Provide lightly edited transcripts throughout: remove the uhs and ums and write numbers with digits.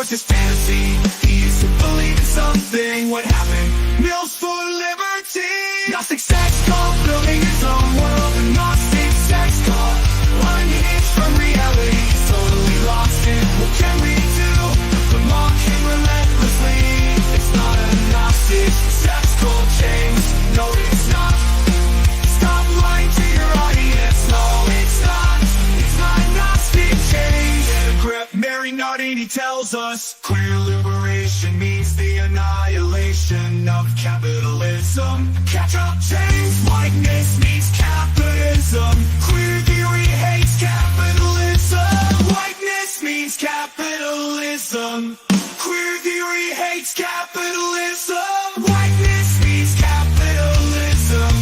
was just fantasy. He used to believe in something. What happened? Mills for liberty. Gnostic sex cult, building his own world. A Gnostic sex cult, unhinged from reality. He's totally lost it. What can we do? The monk him relentlessly. It's not a Gnostic sex cult, James. No, it's not. Stop lying to your audience. No, it's not. It's not Gnostic change. Mary Nardini tells us queer liberation means the annihilation of capitalism. Catch up, James. Whiteness means capitalism. Queer theory hates capitalism. Whiteness means capitalism. Queer theory hates capitalism. Whiteness means capitalism.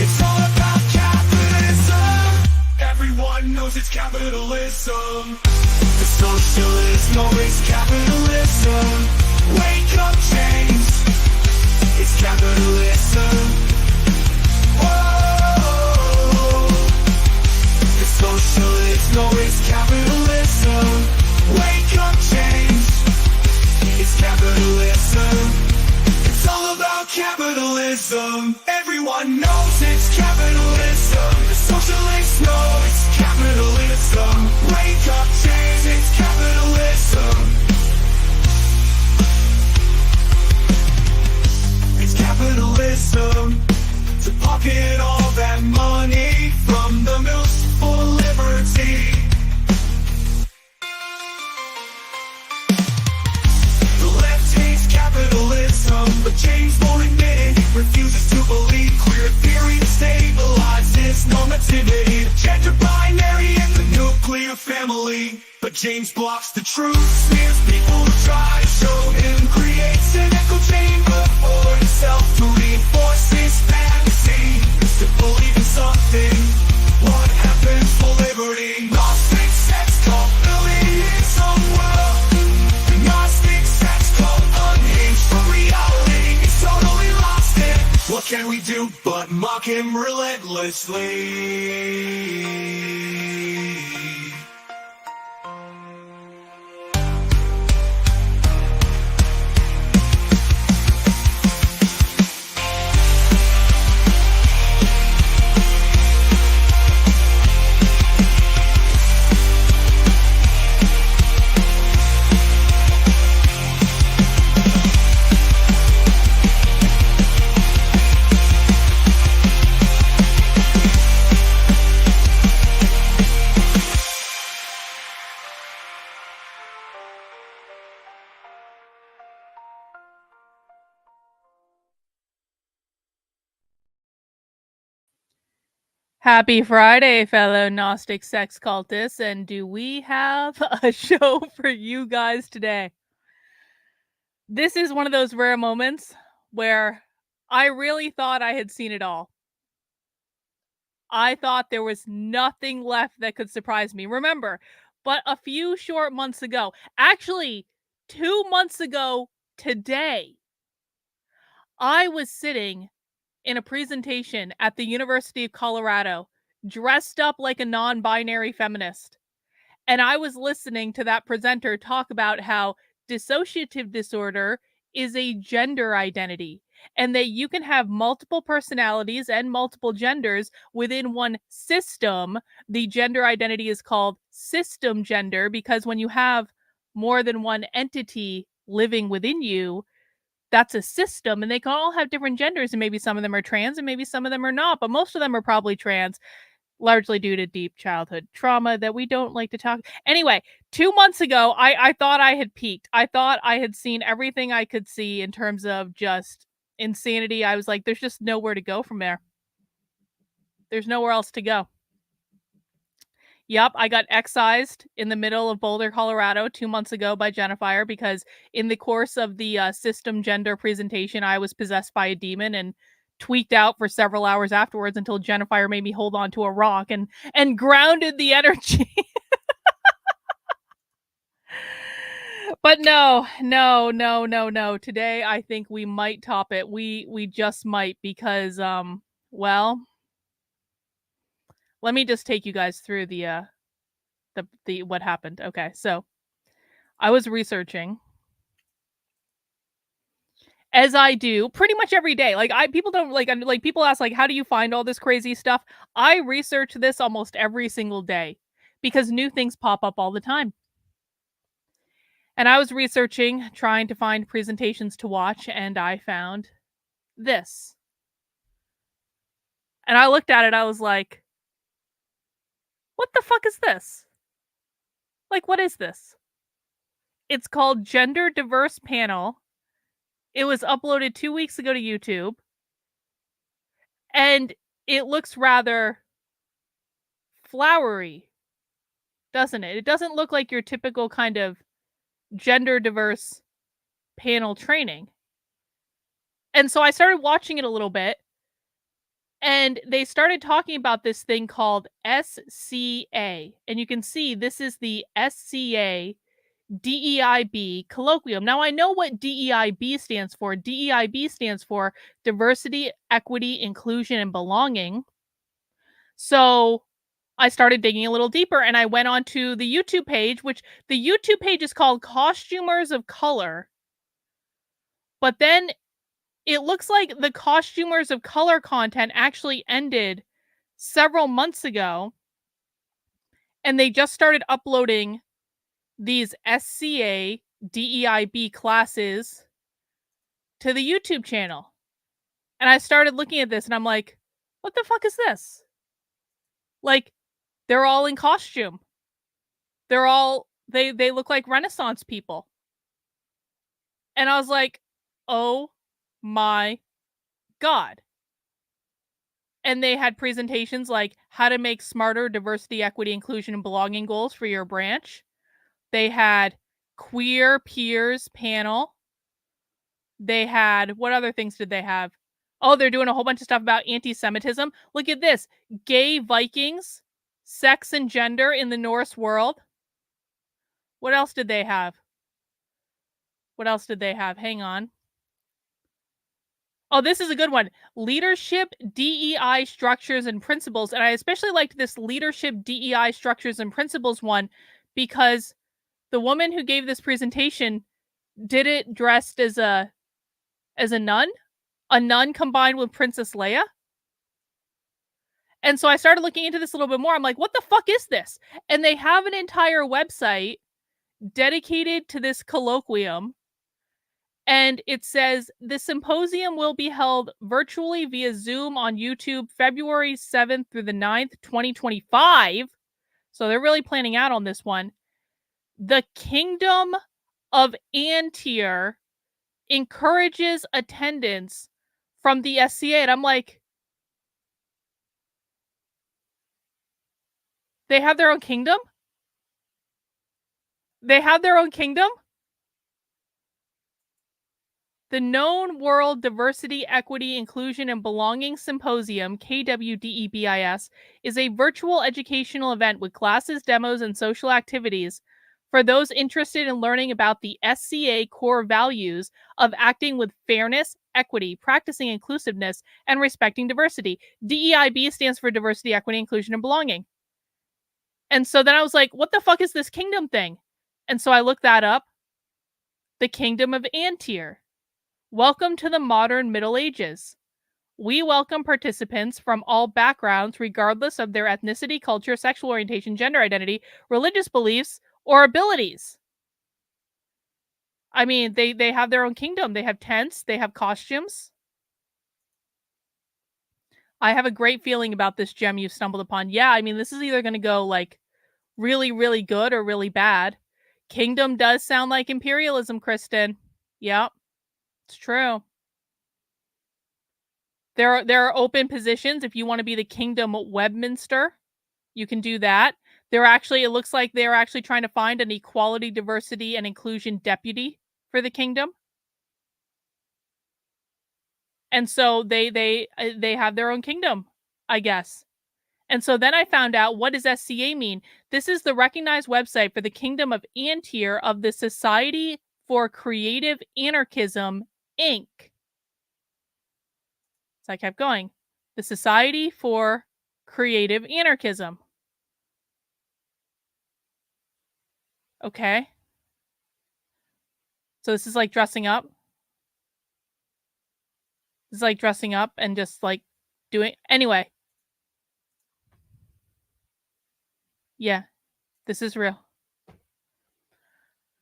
It's all about capitalism. Everyone knows it's capitalism. The socialist knows it's capitalism. Wake up, James. It's capitalism. Whoa. The socialists know it's capitalism. Wake up, James. It's capitalism. It's all about capitalism. Everyone knows it's capitalism. The socialists know it's capitalism. Wake up, James. It's capitalism. It's capitalism. To pocket all that money from the mills for liberty. The left hates capitalism, but James won't admit it. He refuses to believe queer theory stabilizes normativity. The gender binary and the nuclear family. But James blocks the truth, smears people who try to show him, creates an echo chamber for himself to reinforce his fantasy. Is to believe in something. What happens for liberty? Gnostic sex cult, building his own world. The Gnostic sex cult, unhinged from reality. He's totally lost it. What can we do but mock him relentlessly? Happy Friday, fellow Gnostic sex cultists, and do we have a show for you guys today? This is one of those rare moments where I really thought I had seen it all. I thought there was nothing left that could surprise me. Remember, but a few short months ago, actually 2 months ago today, I was sitting in a presentation at the University of Colorado, dressed up like a non-binary feminist. And I was listening to that presenter talk about how dissociative disorder is a gender identity and that you can have multiple personalities and multiple genders within one system. The gender identity is called system gender because when you have more than one entity living within you, that's a system, and they can all have different genders, and maybe some of them are trans and maybe some of them are not, but most of them are probably trans, largely due to deep childhood trauma that we don't like to talk. Anyway, 2 months ago, I thought I had peaked. I thought I had seen everything I could see in terms of just insanity. I was like, there's just nowhere to go from there. There's nowhere else to go. Yep, I got excised in the middle of Boulder, Colorado 2 months ago by Jennifer because in the course of the system gender presentation, I was possessed by a demon and tweaked out for several hours afterwards until Jennifer made me hold on to a rock and grounded the energy. But no. Today, I think we might top it. We just might because, well, let me just take you guys through the what happened. Okay, so I was researching as I do pretty much every day. Like people don't like people ask like how do you find all this crazy stuff? I research this almost every single day because new things pop up all the time. And I was researching trying to find presentations to watch and I found this. And I looked at it, I was like, "What the fuck is this? Like what is this?" It's called Gender Diverse Panel. It was uploaded 2 weeks ago to YouTube. And it looks rather flowery, doesn't it? It doesn't look like your typical kind of gender diverse panel training. And so I started watching it a little bit, and they started talking about this thing called SCA. And you can see this is the SCA DEIB colloquium. Now I know what DEIB stands for. DEIB stands for diversity, equity, inclusion, and belonging. So I started digging a little deeper and I went on to the YouTube page, which the YouTube page is called Costumers of Color. But then it looks like the Costumers of Color content actually ended several months ago. And they just started uploading these SCA DEIB classes to the YouTube channel. And I started looking at this and I'm like, what the fuck is this? Like, they're all in costume. They look like Renaissance people. And I was like, "Oh my god." And they had presentations like how to make smarter diversity, equity, inclusion, and belonging goals for your branch. They had queer peers panel. They had what other things did they have? Oh, they're doing a whole bunch of stuff about anti-Semitism. Look at this. Gay Vikings, sex and gender in the Norse world. What else did they have? What else did they have? Hang on. Oh, this is a good one. Leadership DEI structures and principles. And I especially liked this leadership DEI structures and principles one because the woman who gave this presentation did it dressed as a nun combined with Princess Leia. And so I started looking into this a little bit more. I'm like, what the fuck is this? And they have an entire website dedicated to this colloquium. And it says the symposium will be held virtually via Zoom on YouTube February 7th through the 9th, 2025. So they're really planning out on this one. The Kingdom of Antier encourages attendance from the SCA. And I'm like, they have their own kingdom? They have their own kingdom? The Known World Diversity, Equity, Inclusion, and Belonging Symposium, KWDEBIS, is a virtual educational event with classes, demos, and social activities for those interested in learning about the SCA core values of acting with fairness, equity, practicing inclusiveness, and respecting diversity. DEIB stands for Diversity, Equity, Inclusion, and Belonging. And so then I was like, what the fuck is this kingdom thing? And so I looked that up. The Kingdom of Antier. Welcome to the modern Middle Ages. We welcome participants from all backgrounds, regardless of their ethnicity, culture, sexual orientation, gender identity, religious beliefs, or abilities. I mean, they have their own kingdom. They have tents, they have costumes. I have a great feeling about this gem you've stumbled upon. Yeah, I mean, this is either going to go like really, really good or really bad. Kingdom does sound like imperialism, Kristen. Yep, it's true. There are open positions if you want to be the Kingdom Webminster. You can do that. It looks like they're actually trying to find an equality, diversity, and inclusion deputy for the kingdom. And so they have their own kingdom, I guess. And so then I found out, what does SCA mean? This is the recognized website for the Kingdom of Antier of the Society for Creative Anarchism, Inc. So I kept going. The Society for Creative Anarchism. Okay. So this is like dressing up. It's like dressing up and just like doing anyway. Yeah, this is real.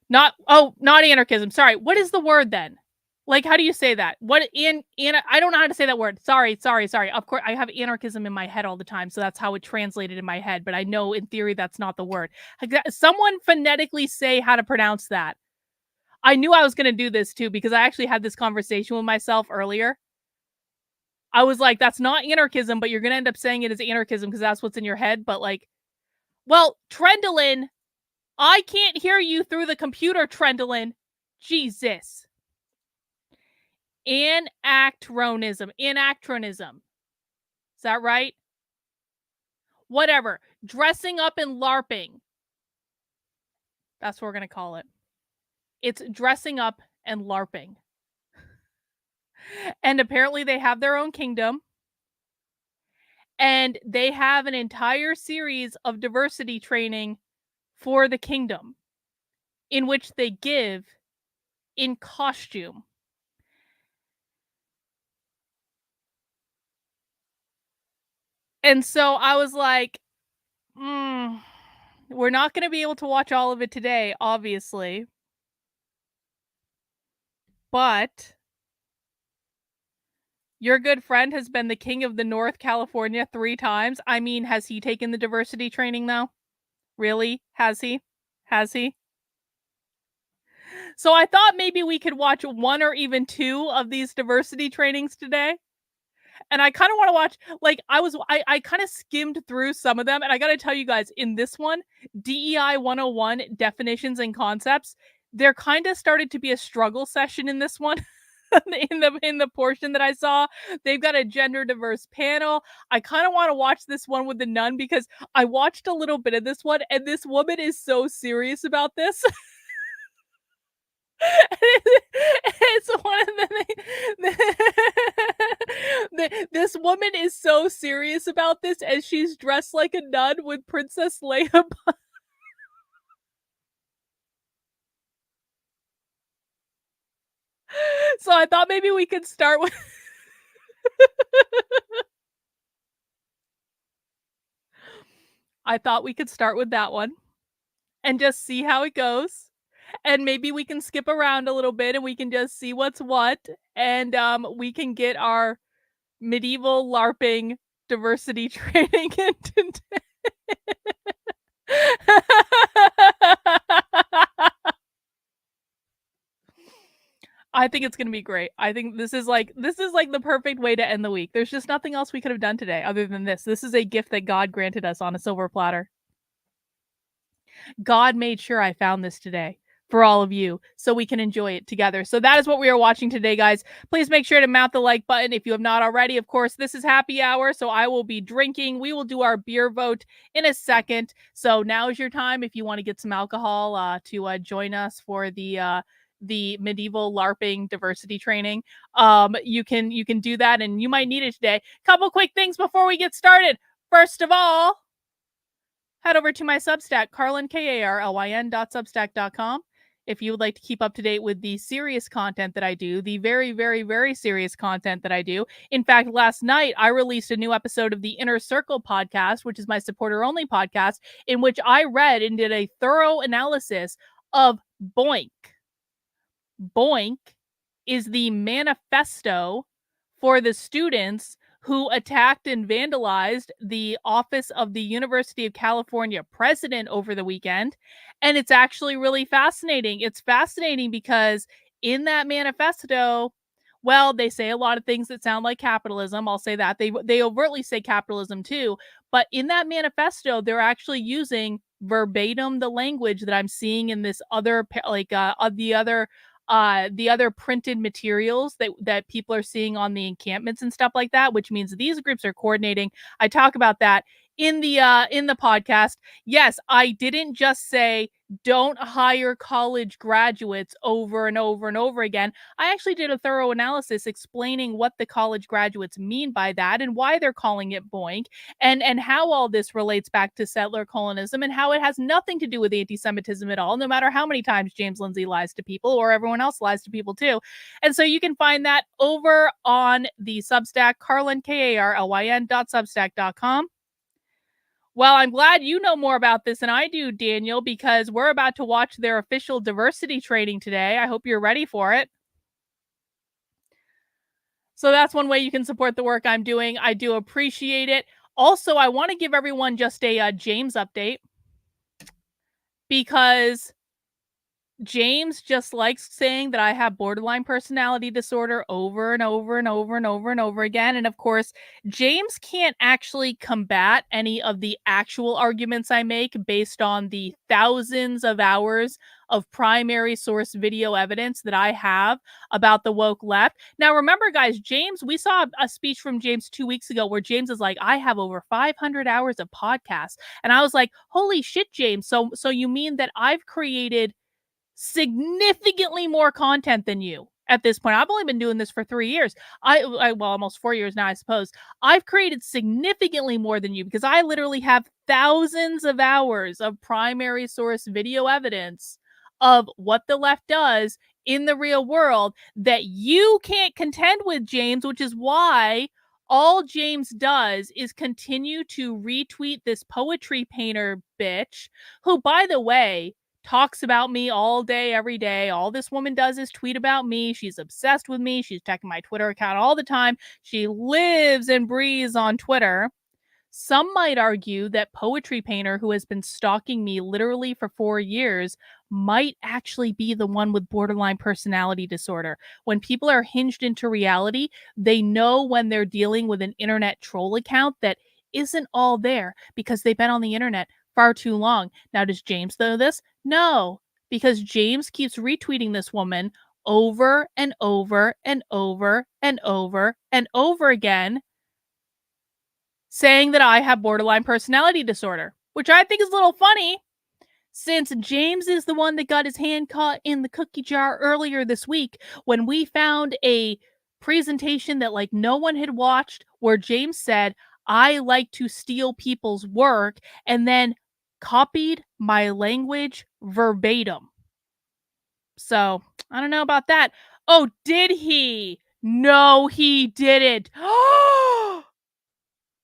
Not anarchism. Sorry. What is the word then? Like, how do you say that? What I don't know how to say that word. Sorry. Of course, I have anarchism in my head all the time, so that's how it translated in my head. But I know in theory that's not the word. Someone phonetically say how to pronounce that. I knew I was going to do this too because I actually had this conversation with myself earlier. I was like, that's not anarchism, but you're going to end up saying it as anarchism because that's what's in your head. But like, well, Trendolin, I can't hear you through the computer, Trendolin. Jesus. Anacronism. Is that right? Whatever. Dressing up and LARPing. That's what we're going to call it. It's dressing up and LARPing. And apparently they have their own kingdom. And they have an entire series of diversity training for the kingdom in which they give in costume. And so I was like, we're not going to be able to watch all of it today, obviously. But your good friend has been the king of the North California 3 times. I mean, has he taken the diversity training though? Really? Has he? Has he? So I thought maybe we could watch 1 or even 2 of these diversity trainings today. And I kind of want to watch, like, I kind of skimmed through some of them. And I got to tell you guys, in this one, DEI 101 definitions and concepts, there kind of started to be a struggle session in this one. in the portion that I saw, they've got a gender diverse panel. I kind of want to watch this one with the nun because I watched a little bit of this one and this woman is so serious about this. It's one of this woman is so serious about this and she's dressed like a nun with Princess Leia. So I thought maybe we could start with that one and just see how it goes. And maybe we can skip around a little bit and we can just see what's what. And we can get our medieval LARPing diversity training in today. I think it's going to be great. I think this is like the perfect way to end the week. There's just nothing else we could have done today other than this. This is a gift that God granted us on a silver platter. God made sure I found this today for all of you so we can enjoy it together. So that is what we are watching today, guys. Please make sure to mount the like button if you have not already. Of course, this is happy hour, so I will be drinking. We will do our beer vote in a second. So now is your time if you want to get some alcohol to join us for the medieval LARPing diversity training. You can do that and you might need it today. Couple quick things before we get started. First of all, head over to my Substack, Carlyn, KARLYN.substack.com. If you would like to keep up to date with the serious content that I do, the very, very, very serious content that I do. In fact, last night I released a new episode of the Inner Circle podcast, which is my supporter only podcast, in which I read and did a thorough analysis of Boink. Boink is the manifesto for the students who attacked and vandalized the office of the University of California president over the weekend. And it's actually really fascinating. It's fascinating because in that manifesto, well, they say a lot of things that sound like capitalism. I'll say that. They overtly say capitalism too. But in that manifesto, they're actually using verbatim the language that I'm seeing in this other, the other printed materials that people are seeing on the encampments and stuff like that, which means these groups are coordinating. I talk about that in the podcast. Yes, I didn't just say don't hire college graduates over and over and over again. I actually did a thorough analysis explaining what the college graduates mean by that and why they're calling it boink, and how all this relates back to settler colonism and how it has nothing to do with anti-Semitism at all, no matter how many times James Lindsay lies to people or everyone else lies to people too. And so you can find that over on the Substack, Carlyn, KARLYN.substack.com. Well, I'm glad you know more about this than I do, Daniel, because we're about to watch their official diversity training today. I hope you're ready for it. So that's one way you can support the work I'm doing. I do appreciate it. Also, I want to give everyone just a James update, because James just likes saying that I have borderline personality disorder over and over and over and over and over again. And of course, James can't actually combat any of the actual arguments I make based on the thousands of hours of primary source video evidence that I have about the woke left. Now, remember, guys, James, we saw a speech from James 2 weeks ago where James is like, I have over 500 hours of podcasts. And I was like, holy shit, James. So you mean that I've created significantly more content than you at this point? I've only been doing this for 3 years. Well, almost 4 years now, I suppose. I've created significantly more than you because I literally have thousands of hours of primary source video evidence of what the left does in the real world that you can't contend with, James, which is why all James does is continue to retweet this poetry painter bitch, who, by the way, talks about me all day, every day. All this woman does is tweet about me. She's obsessed with me. She's checking my Twitter account all the time. She lives and breathes on Twitter. Some might argue that Poetry Painter, who has been stalking me literally for 4 years, might actually be the one with borderline personality disorder. When people are hinged into reality, they know when they're dealing with an internet troll account that isn't all there because they've been on the internet far too long. Now, does James know this? No, because James keeps retweeting this woman over and over and over and over and over again, saying that I have borderline personality disorder, which I think is a little funny, since James is the one that got his hand caught in the cookie jar earlier this week when we found a presentation that like no one had watched where James said, I like to steal people's work, and then copied my language verbatim. So I don't know about that. Oh, did he? No, he didn't.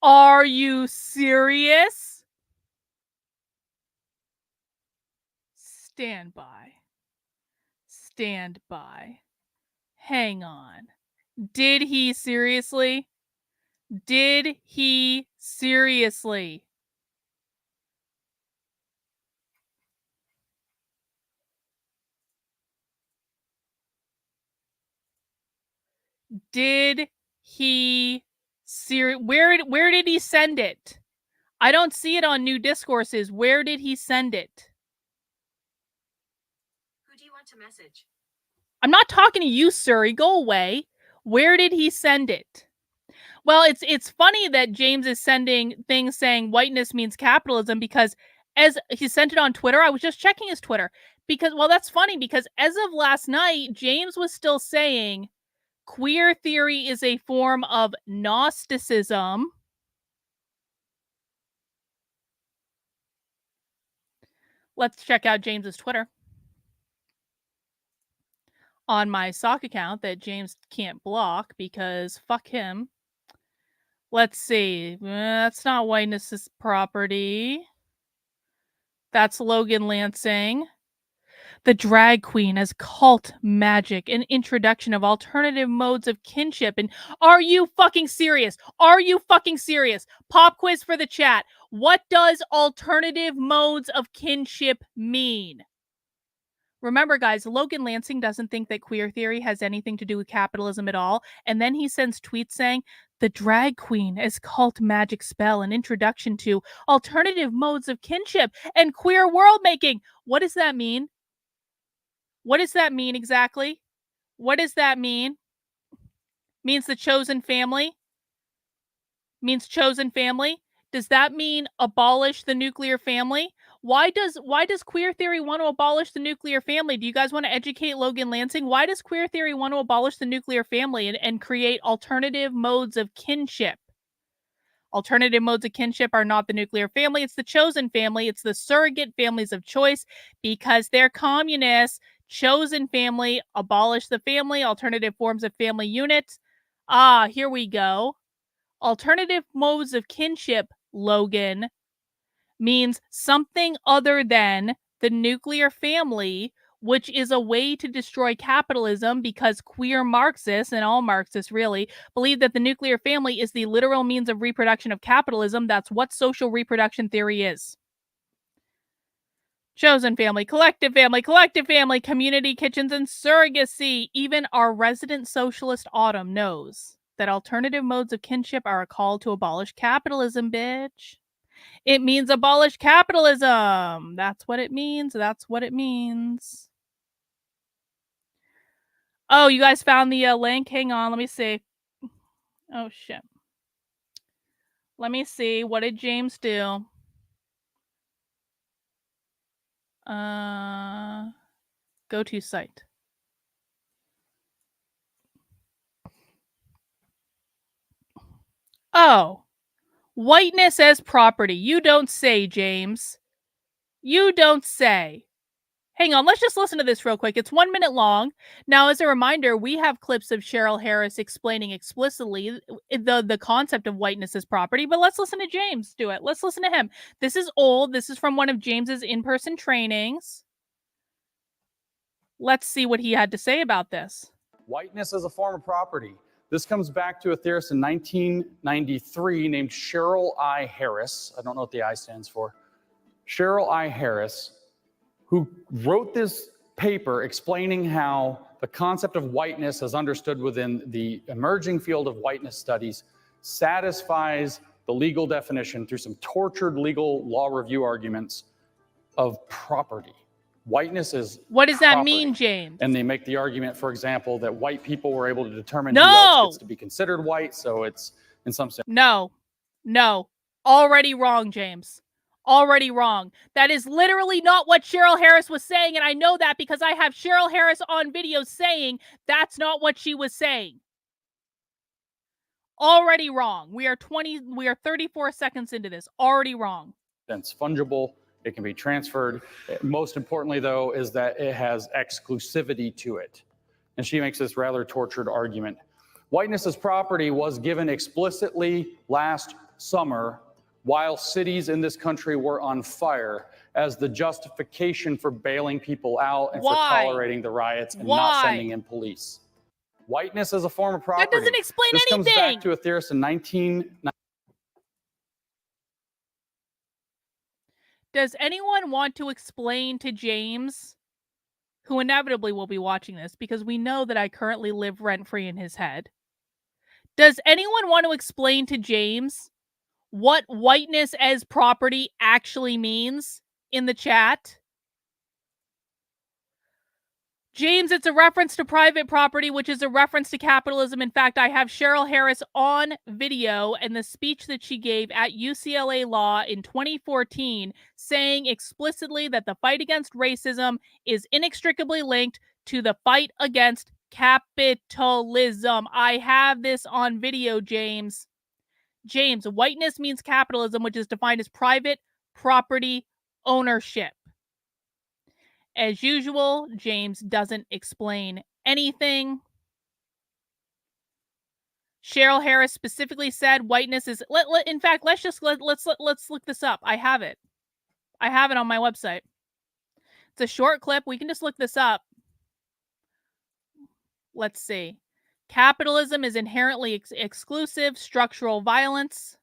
Are you serious? Stand by. Stand by. Hang on. Did he seriously? Did he seriously? Did he where did he send it? I don't see it on new discourses. Where did he send it? Who do you want to message? I'm not talking to you, Surrey. Go away. Where did he send it? Well, it's funny that James is sending things saying whiteness means capitalism, because as he sent it on Twitter, I was just checking his Twitter because, well, that's funny because as of last night, James was still saying queer theory is a form of Gnosticism. Let's check out James's Twitter on my sock account that James can't block because fuck him. Let's see. That's not whiteness property. That's Logan Lansing. The drag queen as cult magic, an introduction of alternative modes of kinship. And are you fucking serious? Are you fucking serious? Pop quiz for the chat. What does alternative modes of kinship mean? Remember, guys, Logan Lansing doesn't think that queer theory has anything to do with capitalism at all. And then he sends tweets saying, the drag queen as cult magic spell, an introduction to alternative modes of kinship and queer world making. What does that mean? What does that mean exactly? What does that mean? Means the chosen family? Means chosen family? Does that mean abolish the nuclear family? Why does queer theory want to abolish the nuclear family? Do you guys want to educate Logan Lansing? Why does queer theory want to abolish the nuclear family and create alternative modes of kinship? Alternative modes of kinship are not the nuclear family, it's the chosen family, it's the surrogate families of choice because they're communists. Chosen family, abolish the family, alternative forms of family units. Here we go. Alternative modes of kinship, Logan, means something other than the nuclear family, which is a way to destroy capitalism because queer Marxists, and all Marxists really, believe that the nuclear family is the literal means of reproduction of capitalism. That's what social reproduction theory is. Chosen family, collective family, community kitchens, and surrogacy. Even our resident socialist Autumn knows that alternative modes of kinship are a call to abolish capitalism, bitch. It means abolish capitalism. That's what it means. That's what it means. Oh, you guys found the link? Hang on, let me see. Oh, shit. Let me see. What did James do? Go to site. Oh, whiteness as property. You don't say, James. You don't say. Hang on, let's just listen to this real quick. It's 1 minute long. Now, as a reminder, we have clips of Cheryl Harris explaining explicitly the concept of whiteness as property, but let's listen to James do it. Let's listen to him. This is old. This is from one of James's in-person trainings. Let's see what he had to say about this. Whiteness as a form of property. This comes back to a theorist in 1993 named Cheryl I. Harris. I don't know what the I stands for. Cheryl I. Harris, who wrote this paper explaining how the concept of whiteness as understood within the emerging field of whiteness studies satisfies the legal definition through some tortured legal law review arguments of property. Whiteness is What does that property. mean, James? And they make the argument, for example, that white people were able to determine who No! else gets to be considered white, so it's in some sense. No. Already wrong, James. Already wrong. That is literally not what Cheryl Harris was saying, and I know that because I have Cheryl Harris on video saying that's not what she was saying. Already wrong. We are 34 seconds into this. Already wrong. It's fungible. It can be transferred. Most importantly, though, is that it has exclusivity to it. And she makes this rather tortured argument. Whiteness as property was given explicitly last summer while cities in this country were on fire as the justification for bailing people out and for tolerating the riots and not sending in police. Whiteness as a form of property. That doesn't explain this anything. This comes back to a theorist in 1990. Does anyone want to explain to James, who inevitably will be watching this because we know that I currently live rent-free in his head? Does anyone want to explain to James what whiteness as property actually means in the chat? James, it's a reference to private property, which is a reference to capitalism. In fact, I have Cheryl Harris on video and the speech that she gave at UCLA Law in 2014 saying explicitly that the fight against racism is inextricably linked to the fight against capitalism. I have this on video, James. James, whiteness means capitalism, which is defined as private property ownership. As usual, James doesn't explain anything. Cheryl Harris specifically said whiteness is. In fact, let's look this up. I have it. I have it on my website. It's a short clip. We can just look this up. Let's see. Capitalism is inherently exclusive, structural violence.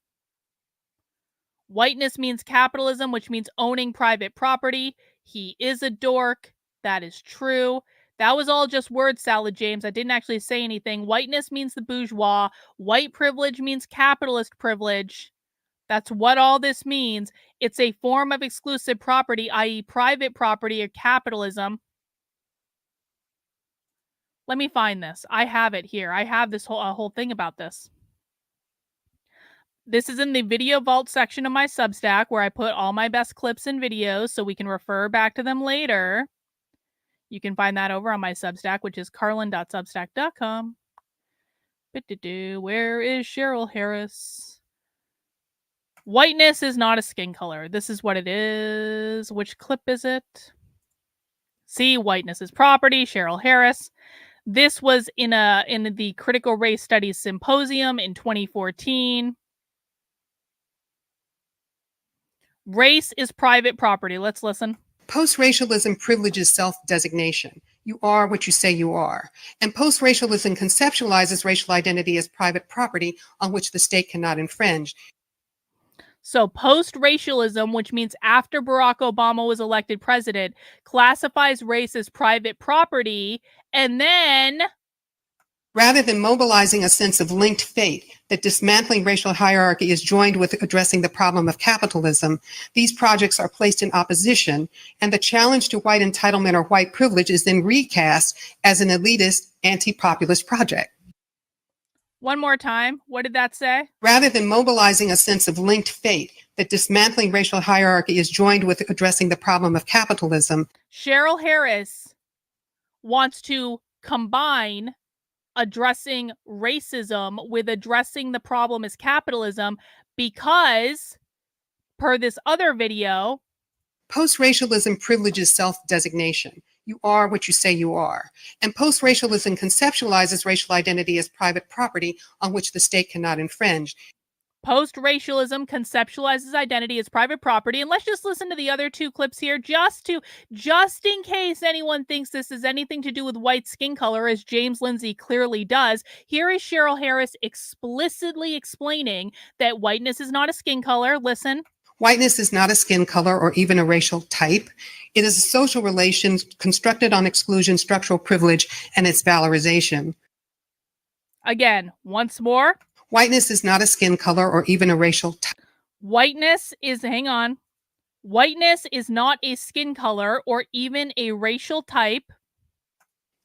Whiteness means capitalism, which means owning private property. He is a dork. That is true. That was all just word salad, James. I didn't actually say anything. Whiteness means the bourgeois. White privilege means capitalist privilege. That's what all this means. It's a form of exclusive property, i.e. private property or capitalism. Let me find this. I have it here. I have this whole thing about this. This is in the video vault section of my Substack where I put all my best clips and videos so we can refer back to them later. You can find that over on my Substack, which is carlin.substack.com. Where is Cheryl Harris? Whiteness is not a skin color. This is what it is. Which clip is it? See, whiteness is property. Cheryl Harris. This was in the Critical Race Studies Symposium in 2014. Race is private property. Let's listen. Post-racialism privileges self-designation. You are what you say you are. And post-racialism conceptualizes racial identity as private property on which the state cannot infringe. So post-racialism, which means after Barack Obama was elected president, classifies race as private property, and then Rather than mobilizing a sense of linked fate that dismantling racial hierarchy is joined with addressing the problem of capitalism, these projects are placed in opposition, and the challenge to white entitlement or white privilege is then recast as an elitist, anti-populist project. one more time, what did that say? Rather than mobilizing a sense of linked fate that dismantling racial hierarchy is joined with addressing the problem of capitalism, Cheryl Harris wants to combine addressing racism with addressing the problem as capitalism because, per this other video, post-racialism privileges self-designation. You are what you say you are. And post-racialism conceptualizes racial identity as private property on which the state cannot infringe. Post-racialism conceptualizes identity as private property. And let's just listen to the other two clips here just in case anyone thinks this is anything to do with white skin color, as James Lindsay clearly does. Here is Cheryl Harris explicitly explaining that whiteness is not a skin color. Listen. Whiteness is not a skin color or even a racial type. It is a social relation constructed on exclusion, structural privilege, and its valorization. Again, once more. Whiteness is not a skin color or even a racial type. Whiteness is not a skin color or even a racial type.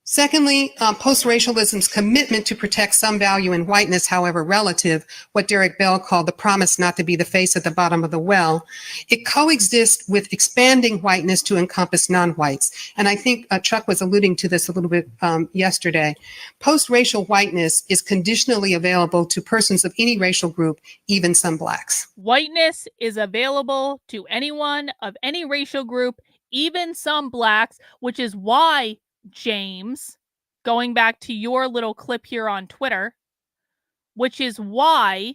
Secondly, post-racialism's commitment to protect some value in whiteness, however relative, what Derek Bell called the promise not to be the face at the bottom of the well, it coexists with expanding whiteness to encompass non-whites. And I think Chuck was alluding to this a little bit yesterday. Post-racial whiteness is conditionally available to persons of any racial group, even some blacks. Whiteness is available to anyone of any racial group, even some blacks, which is why, James, going back to your little clip here on Twitter, which is why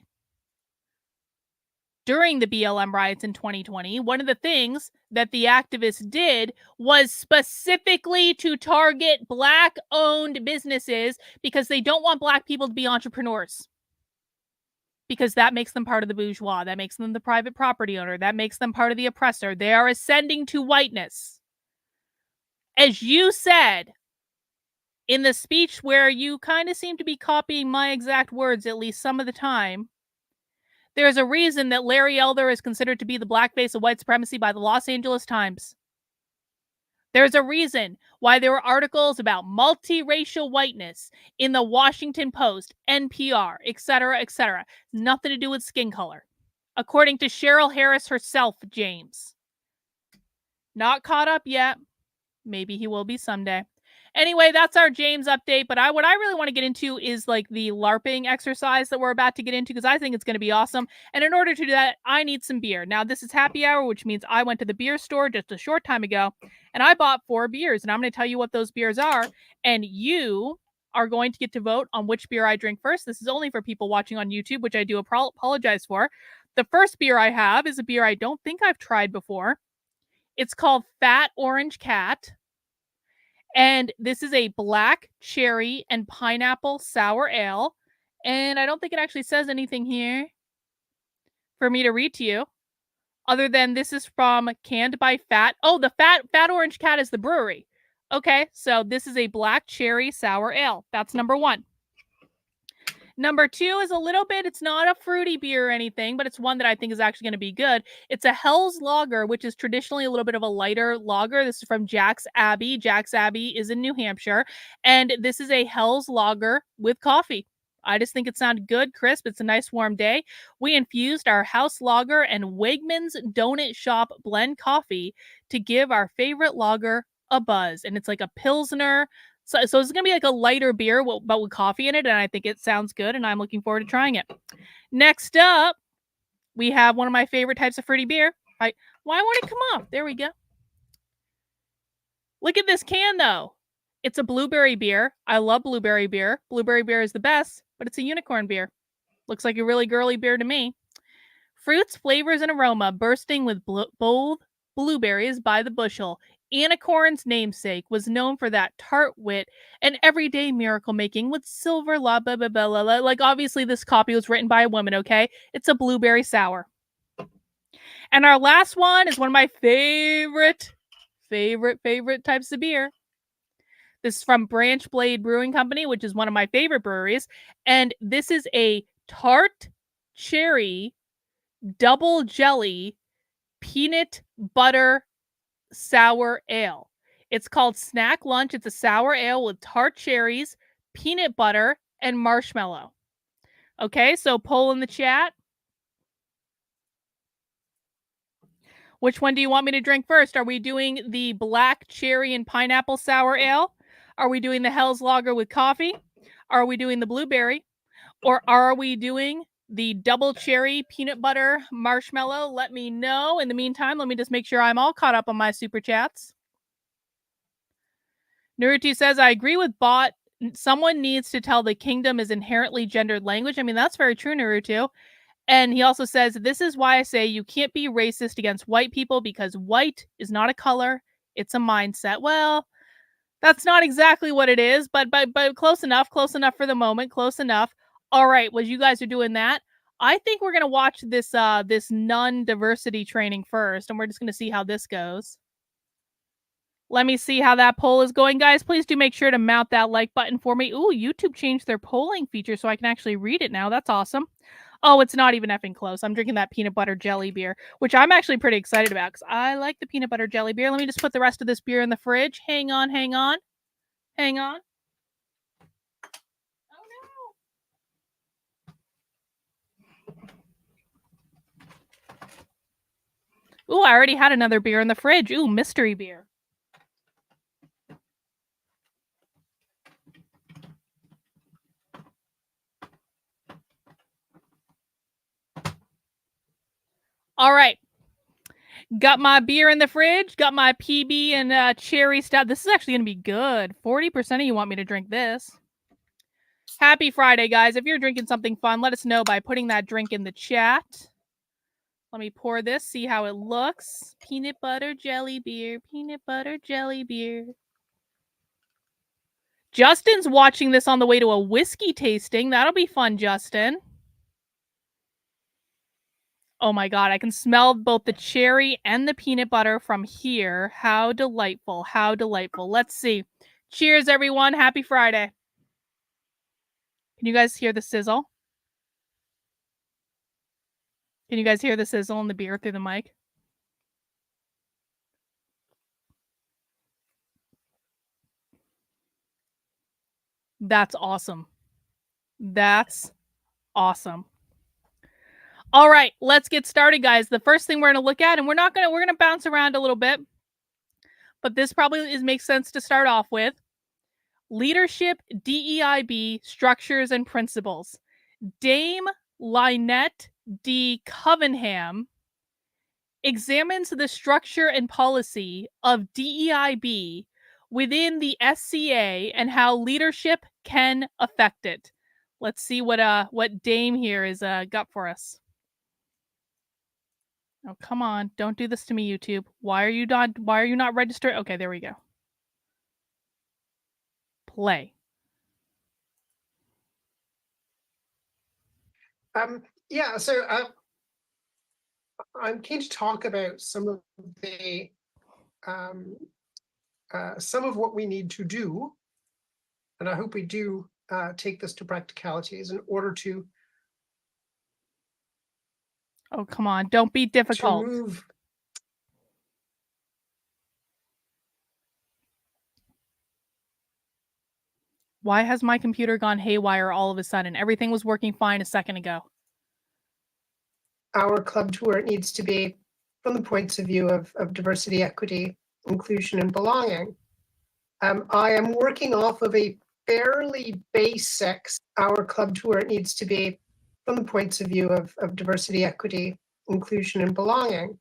during the BLM riots in 2020, one of the things that the activists did was specifically to target Black-owned businesses because they don't want Black people to be entrepreneurs. Because that makes them part of the bourgeois. That makes them the private property owner. That makes them part of the oppressor. They are ascending to whiteness. As you said in the speech where you kind of seem to be copying my exact words at least some of the time, there's a reason that Larry Elder is considered to be the black face of white supremacy by the Los Angeles Times. There's a reason why there were articles about multiracial whiteness in the Washington Post, NPR, etc., etc. Nothing to do with skin color. According to Cheryl Harris herself, James. Not caught up yet. Maybe he will be someday. Anyway, that's our James update. But what I really want to get into is like the LARPing exercise that we're about to get into because I think it's going to be awesome. And in order to do that, I need some beer. Now, this is happy hour, which means I went to the beer store just a short time ago and I bought 4 beers. And I'm going to tell you what those beers are. And you are going to get to vote on which beer I drink first. This is only for people watching on YouTube, which I do apologize for. The first beer I have is a beer I don't think I've tried before. It's called Fat Orange Cat. And this is a black cherry and pineapple sour ale. And I don't think it actually says anything here for me to read to you. Other than this is from Canned by Fat. Oh, the Fat Orange Cat is the brewery. Okay, so this is a black cherry sour ale. That's number 1. Number 2 is a little bit, it's not a fruity beer or anything, but it's one that I think is actually going to be good. It's a Hell's Lager, which is traditionally a little bit of a lighter lager. This is from Jack's Abbey. Jack's Abbey is in New Hampshire. And this is a Hell's Lager with coffee. I just think it sounded good, crisp. It's a nice warm day. We infused our house lager and Wegmans Donut Shop blend coffee to give our favorite lager a buzz. And it's like a Pilsner. So it's going to be like a lighter beer, but with coffee in it. And I think it sounds good. And I'm looking forward to trying it. Next up, we have one of my favorite types of fruity beer. Why won't it come off? There we go. Look at this can, though. It's a blueberry beer. I love blueberry beer. Blueberry beer is the best, but it's a unicorn beer. Looks like a really girly beer to me. Fruits, flavors, and aroma bursting with bold blueberries by the bushel. Anicorn's namesake was known for that tart wit and everyday miracle making with silver la blah blah blah blah. Like, obviously this copy was written by a woman, okay? It's a blueberry sour. And our last one is one of my favorite types of beer. This is from Branch Blade Brewing Company, which is one of my favorite breweries. And this is a tart cherry double jelly peanut butter sour ale. It's called Snack Lunch. It's a sour ale with tart cherries, peanut butter, and marshmallow. Okay, so poll in the chat. Which one do you want me to drink first? Are we doing the black cherry and pineapple sour ale? Are we doing the Hell's Lager with coffee? Are we doing the blueberry? Or are we doing the double cherry peanut butter marshmallow? Let me know. In the meantime, let me just make sure I'm all caught up on my super chats. Naruto says, I agree with Bot. Someone needs to tell the kingdom is inherently gendered language. I mean, that's very true, Naruto. And he also says, this is why I say you can't be racist against white people because white is not a color. It's a mindset. Well, that's not exactly what it is, but close enough for the moment, close enough. All right, well, you guys are doing that. I think we're going to watch this this nun diversity training first, and we're just going to see how this goes. Let me see how that poll is going, guys. Please do make sure to mount that like button for me. Ooh, YouTube changed their polling feature so I can actually read it now. That's awesome. Oh, it's not even effing close. I'm drinking that peanut butter jelly beer, which I'm actually pretty excited about because I like the peanut butter jelly beer. Let me just put the rest of this beer in the fridge. Hang on. Oh, no. Ooh, I already had another beer in the fridge. Ooh, mystery beer. All right. Got my beer in the fridge. Got my PB and cherry stout. This is actually going to be good. 40% of you want me to drink this. Happy Friday, guys. If you're drinking something fun, let us know by putting that drink in the chat. Let me pour this, see how it looks. Peanut butter jelly beer. Peanut butter jelly beer. Justin's watching this on the way to a whiskey tasting. That'll be fun, Justin. Oh my God, I can smell both the cherry and the peanut butter from here. How delightful. How delightful. Let's see. Cheers, everyone. Happy Friday. Can you guys hear the sizzle? Can you guys hear the sizzle in the beer through the mic? That's awesome. That's awesome. All right, let's get started, guys. The first thing we're going to look at, and we're going to bounce around a little bit, but this probably makes sense to start off with. Leadership, DEIB, Structures and Principles. Dame Lynette D. Covenham examines the structure and policy of DEIB within the SCA and how leadership can affect it. Let's see what Dame here is got for us. Oh, come on. Don't do this to me, YouTube. Why are you not registered? Okay, there we go. Play. Yeah, so I'm keen to talk about some of the some of what we need to do, and I hope we do take this to practicalities in order to. Oh, come on. Don't be difficult. To move. Why has my computer gone haywire all of a sudden? Everything was working fine a second ago. Our club tour needs to be from the points of view of diversity, equity, inclusion, and belonging. I am working off of a fairly basic, our club tour needs to be from the points of view of diversity, equity, inclusion, and belonging.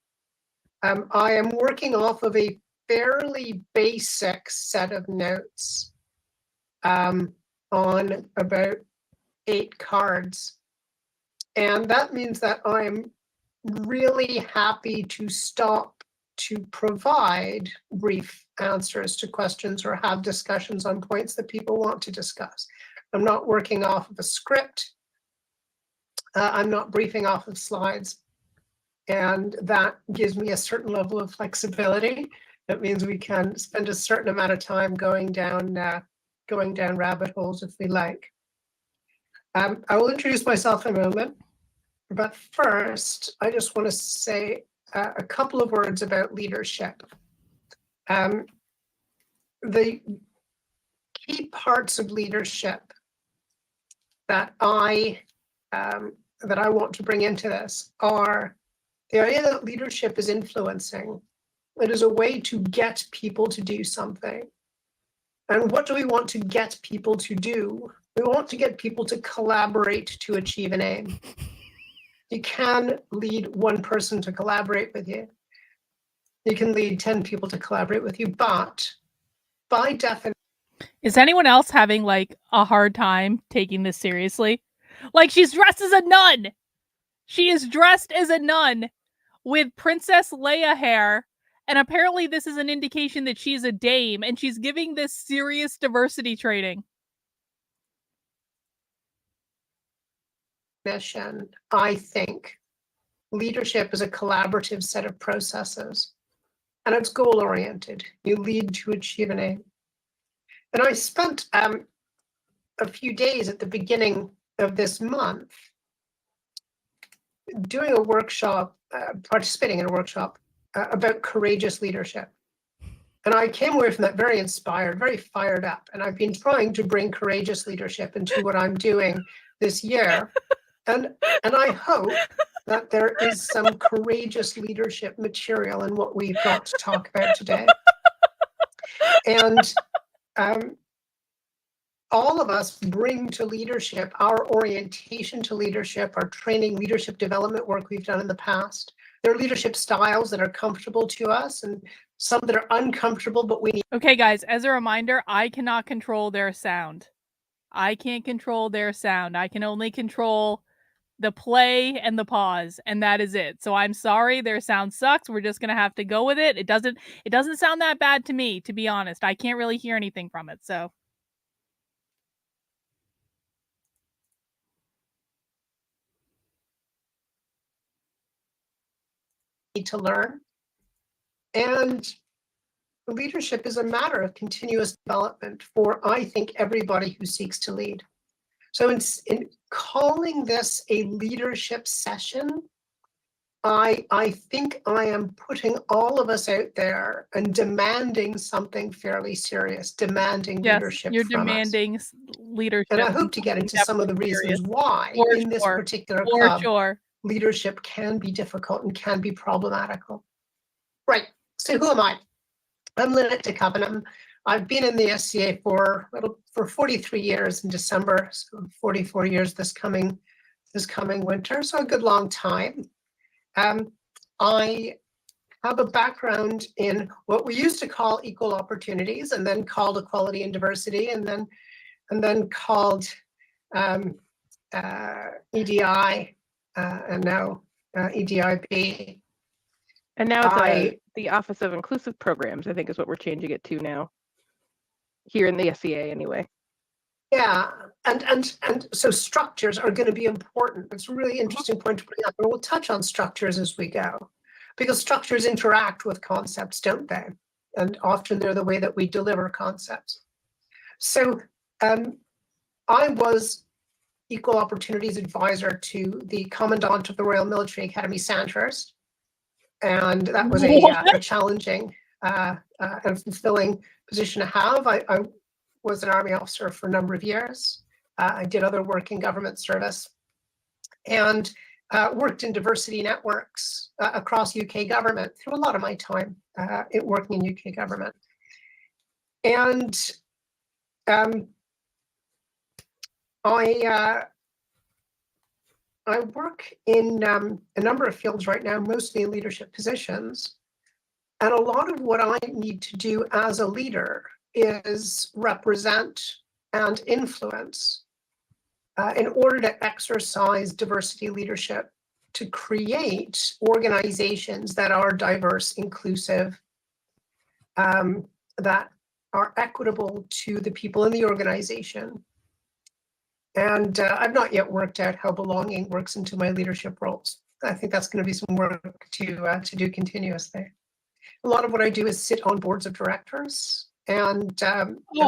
I am working off of a fairly basic set of notes on about 8 cards. And that means that I'm really happy to stop to provide brief answers to questions or have discussions on points that people want to discuss. I'm not working off of a script. I'm not briefing off of slides. And that gives me a certain level of flexibility. That means we can spend a certain amount of time going down rabbit holes if we like. I will introduce myself in a moment, but first, I just want to say a couple of words about leadership. The key parts of leadership that I want to bring into this are the idea that leadership is influencing. It is a way to get people to do something. And what do we want to get people to do? We want to get people to collaborate to achieve an aim. You can lead one person to collaborate with you. You can lead 10 people to collaborate with you, but by definition. Is anyone else having like a hard time taking this seriously? Like, she's dressed as a nun. She is dressed as a nun with Princess Leia hair. And apparently this is an indication that she's a dame and she's giving this serious diversity training. I think leadership is a collaborative set of processes and it's goal-oriented. You lead to achieve an aim. And I spent a few days at the beginning of this month doing a workshop, participating in a workshop about courageous leadership. And I came away from that very inspired, very fired up. And I've been trying to bring courageous leadership into what I'm doing this year. And I hope that there is some courageous leadership material in what we've got to talk about today. And all of us bring to leadership our orientation to leadership, our training, leadership development work we've done in the past. There are leadership styles that are comfortable to us and some that are uncomfortable, but we need. Okay, guys, as a reminder, I cannot control their sound. I can't control their sound. I can only control the play and the pause, and that is it. So I'm sorry, their sound sucks. We're just gonna have to go with it. It doesn't sound that bad to me, to be honest. I can't really hear anything from it, so. To learn. And leadership is a matter of continuous development for, I think, everybody who seeks to lead. So in calling this a leadership session, I think I am putting all of us out there and demanding something fairly serious, demanding leadership you're from demanding us. leadership. And I hope to get into some of the reasons why in this particular club, leadership can be difficult and can be problematical. Right, so who am I? I'm Lynette DeCoven. I've been in the SCA for 43 years in December, so 44 years this coming winter, so a good long time. I have a background in what we used to call equal opportunities and then called equality and diversity and then called EDI and now EDIB. And now it's the Office of Inclusive Programs, I think is what we're changing it to now. Here in the SCA anyway. Yeah, and so structures are going to be important. It's a really interesting point to bring up, and we'll touch on structures as we go, because structures interact with concepts, don't they? And often they're the way that we deliver concepts. So I was Equal Opportunities Advisor to the Commandant of the Royal Military Academy Sandhurst, and that was a challenging and fulfilling position to have. was an Army officer for a number of years. I did other work in government service and worked in diversity networks across UK government through a lot of my time working in UK government. And I work in a number of fields right now, mostly in leadership positions. And a lot of what I need to do as a leader is represent and influence in order to exercise diversity leadership, to create organizations that are diverse, inclusive, that are equitable to the people in the organization. And I've not yet worked out how belonging works into my leadership roles. I think that's going to be some work to do continuously. A lot of what I do is sit on boards of directors and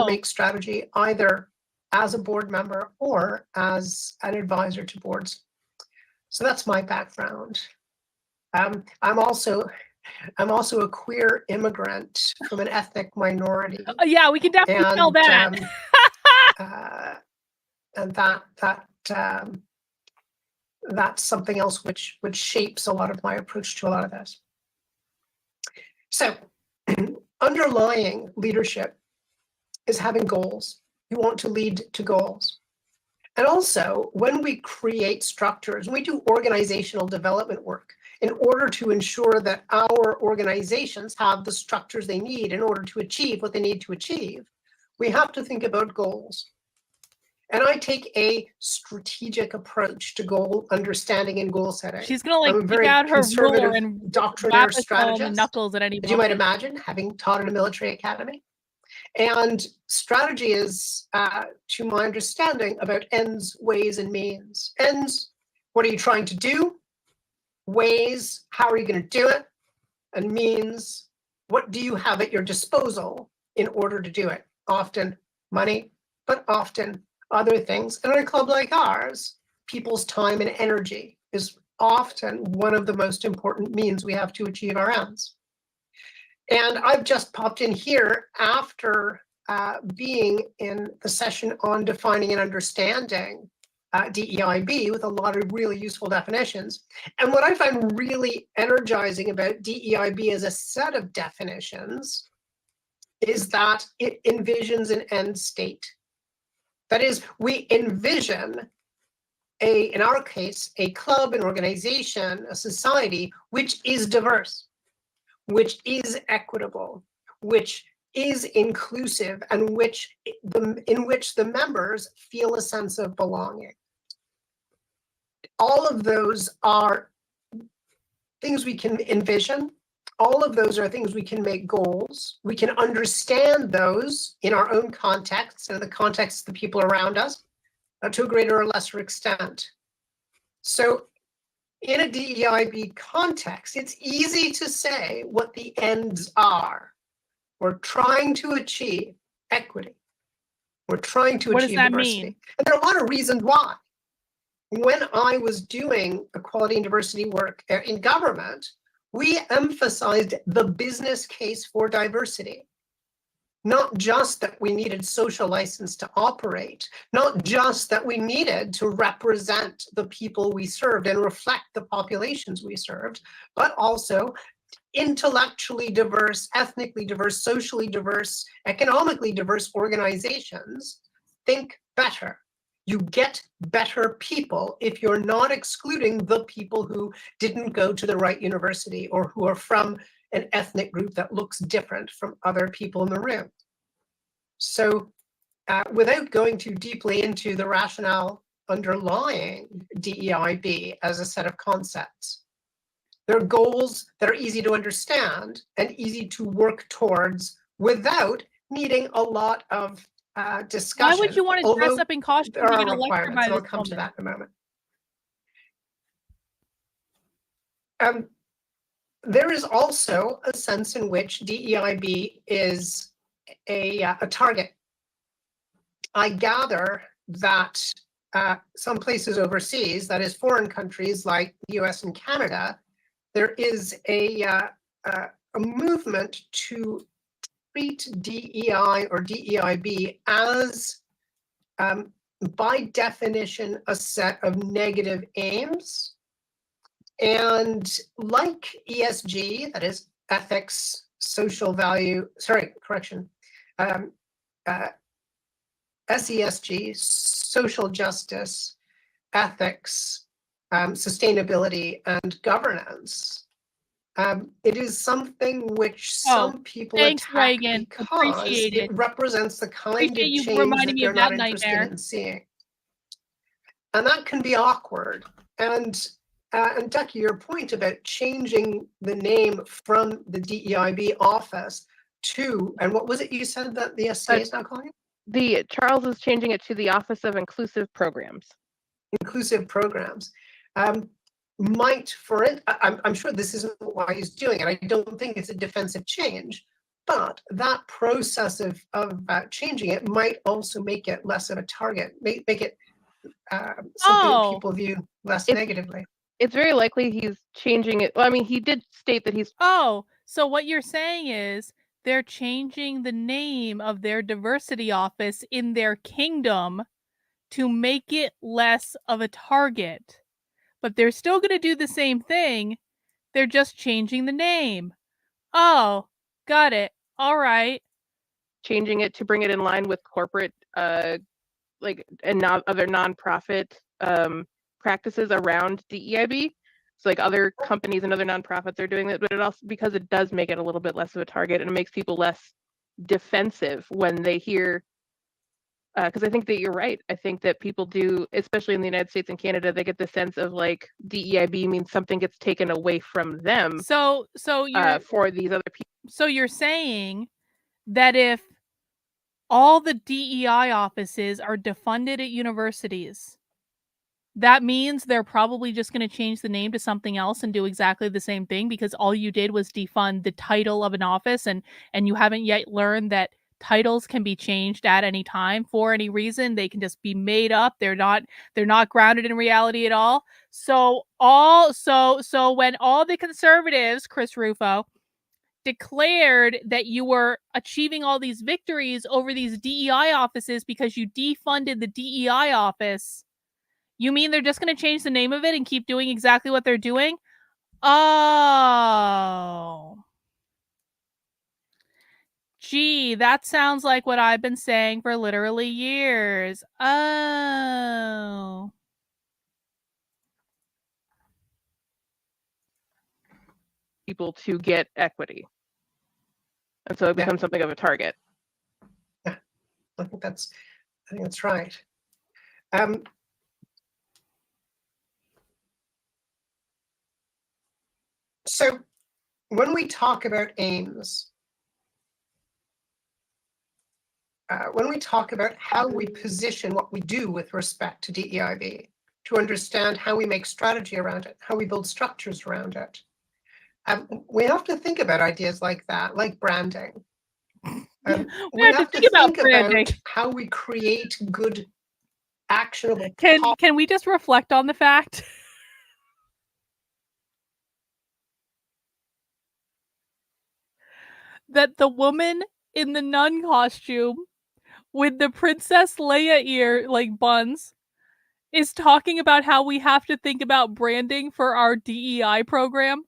make strategy either as a board member or as an advisor to boards. So that's my background. I'm also a queer immigrant from an ethnic minority. Yeah, we can definitely tell that. And that's something else which shapes a lot of my approach to a lot of this. So underlying leadership is having goals. You want to lead to goals. And also, when we create structures, when we do organizational development work, in order to ensure that our organizations have the structures they need in order to achieve what they need to achieve, we have to think about goals. And I take a strategic approach to goal understanding and goal setting. She's gonna pick out her ruler and doctrinaire strategist, knuckles at any moment. As you might imagine, having taught in a military academy. And strategy is, to my understanding, about ends, ways, and means. Ends, what are you trying to do? Ways, how are you going to do it? And means, what do you have at your disposal in order to do it? Often money, but often other things. And in a club like ours, people's time and energy is often one of the most important means we have to achieve our ends. And I've just popped in here after being in the session on defining and understanding DEIB with a lot of really useful definitions. And what I find really energizing about DEIB as a set of definitions is that it envisions an end state. That is, we envision in our case, a club, an organization, a society, which is diverse, which is equitable, which is inclusive, and in which the members feel a sense of belonging. All of those are things we can envision. All of those are things we can make goals. We can understand those in our own context and in the context of the people around us to a greater or lesser extent. So in a DEIB context, it's easy to say what the ends are. We're trying to achieve equity. We're trying to achieve diversity. Mean? And there are a lot of reasons why. When I was doing equality and diversity work in government, we emphasized the business case for diversity. Not just that we needed social license to operate, not just that we needed to represent the people we served and reflect the populations we served, but also intellectually diverse, ethnically diverse, socially diverse, economically diverse organizations think better. You get better people if you're not excluding the people who didn't go to the right university or who are from an ethnic group that looks different from other people in the room. So without going too deeply into the rationale underlying DEIB as a set of concepts, there are goals that are easy to understand and easy to work towards without needing a lot of discussion. Why would you want to dress up in costume? There are requirements, and I'll come to that in a moment. There is also a sense in which DEIB is a target. I gather that some places overseas, that is foreign countries like the US and Canada, there is a movement to treat DEI or DEIB as, by definition, a set of negative aims. And like ESG, that is ethics, social value, SESG, social justice, ethics, sustainability, and governance. It is something which some people thanks, attack Reagan. because Appreciate it it. represents the kind Appreciate of you change reminding that me they're of that not interested nightmare. in seeing. And that can be awkward. And Ducky, your point about changing the name from the DEIB office to, and what was it you said that the SCA is now calling it? Charles is changing it to the Office of Inclusive Programs. Inclusive programs. Might, for it, I'm sure this isn't why he's doing it. I don't think it's a defensive change, but that process of changing it might also make it less of a target, make it something that people view less negatively. It's very likely he's changing it. Well, I mean, he did state that he's. Oh, so what you're saying is they're changing the name of their diversity office in their kingdom to make it less of a target. But they're still going to do the same thing. They're just changing the name. Oh, got it. All right. Changing it to bring it in line with corporate, and other nonprofit practices around DEIB. So like other companies and other nonprofits are doing that, but it also, because it does make it a little bit less of a target, and it makes people less defensive when they hear. Because I think that you're right. I think that people do, especially in the United States and Canada, they get the sense of like DEIB means something gets taken away from them. So you're for these other people. So you're saying that if all the DEI offices are defunded at universities, that means they're probably just going to change the name to something else and do exactly the same thing because all you did was defund the title of an office, and you haven't yet learned that titles can be changed at any time for any reason. They can just be made up. They're not grounded in reality at all. So when all the conservatives, Chris Rufo, declared that you were achieving all these victories over these DEI offices because you defunded the DEI office, you mean they're just going to change the name of it and keep doing exactly what they're doing? Oh. Gee, that sounds like what I've been saying for literally years. Oh. People to get equity. And so it becomes something of a target. Yeah, I think that's right. So when we talk about aims, when we talk about how we position what we do with respect to DEIB, to understand how we make strategy around it, how we build structures around it, we have to think about ideas like that, like branding. We have to think about how we create good, actionable. Can we just reflect on the fact that the woman in the nun costume with the Princess Leia ear buns is talking about how we have to think about branding for our DEI program,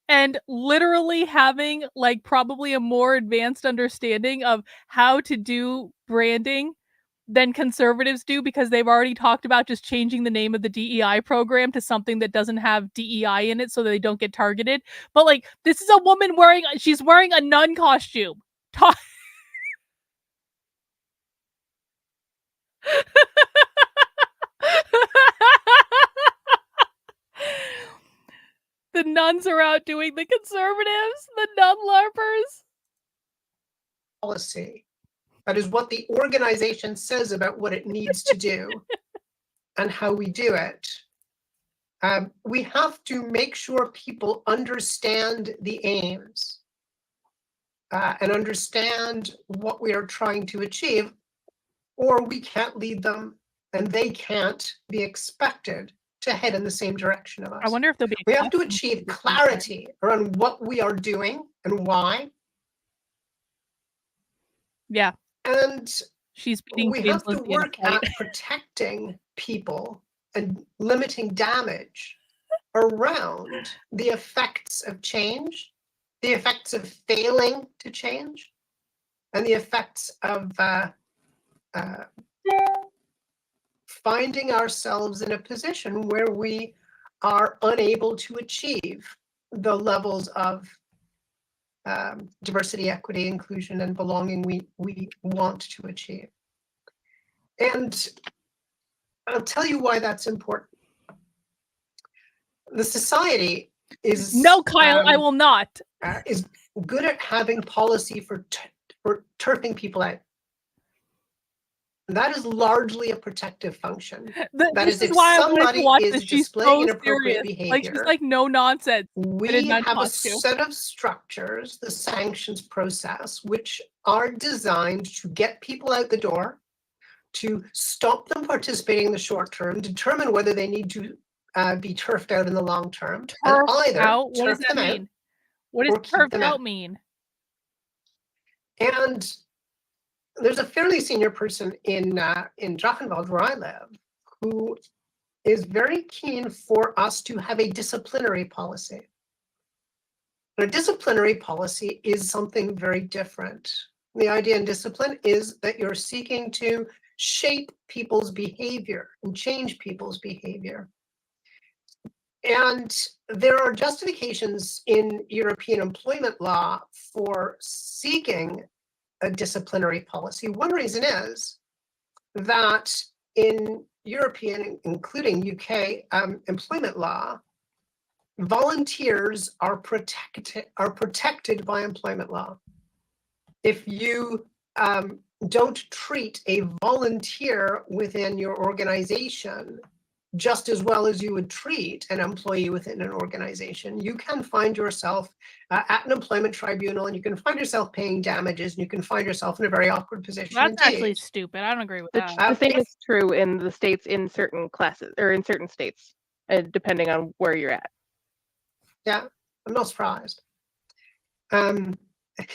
and literally having probably a more advanced understanding of how to do branding than conservatives do, because they've already talked about just changing the name of the DEI program to something that doesn't have DEI in it so they don't get targeted. But this is a woman she's wearing a nun costume. The nuns are out doing the conservatives, the nun LARPers. Policy. That is what the organization says about what it needs to do and how we do it. We have to make sure people understand the aims and understand what we are trying to achieve, or we can't lead them and they can't be expected to head in the same direction of us. I wonder if there'll be. We have to achieve clarity around what we are doing and why. Yeah, And she's beating we James have to Lindsay in a work fight. at protecting people and limiting damage around the effects of change, the effects of failing to change, and the effects of finding ourselves in a position where we are unable to achieve the levels of diversity, equity, inclusion, and belonging we want to achieve. And I'll tell you why that's important. The society is No, Kyle, I will not. is good at having policy for turfing people out. That is largely a protective function. That This is is if why I wanted to somebody watch is this. She's displaying so inappropriate serious. Like, she's behavior, like, no nonsense. I we did not have a want to. set of structures, the sanctions process, which are designed to get people out the door, to stop them participating in the short term, determine whether they need to be turfed out in the long term, and Turfed either out? What does turf that them out mean? What does or keep turfed them out out. mean? And there's a fairly senior person in Drachenwald, where I live, who is very keen for us to have a disciplinary policy. And a disciplinary policy is something very different. The idea in discipline is that you're seeking to shape people's behavior and change people's behavior. And there are justifications in European employment law for seeking a disciplinary policy. One reason is that in European, including UK employment law, volunteers are protected by employment law. If you don't treat a volunteer within your organization just as well as you would treat an employee within an organization, you can find yourself at an employment tribunal, and you can find yourself paying damages, and you can find yourself in a very awkward position. That's indeed. actually stupid. I don't agree with that. The same is true in the states, in certain classes, or in certain states, depending on where you're at. Yeah, I'm not surprised.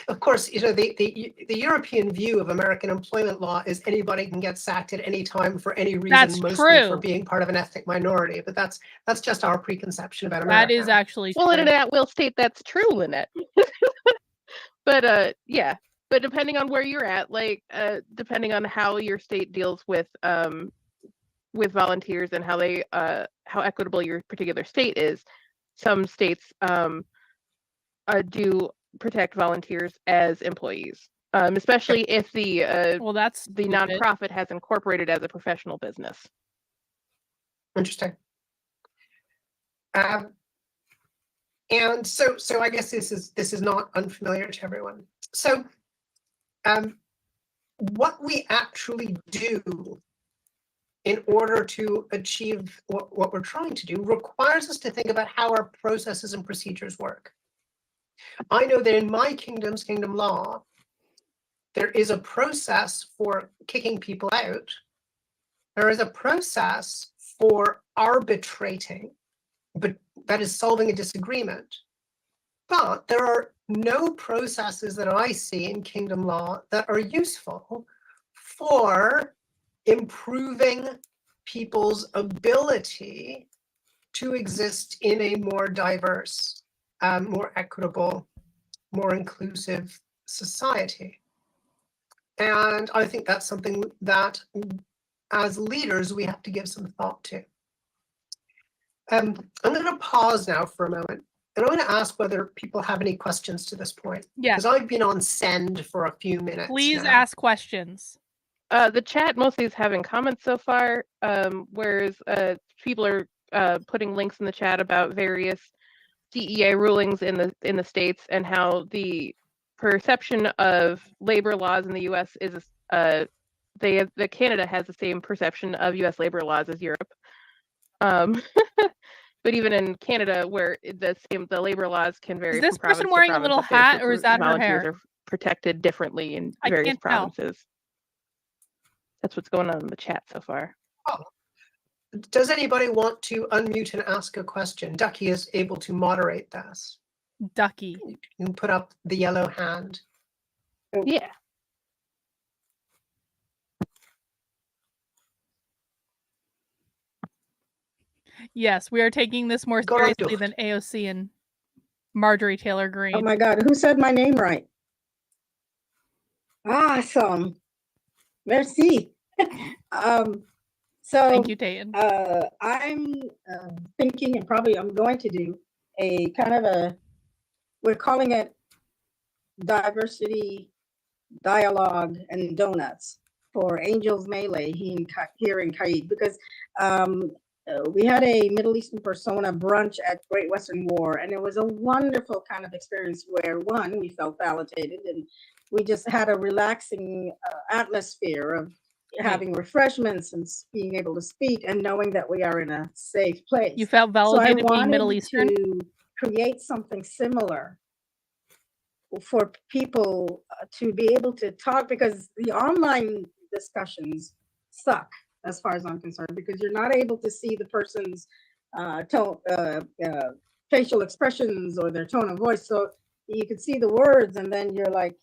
Of course, you know, the European view of American employment law is anybody can get sacked at any time for any reason, That's mostly true. for being part of an ethnic minority. But that's just our preconception about America. That is actually Well, in true. an at-will state, that's true, Lynette. But yeah, but depending on where you're at, like depending on how your state deals with volunteers and how they how equitable your particular state is, some states do protect volunteers as employees, especially if the Well, that's the stupid. nonprofit has incorporated as a professional business. Interesting. And so I guess this is not unfamiliar to everyone. So what we actually do in order to achieve what we're trying to do requires us to think about how our processes and procedures work. I know that in my kingdom law, there is a process for kicking people out. There is a process for arbitrating, but that is solving a disagreement. But there are no processes that I see in kingdom law that are useful for improving people's ability to exist in a more diverse, more equitable, more inclusive society. And I think that's something that as leaders, we have to give some thought to. I'm going to pause now for a moment, and I'm going to ask whether people have any questions to this point. Yes. Because I've been on send for a few minutes. Please now. ask questions. The chat mostly is having comments so far, whereas people are putting links in the chat about various DEA rulings in the states and how the perception of labor laws in the U.S. is that Canada has the same perception of U.S. labor laws as Europe. But even in Canada, where the labor laws can vary. Is this from person province to wearing a province, little that their hat, or is that her volunteers hair? are protected differently in I various can't tell. provinces. That's what's going on in the chat so far. Oh. Does anybody want to unmute and ask a question? Ducky is able to moderate this. Ducky. You can put up the yellow hand. Yeah. Yes, we are taking this more Go on, seriously Ducht. than AOC and Marjorie Taylor Greene. Oh my God, who said my name right? Awesome. Merci. So Thank you, Tayan. I'm thinking, and probably I'm going to do a kind of a, we're calling it diversity dialogue and donuts for Angels Melee here in Caid, because we had a Middle Eastern persona brunch at Great Western War, and it was a wonderful kind of experience where, one, we felt validated, and we just had a relaxing atmosphere of having refreshments and being able to speak and knowing that we are in a safe place. You felt So I validated being Middle wanted Eastern? to create something similar for people to be able to talk, because the online discussions suck as far as I'm concerned, because you're not able to see the person's facial expressions or their tone of voice. So you can see the words and then you're like,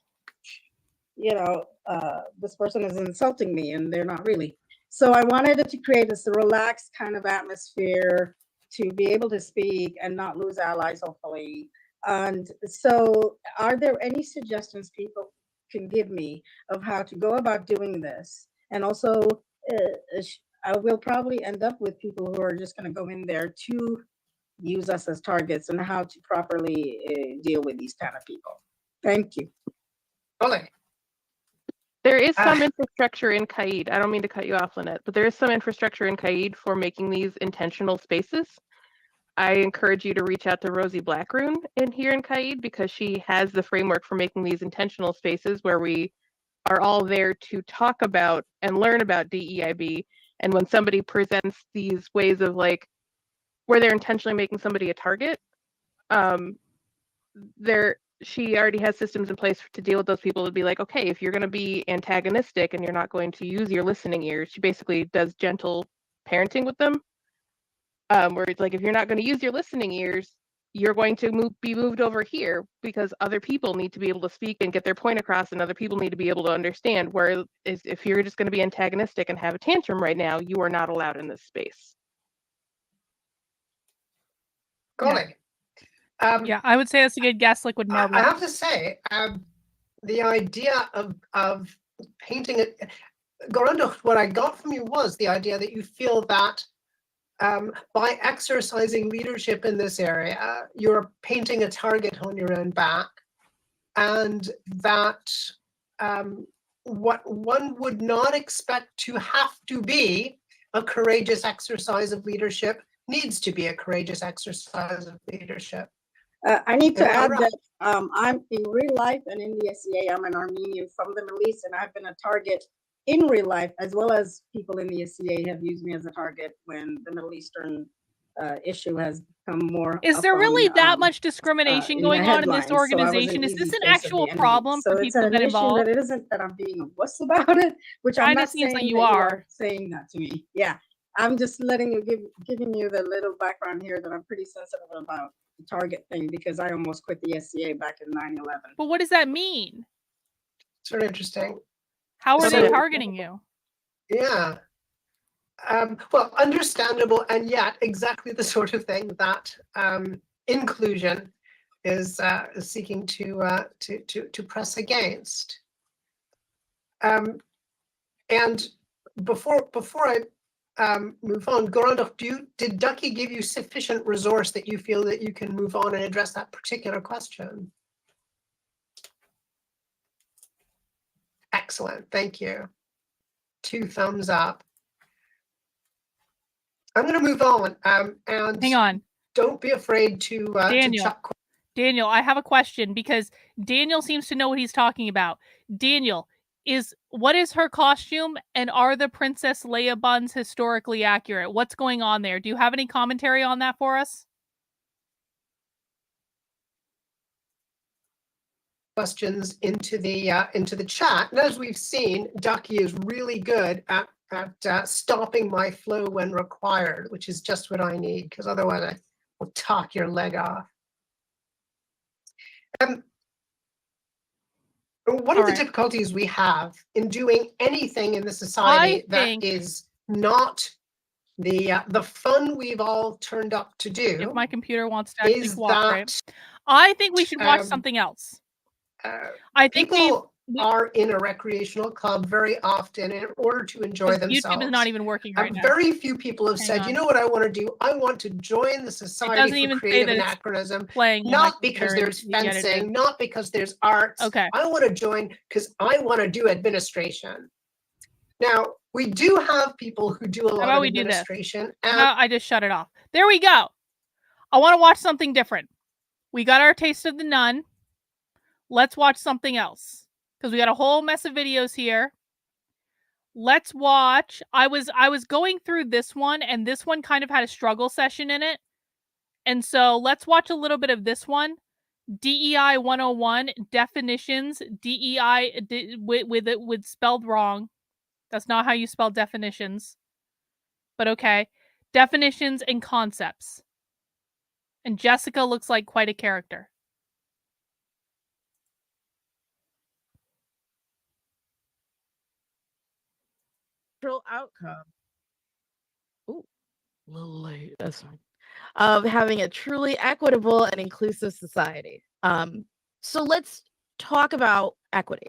this person is insulting me, and they're not really. So I wanted it to create this relaxed kind of atmosphere to be able to speak and not lose allies, hopefully. And so are there any suggestions people can give me of how to go about doing this? And also, I will probably end up with people who are just going to go in there to use us as targets, and how to properly deal with these kind of people. Thank you. Ollie. There is some infrastructure in Caid. I don't mean to cut you off, Lynette, but there is some infrastructure in Caid for making these intentional spaces. I encourage you to reach out to Rosie Blackroon here in Caid, because she has the framework for making these intentional spaces where we are all there to talk about and learn about DEIB. And when somebody presents these ways of like where they're intentionally making somebody a target, she already has systems in place to deal with those people, to be like, okay, if you're going to be antagonistic and you're not going to use your listening ears, she basically does gentle parenting with them. Where it's like, if you're not going to use your listening ears, you're going to be moved over here, because other people need to be able to speak and get their point across, and other people need to be able to understand. Whereas if you're just going to be antagonistic and have a tantrum right now, you are not allowed in this space. Golly. Yeah, I would say that's a good guess, Liquid Marble. I have to say, the idea of painting it, Gorando, what I got from you was the idea that you feel that by exercising leadership in this area, you're painting a target on your own back, and that what one would not expect to have to be a courageous exercise of leadership needs to be a courageous exercise of leadership. I need to add that I'm in real life and in the SCA, I'm an Armenian from the Middle East, and I've been a target in real life, as well as people in the SCA have used me as a target when the Middle Eastern issue has become more. Is there really that much discrimination going on in this organization? Is this an actual problem for people that involved? That it isn't that I'm being a wuss about it, which I'm not saying that you are saying that to me. Yeah, I'm just giving you the little background here that I'm pretty sensitive about the target thing, because I almost quit the SCA back in 9/11. But what does that mean? It's very interesting. How are they targeting you? Yeah. Well, understandable, and yet exactly the sort of thing that inclusion is seeking to press against. And before I move on, Gorando, did Ducky give you sufficient resource that you feel that you can move on and address that particular question? Excellent, thank you. 2 thumbs up. I'm going to move on. And hang on. Don't be afraid to Daniel, I have a question, because Daniel seems to know what he's talking about. Daniel, what is her costume, and are the Princess Leia buns historically accurate? What's going on there? Do you have any commentary on that for us? Questions into the chat. And as we've seen, Ducky is really good at stopping my flow when required, which is just what I need, because otherwise I will talk your leg off. One of the difficulties we have in doing anything in the society that is not The fun we've all turned up to If do my computer wants to actually is cooperate, that I think we should watch um, something else. uh, I think people are in a recreational club very often in order to enjoy YouTube is themselves. not even working right now. Very few people have Hang said, on. you know what I want to do? I want to join the Society doesn't for even say Creative that it's Anachronism, playing on my not because computer there's yet it is. fencing, not because there's arts. Okay. I want to join because I want to do administration. Now, we do have people who do a lot about of we do this? administration. I just shut it off. There we go. I want to watch something different. We got our taste of the nun. Let's watch something else because we got a whole mess of videos here. Let's watch. I was going through this one, and this one kind of had a struggle session in it. And so let's watch a little bit of this one. DEI 101 definitions. DEI with spelled wrong. That's not how you spell definitions. But okay. Definitions and concepts. And Jessica looks like quite a character. Outcome. Ooh, a little late. That's fine. Of having a truly equitable and inclusive society. So let's talk about equity.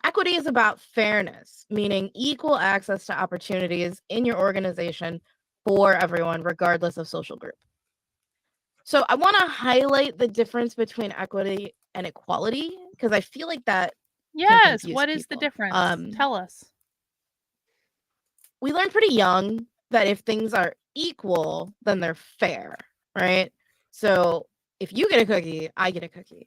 Equity is about fairness, meaning equal access to opportunities in your organization for everyone, regardless of social group. So I want to highlight the difference between equity and equality because I feel like that. Yes. What is the difference? Tell us. We learned pretty young that if things are equal, then they're fair, right? So if you get a cookie, I get a cookie.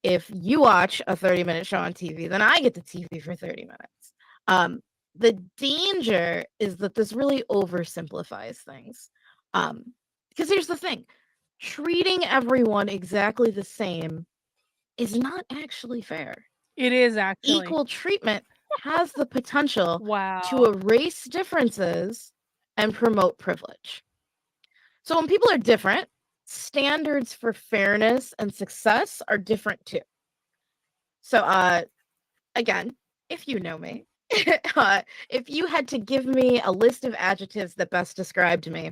If you watch a 30-minute show on TV, then I get the TV for 30 minutes. The danger is that this really oversimplifies things. Because here's the thing. Treating everyone exactly the same is not actually fair. It is actually. Equal treatment has the potential wow. to erase differences and promote privilege. So when people are different, standards for fairness and success are different too. So again, if you know me, if you had to give me a list of adjectives that best described me,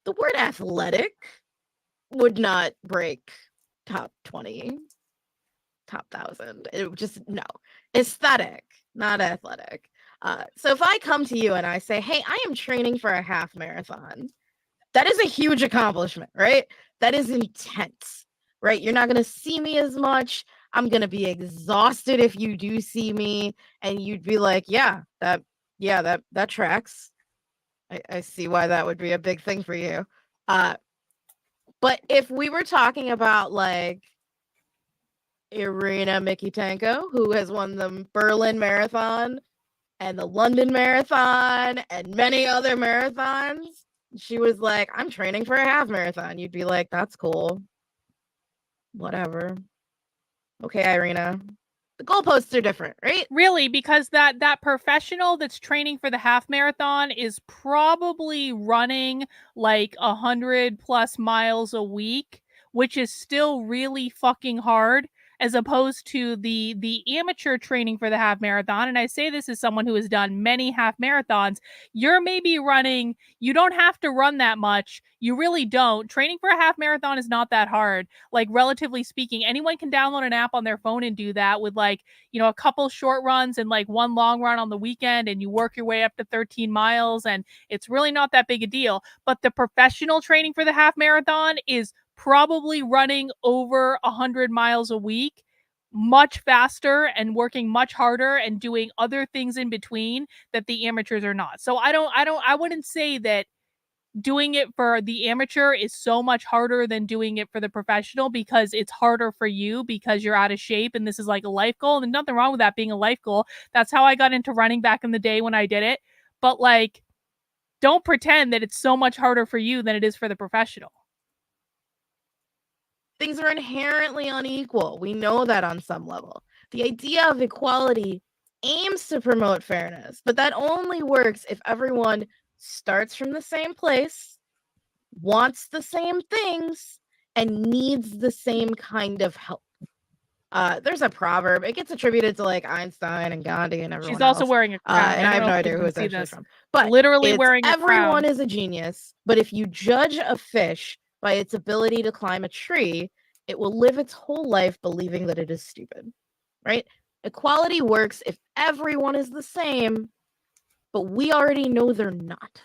the word athletic would not break top 20, top 1,000. It would just, no. Aesthetic, not athletic. So if I come to you and I say, hey, I am training for a half marathon, that is a huge accomplishment, right? That is intense, right? You're not going to see me as much. I'm going to be exhausted if you do see me. And you'd be like, yeah, that tracks. I see why that would be a big thing for you. But if we were talking about like Irina Mikitenko, who has won the Berlin Marathon and the London Marathon and many other marathons, she was like, I'm training for a half marathon. You'd be like, that's cool. Whatever. Okay, Irina. The goalposts are different, right? Really, because that professional that's training for the half marathon is probably running like 100+ miles a week, which is still really fucking hard, as opposed to the amateur training for the half marathon. And I say this as someone who has done many half marathons. You're maybe running, you don't have to run that much. You really don't. Training for a half marathon is not that hard. Like, relatively speaking, anyone can download an app on their phone and do that with like, you know, a couple short runs and like one long run on the weekend, and you work your way up to 13 miles, and it's really not that big a deal. But the professional training for the half marathon is probably running over 100 miles a week, much faster and working much harder and doing other things in between that the amateurs are not. So I wouldn't say that doing it for the amateur is so much harder than doing it for the professional, because it's harder for you because you're out of shape and this is like a life goal. And there's nothing wrong with that being a life goal. That's how I got into running back in the day when I did it. But like, don't pretend that it's so much harder for you than it is for the professional. Things are inherently unequal. We know that on some level. The idea of equality aims to promote fairness, but that only works if everyone starts from the same place, wants the same things, and needs the same kind of help. There's a proverb. It gets attributed to like Einstein and Gandhi and everyone She's also else. wearing a crown. And I have don't no know if idea you who can it's see actually this. from. But Literally it's wearing a everyone crown. is a genius. But if you judge a fish by its ability to climb a tree, it will live its whole life believing that it is stupid. Right? Equality works if everyone is the same, but we already know they're not.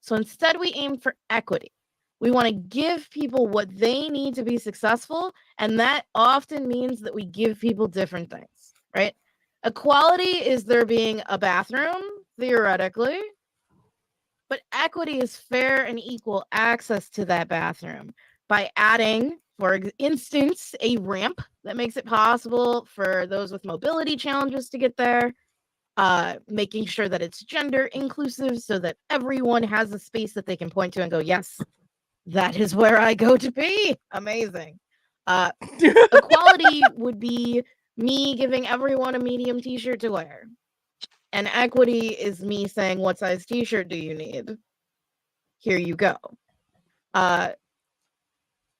So instead, we aim for equity. We want to give people what they need to be successful, and that often means that we give people different things, right? Equality is there being a bathroom, theoretically, but equity is fair and equal access to that bathroom by adding, for instance, a ramp that makes it possible for those with mobility challenges to get there, making sure that it's gender inclusive so that everyone has a space that they can point to and go, yes, that is where I go to be. Amazing. Equality would be me giving everyone a medium t-shirt to wear. And equity is me saying, what size t-shirt do you need? Here you go.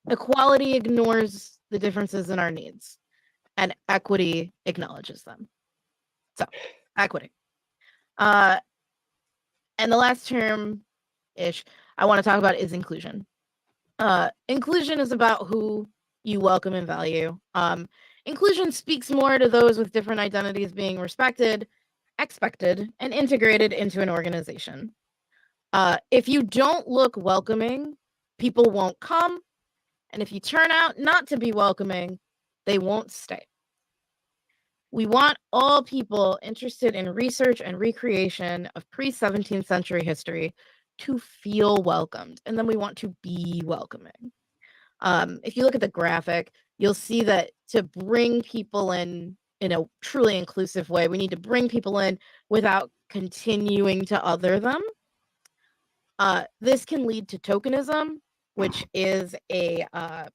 Equality ignores the differences in our needs, and equity acknowledges them. So, equity. And the last term-ish I want to talk about is inclusion. Inclusion is about who you welcome and value. Inclusion speaks more to those with different identities being respected, expected, and integrated into an organization. If you don't look welcoming, people won't come. And if you turn out not to be welcoming, they won't stay. We want all people interested in research and recreation of pre-17th century history to feel welcomed, and then we want to be welcoming. If you look at the graphic, you'll see that to bring people in a truly inclusive way, we need to bring people in without continuing to other them. This can lead to tokenism, which is a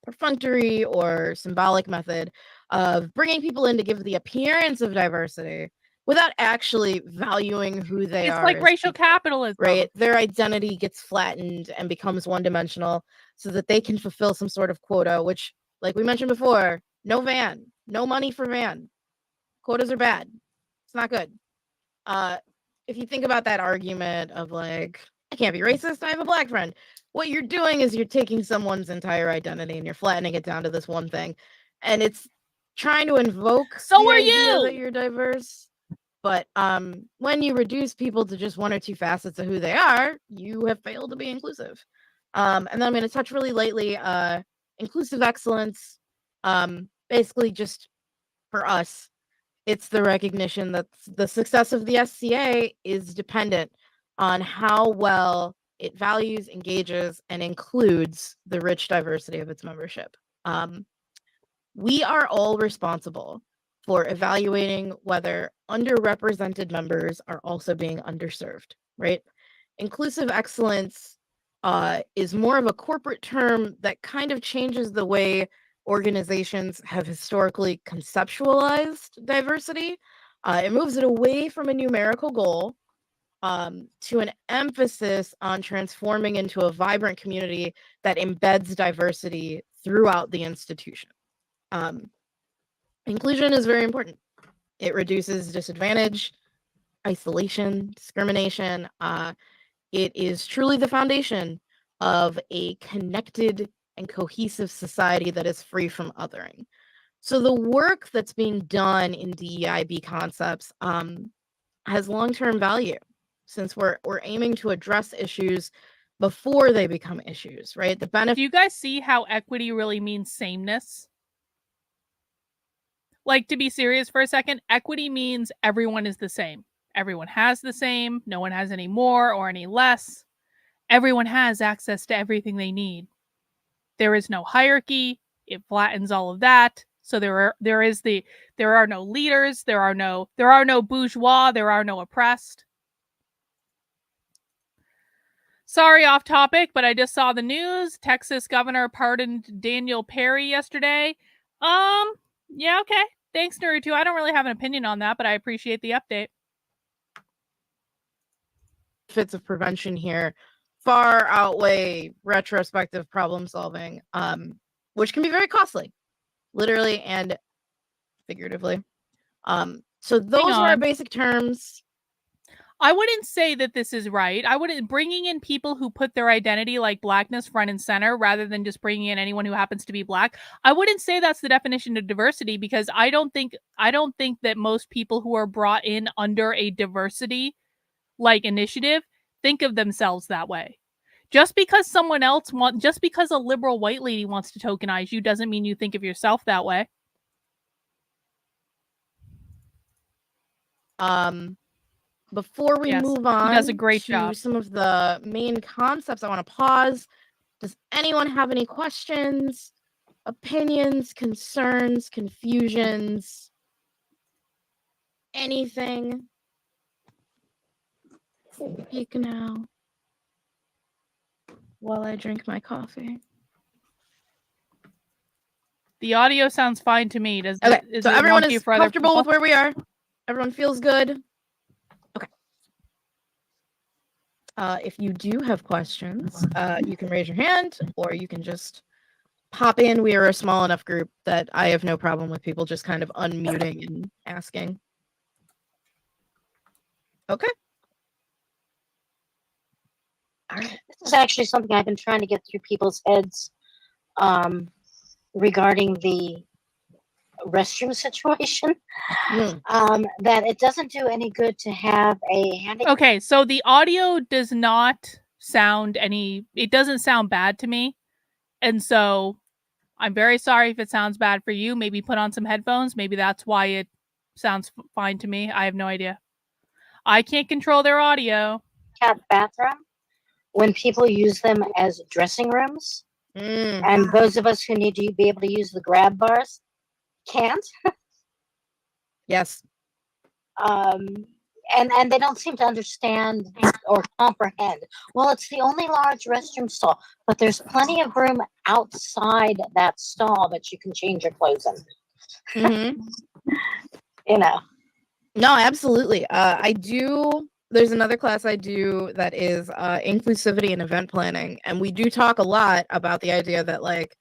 perfunctory or symbolic method of bringing people in to give the appearance of diversity without actually valuing who they are. It's like racial capitalism. Right? Their identity gets flattened and becomes one-dimensional so that they can fulfill some sort of quota, which, like we mentioned before, no van, no money for van. Quotas are bad. It's not good. If you think about that argument of like, I can't be racist, I have a black friend. What you're doing is you're taking someone's entire identity and you're flattening it down to this one thing. And it's trying to invoke So the are idea you! that you're diverse. But when you reduce people to just one or two facets of who they are, you have failed to be inclusive. And then I'm going to touch really lightly, inclusive excellence, basically just for us, it's the recognition that the success of the SCA is dependent on how well it values, engages, and includes the rich diversity of its membership. We are all responsible for evaluating whether underrepresented members are also being underserved, right? Inclusive excellence is more of a corporate term that kind of changes the way organizations have historically conceptualized diversity. It moves it away from a numerical goal to an emphasis on transforming into a vibrant community that embeds diversity throughout the institution. Inclusion is very important. It reduces disadvantage, isolation, discrimination. It is truly the foundation of a connected and cohesive society that is free from othering. So the work that's being done in DEIB concepts has long-term value, since we're aiming to address issues before they become issues, right? The benefit. Do you guys see how equity really means sameness? Like, to be serious for a second, equity means everyone is the same. Everyone has the same. No one has any more or any less. Everyone has access to everything they need. There is no hierarchy. It flattens all of that. So there are no leaders. There are no bourgeois. There are no oppressed. Sorry, off topic, but I just saw the news. Texas governor pardoned Daniel Perry yesterday. Yeah, okay. Thanks, Naruto. I don't really have an opinion on that, but I appreciate the update. Benefits of prevention here far outweigh retrospective problem solving, which can be very costly, literally. And figuratively. So those are our on. basic terms. I wouldn't say that this is right. I wouldn't bringing in people who put their identity like blackness front and center rather than just bringing in anyone who happens to be black. I wouldn't say that's the definition of diversity, because I don't think that most people who are brought in under a diversity like initiative think of themselves that way. Just because just because a liberal white lady wants to tokenize you doesn't mean you think of yourself that way. Before we Yes, move on he does a great to job. some of the main concepts, I want to pause. Does anyone have any questions, opinions, concerns, confusions, anything? Speak now while I drink my coffee. The audio sounds fine to me. Is Okay, it so everyone wonky is for other comfortable with people? where we are. Everyone feels good. Okay. If you do have questions, you can raise your hand, or you can just pop in. We are a small enough group that I have no problem with people just kind of unmuting and asking. Okay. All right. This is actually something I've been trying to get through people's heads regarding the restroom situation. That it doesn't do any good to have a handicap. Okay, so the audio does not sound it doesn't sound bad to me. And so I'm very sorry if it sounds bad for you. Maybe put on some headphones. Maybe that's why it sounds fine to me. I have no idea. I can't control their audio. Bathroom when people use them as dressing rooms. And those of us who need to be able to use the grab bars can't. Yes. And they don't seem to understand or comprehend. Well, it's the only large restroom stall, but there's plenty of room outside that stall that you can change your clothes in. Mm-hmm. You know. No, absolutely. There's another class I do that is inclusivity and event planning. And we do talk a lot about the idea that like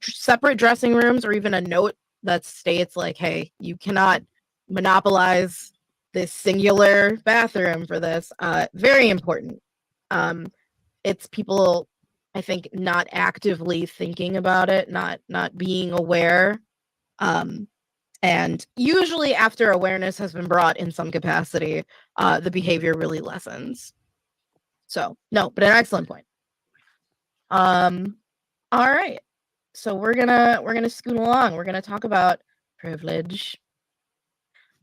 separate dressing rooms, or even a note that states like, hey, you cannot monopolize this singular bathroom for this. Very important. It's people, I think, not actively thinking about it, not being aware. And usually after awareness has been brought in some capacity, the behavior really lessens. So no, but an excellent point. All right. So we're gonna scoot along. We're gonna talk about privilege.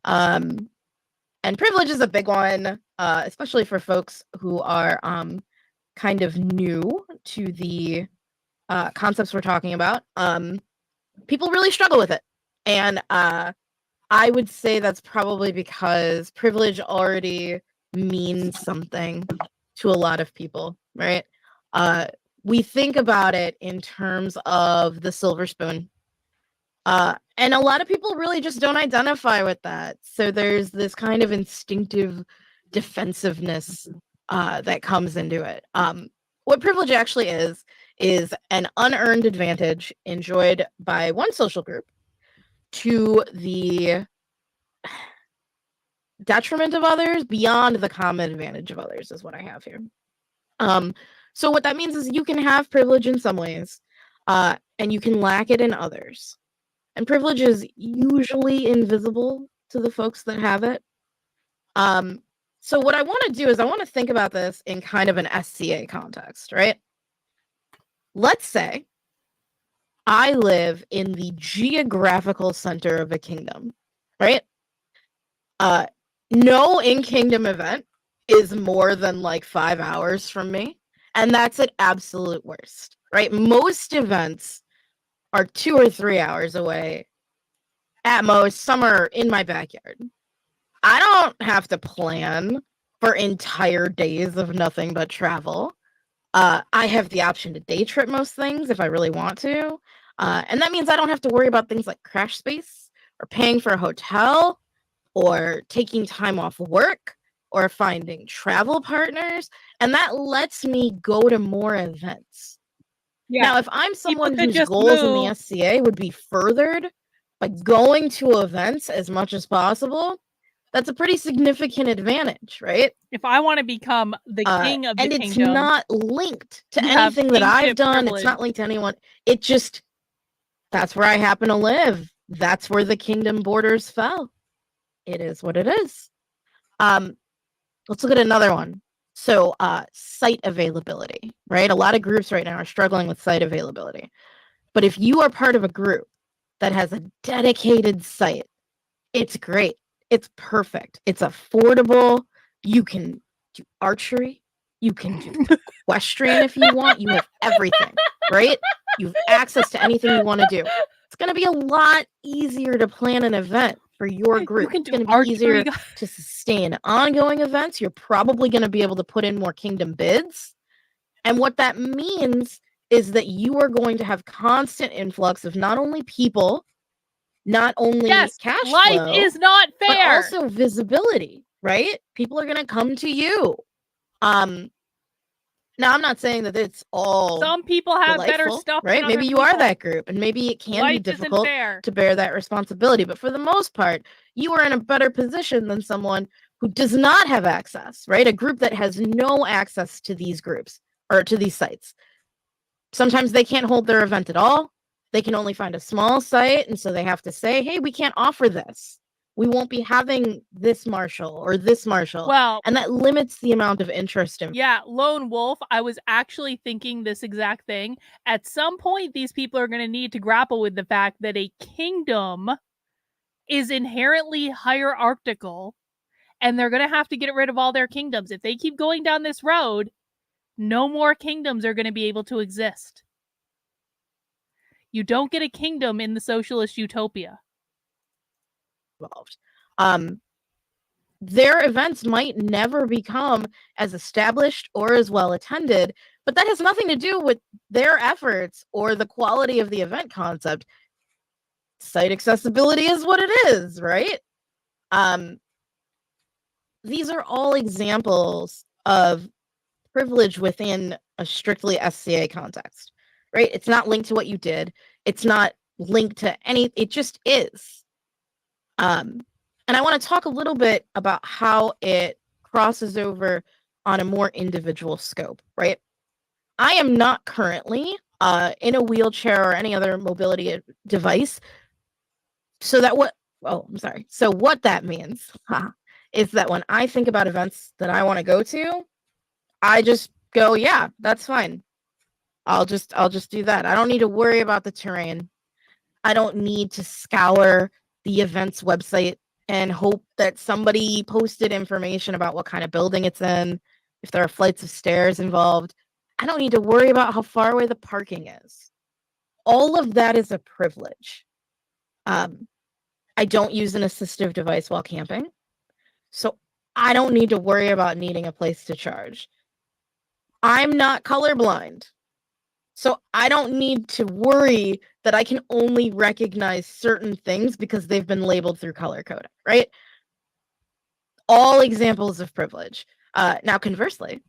And privilege is a big one, especially for folks who are kind of new to the concepts we're talking about. People really struggle with it. And I would say that's probably because privilege already means something to a lot of people, right? We think about it in terms of the silver spoon. And a lot of people really just don't identify with that. So there's this kind of instinctive defensiveness that comes into it. What privilege actually is an unearned advantage enjoyed by one social group to the detriment of others, beyond the common advantage of others, is what I have here. So what that means is you can have privilege in some ways, and you can lack it in others. And privilege is usually invisible to the folks that have it. So what I want to do is I want to think about this in kind of an SCA context, right? Let's say I live in the geographical center of a kingdom, right? No in-kingdom event is more than like 5 hours from me. And that's at absolute worst, right? Most events are 2 or 3 hours away. At most, some are in my backyard. I don't have to plan for entire days of nothing but travel. I have the option to day trip most things if I really want to. And that means I don't have to worry about things like crash space or paying for a hotel or taking time off work or finding travel partners. And that lets me go to more events. Yeah. Now, if I'm someone whose goals in the SCA would be furthered by going to events as much as possible, that's a pretty significant advantage, right? If I want to become the king of the and kingdom, it's not linked to you have anything that I've kingship done. privilege. It's not linked to anyone. It just, that's where I happen to live. That's where the kingdom borders fell. It is what it is. Let's look at another one. So site availability, right? A lot of groups right now are struggling with site availability. But if you are part of a group that has a dedicated site, it's great. It's perfect. It's affordable. You can do archery. You can do equestrian if you want. You have everything, right? You have access to anything you want to do. It's going to be a lot easier to plan an event for your group. can It's do going to be archery, easier guys. to sustain ongoing events. You're probably going to be able to put in more kingdom bids. And what that means is that you are going to have constant influx of not only people, not only Yes, cash life flow, is not but fair. also visibility, right? People are going to come to you. Now I'm not saying that it's all Some people have better delightful, stuff right? than Maybe other you are people. that group, and maybe it can be Life isn't difficult fair. to bear that responsibility. But for the most part, you are in a better position than someone who does not have access, right? A group that has no access to these groups or to these sites. Sometimes they can't hold their event at all. They can only find a small site, and so they have to say, hey, we can't offer this. We won't be having this marshal or this marshal. Well, And that limits the amount of interest in. yeah, Lone Wolf, I was actually thinking this exact thing. At some point, these people are going to need to grapple with the fact that a kingdom is inherently hierarchical, and they're going to have to get rid of all their kingdoms. If they keep going down this road, no more kingdoms are going to be able to exist. You don't get a kingdom in the socialist utopia. Involved. Their events might never become as established or as well attended, but that has nothing to do with their efforts or the quality of the event concept. Site accessibility is what it is, right? These are all examples of privilege within a strictly SCA context, right? It's not linked to what you did. It's not linked to any, it just is. And I want to talk a little bit about how it crosses over on a more individual scope, right? I am not currently in a wheelchair or any other mobility device. So what that means is that when I think about events that I want to go to, I just go, yeah, that's fine. I'll just do that. I don't need to worry about the terrain. I don't need to scour the event's website and hope that somebody posted information about what kind of building it's in, if there are flights of stairs involved. I don't need to worry about how far away the parking is. All of that is a privilege. I don't use an assistive device while camping, so I don't need to worry about needing a place to charge. I'm not colorblind, so I don't need to worry that I can only recognize certain things because they've been labeled through color coding, right? All examples of privilege. Now, conversely,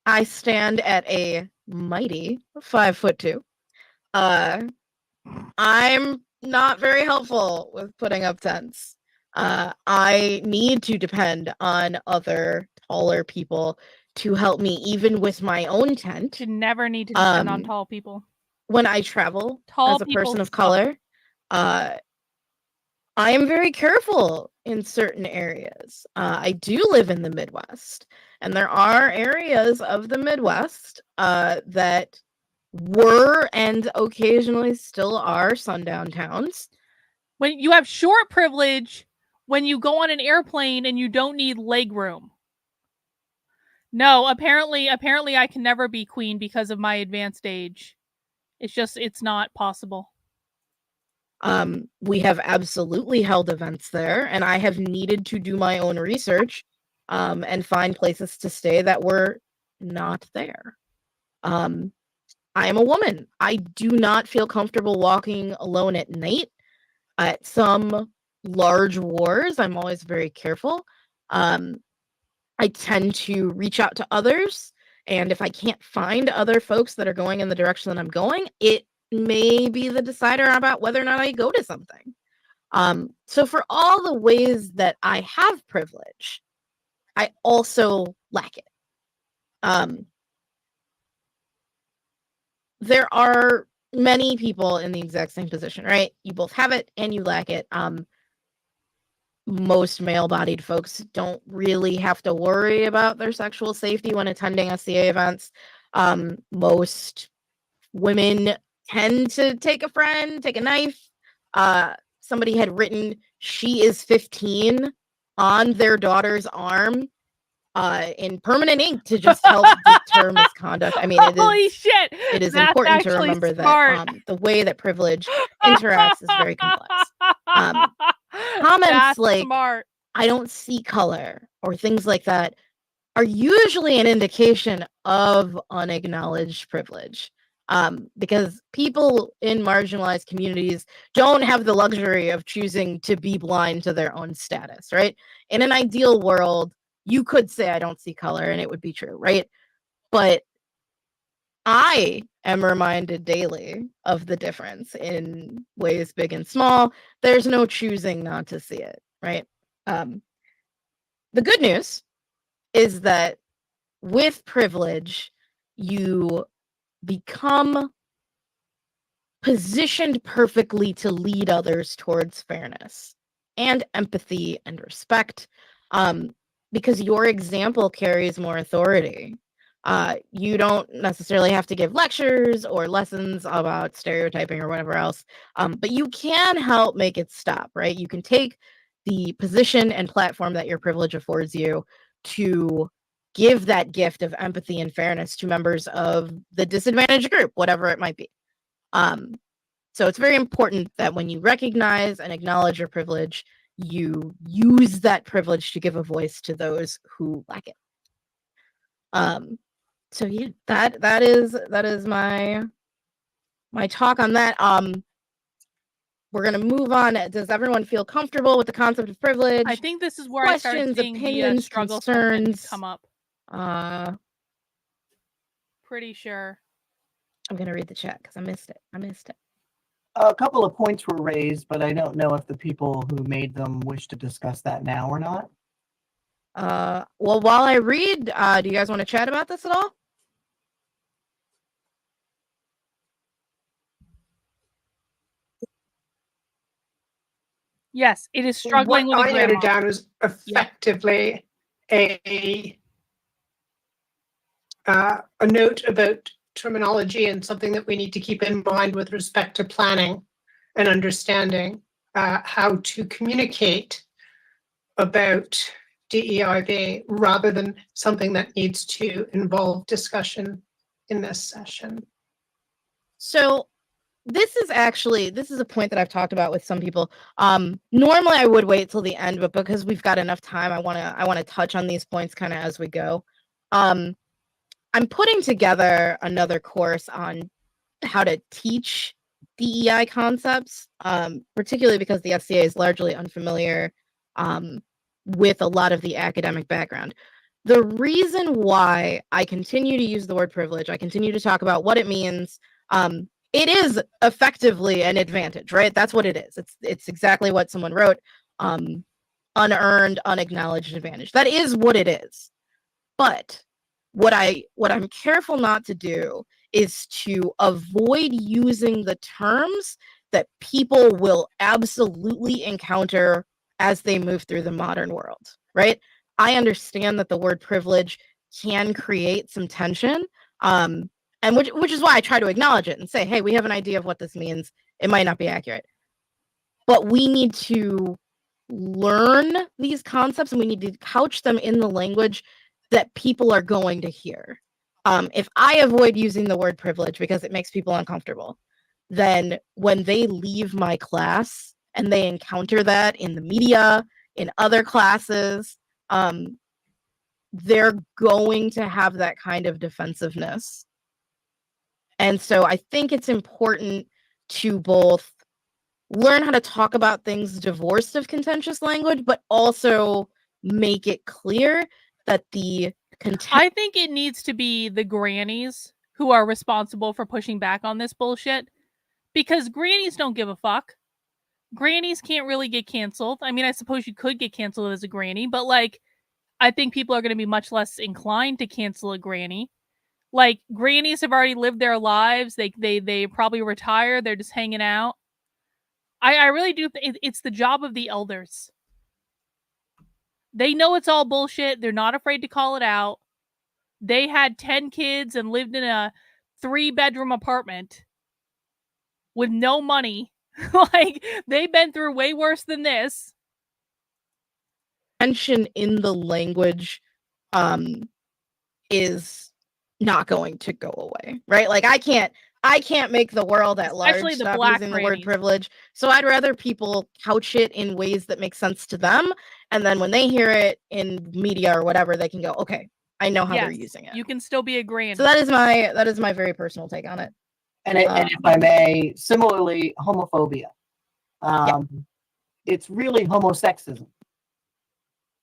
I stand at a mighty 5'2". I'm not very helpful with putting up tents. I need to depend on other taller people to help me, even with my own tent. You never need to depend on tall people. When I travel Tall as a people person of suck. color, I am very careful in certain areas. I do live in the Midwest, and there are areas of the Midwest that were and occasionally still are sundown towns. When you have short privilege, when you go on an airplane and you don't need leg room. No, apparently I can never be queen because of my advanced age. It's not possible. We have absolutely held events there, and I have needed to do my own research and find places to stay that were not there. I am a woman. I do not feel comfortable walking alone at night. At some large wars, I'm always very careful. I tend to reach out to others, and if I can't find other folks that are going in the direction that I'm going, it may be the decider about whether or not I go to something. So for all the ways that I have privilege, I also lack it. There are many people in the exact same position, right? You both have it and you lack it. Most male-bodied folks don't really have to worry about their sexual safety when attending SCA events. Most women tend to take a friend, take a knife. Somebody had written, "She is 15" on their daughter's arm in permanent ink to just help deter misconduct. I mean, Holy shit! it is That's important to actually remember smart. that the way that privilege interacts is very complex. Comments That's like, smart. "I don't see color," or things like that are usually an indication of unacknowledged privilege. Because people in marginalized communities don't have the luxury of choosing to be blind to their own status, right? In an ideal world, you could say, "I don't see color," and it would be true, right? But I am reminded daily of the difference in ways big and small. There's no choosing not to see it, right? The good news is that with privilege, you become positioned perfectly to lead others towards fairness and empathy and respect, because your example carries more authority. You don't necessarily have to give lectures or lessons about stereotyping or whatever else, but you can help make it stop, right? You can take the position and platform that your privilege affords you to give that gift of empathy and fairness to members of the disadvantaged group, whatever it might be. So it's very important that when you recognize and acknowledge your privilege, you use that privilege to give a voice to those who lack it. So yeah, that is my talk on that. We're gonna move on. Does everyone feel comfortable with the concept of privilege? I think this is where I started Questions, seeing the opinions, struggle segment concerns. come up. Pretty sure. I'm gonna read the chat because I missed it. A couple of points were raised, but I don't know if the people who made them wish to discuss that now or not. Well, while I read, do you guys want to chat about this at all? Yes, it is struggling What with a I noted grammar. down is effectively a note about terminology and something that we need to keep in mind with respect to planning and understanding how to communicate about DEIB rather than something that needs to involve discussion in this session. So this is a point that I've talked about with some people. Normally I would wait till the end, but because we've got enough time, I want to touch on these points kind of as we go. I'm putting together another course on how to teach DEI concepts, particularly because the SCA is largely unfamiliar with a lot of the academic background. The reason why I continue to use the word privilege, I continue to talk about what it means, it is effectively an advantage, right? That's what it is. It's exactly what someone wrote, unearned, unacknowledged advantage. That is what it is. But what I'm careful not to do is to avoid using the terms that people will absolutely encounter as they move through the modern world, right? I understand that the word privilege can create some tension, and which is why I try to acknowledge it and say, hey, we have an idea of what this means. It might not be accurate, but we need to learn these concepts and we need to couch them in the language that people are going to hear. If I avoid using the word privilege because it makes people uncomfortable, then when they leave my class and they encounter that in the media, in other classes, they're going to have that kind of defensiveness. And so I think it's important to both learn how to talk about things divorced of contentious language, but also make it clear that I think it needs to be the grannies who are responsible for pushing back on this bullshit, because grannies don't give a fuck. grannies can't really get canceled. I mean, I suppose you could get canceled as a granny, but like, I think people are going to be much less inclined to cancel a granny. Like, grannies have already lived their lives. They probably retired. They're just hanging out. I really do think it's the job of the elders. They know it's all bullshit. They're not afraid to call it out. They had 10 kids and lived in a 3-bedroom apartment with no money. Like, they've been through way worse than this. Tension in the language is not going to go away, right? Like, I can't make the world at large Especially the stop black using the word grannies. privilege. So I'd rather people couch it in ways that make sense to them, and then when they hear it in media or whatever, they can go, okay, I know how they're Yes, using it. you can still be a granny. So that is my very personal take on it. And if I may, similarly, homophobia. It's really homosexism.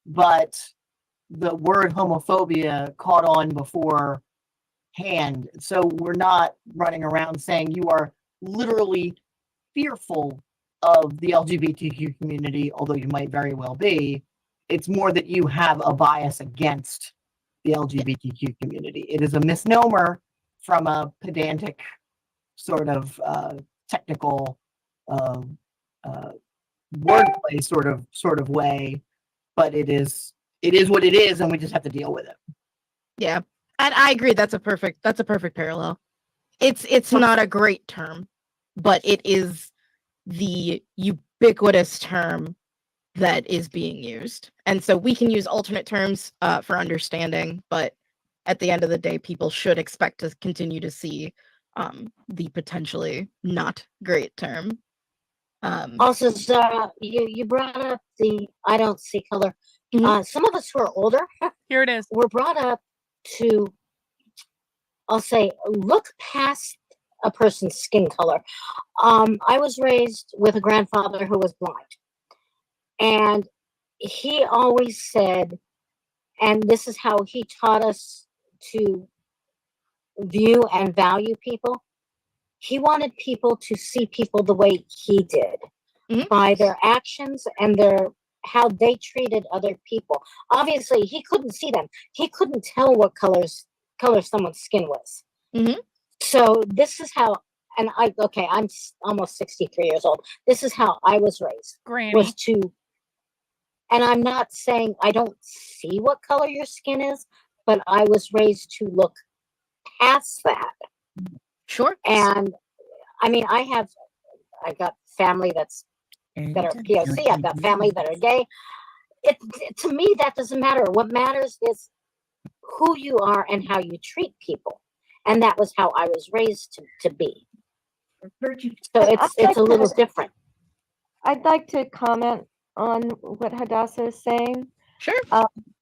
But the word homophobia caught on beforehand. So we're not running around saying you are literally fearful of the LGBTQ community, although you might very well be. It's more that you have a bias against the LGBTQ community. It is a misnomer from a pedantic sort of technical wordplay sort of way, but it is what it is, and we just have to deal with it. Yeah, and I agree. That's a perfect parallel. It's not a great term, but it is the ubiquitous term that is being used, and so we can use alternate terms for understanding. But at the end of the day, people should expect to continue to see the potentially not great term. Also, Zara, you brought up the I don't see color. Some of us who are older, here it is, were brought up to, I'll say, look past a person's skin color. I was raised with a grandfather who was blind, and he always said, and this is how he taught us to view and value people. He wanted people to see people the way he did, by their actions and how they treated other people. Obviously, he couldn't see them. He couldn't tell what color someone's skin was. So this is how, and I'm almost 63 years old. This is how I was raised. Granny. Was to, and I'm not saying I don't see what color your skin is, but I was raised to look past that. Sure. And I mean, I've got family that are POC. I've got family that are gay. To me, that doesn't matter. What matters is who you are and how you treat people. And that was how I was raised to be. So it's a little different. I'd like to comment on what Hadassah is saying. Sure.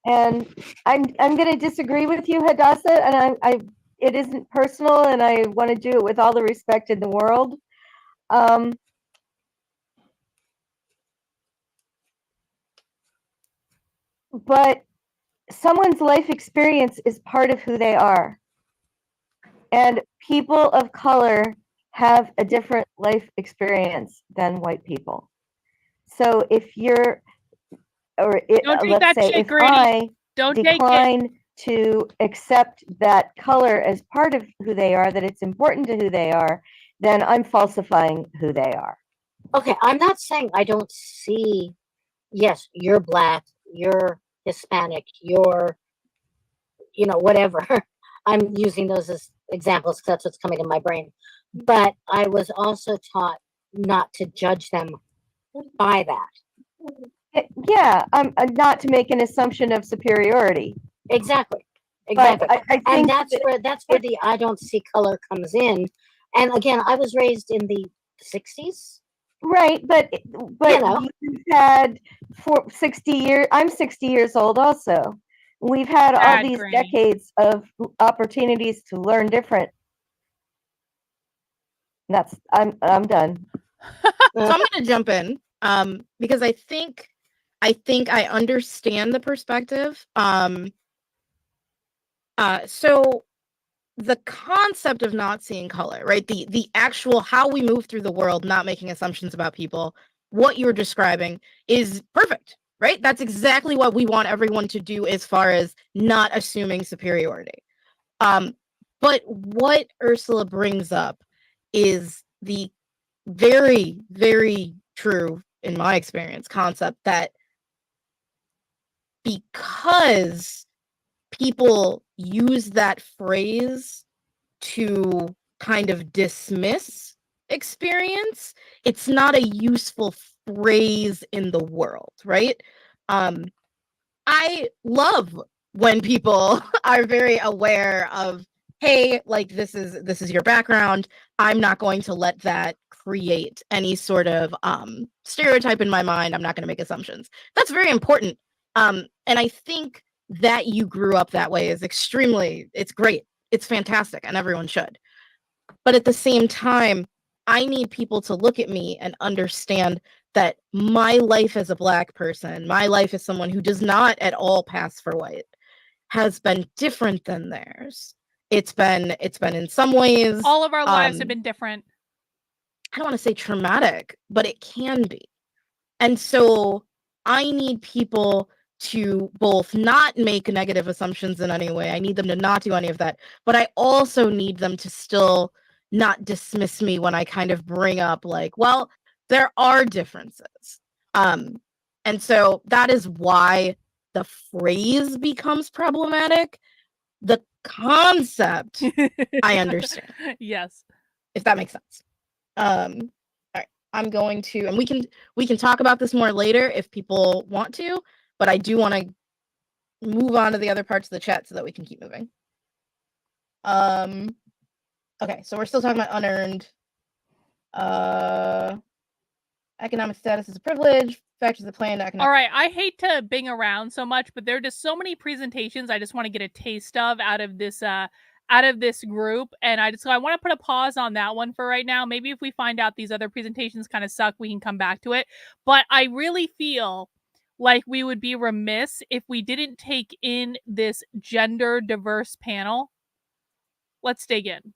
And I'm going to disagree with you, Hadassah, and it isn't personal, and I want to do it with all the respect in the world. But someone's life experience is part of who they are. And people of color have a different life experience than white people. So if you're, let's say, if I decline to accept that color as part of who they are, that it's important to who they are, then I'm falsifying who they are. Okay, I'm not saying I don't see, yes, you're Black, you're Hispanic, you're, whatever. I'm using those as examples because that's what's coming to my brain. But I was also taught not to judge them by that. Yeah, not to make an assumption of superiority. Exactly. But I think and that's where the I don't see color comes in. And again, I was raised in the 60s. Right, but you've had 60 years. I'm 60 years old also. We've had all these decades of opportunities to learn different. I'm done. So I'm going to jump in because I think I understand the perspective. So the concept of not seeing color, right? The actual how we move through the world, not making assumptions about people, what you're describing is perfect, right? That's exactly what we want everyone to do as far as not assuming superiority. But what Ursula brings up is the very, very true, in my experience, concept that because people use that phrase to kind of dismiss experience, it's not a useful phrase in the world, right? I love when people are very aware of, hey, like this is your background. I'm not going to let that create any sort of stereotype in my mind. I'm not going to make assumptions. That's very important. And I think that you grew up that way is it's great. It's fantastic, and everyone should. But at the same time, I need people to look at me and understand that my life as a Black person, my life as someone who does not at all pass for white, has been different than theirs. It's been in some ways, all of our lives have been different. I don't want to say traumatic, but it can be. And so I need people to both not make negative assumptions in any way. I need them to not do any of that. But I also need them to still not dismiss me when I kind of bring up, like, well, there are differences. And so that is why the phrase becomes problematic. The concept, I understand. Yes. If that makes sense. All right. I'm going to, and we can talk about this more later if people want to, but I do want to move on to the other parts of the chat so that we can keep moving. Okay, so we're still talking about unearned. Economic status is a privilege. Factors that play into economic. All right, I hate to bing around so much, but there are just so many presentations I just want to get a taste of out of this group, and I want to put a pause on that one for right now. Maybe if we find out these other presentations kind of suck, we can come back to it. But I really feel like we would be remiss if we didn't take in this gender diverse panel. Let's dig in.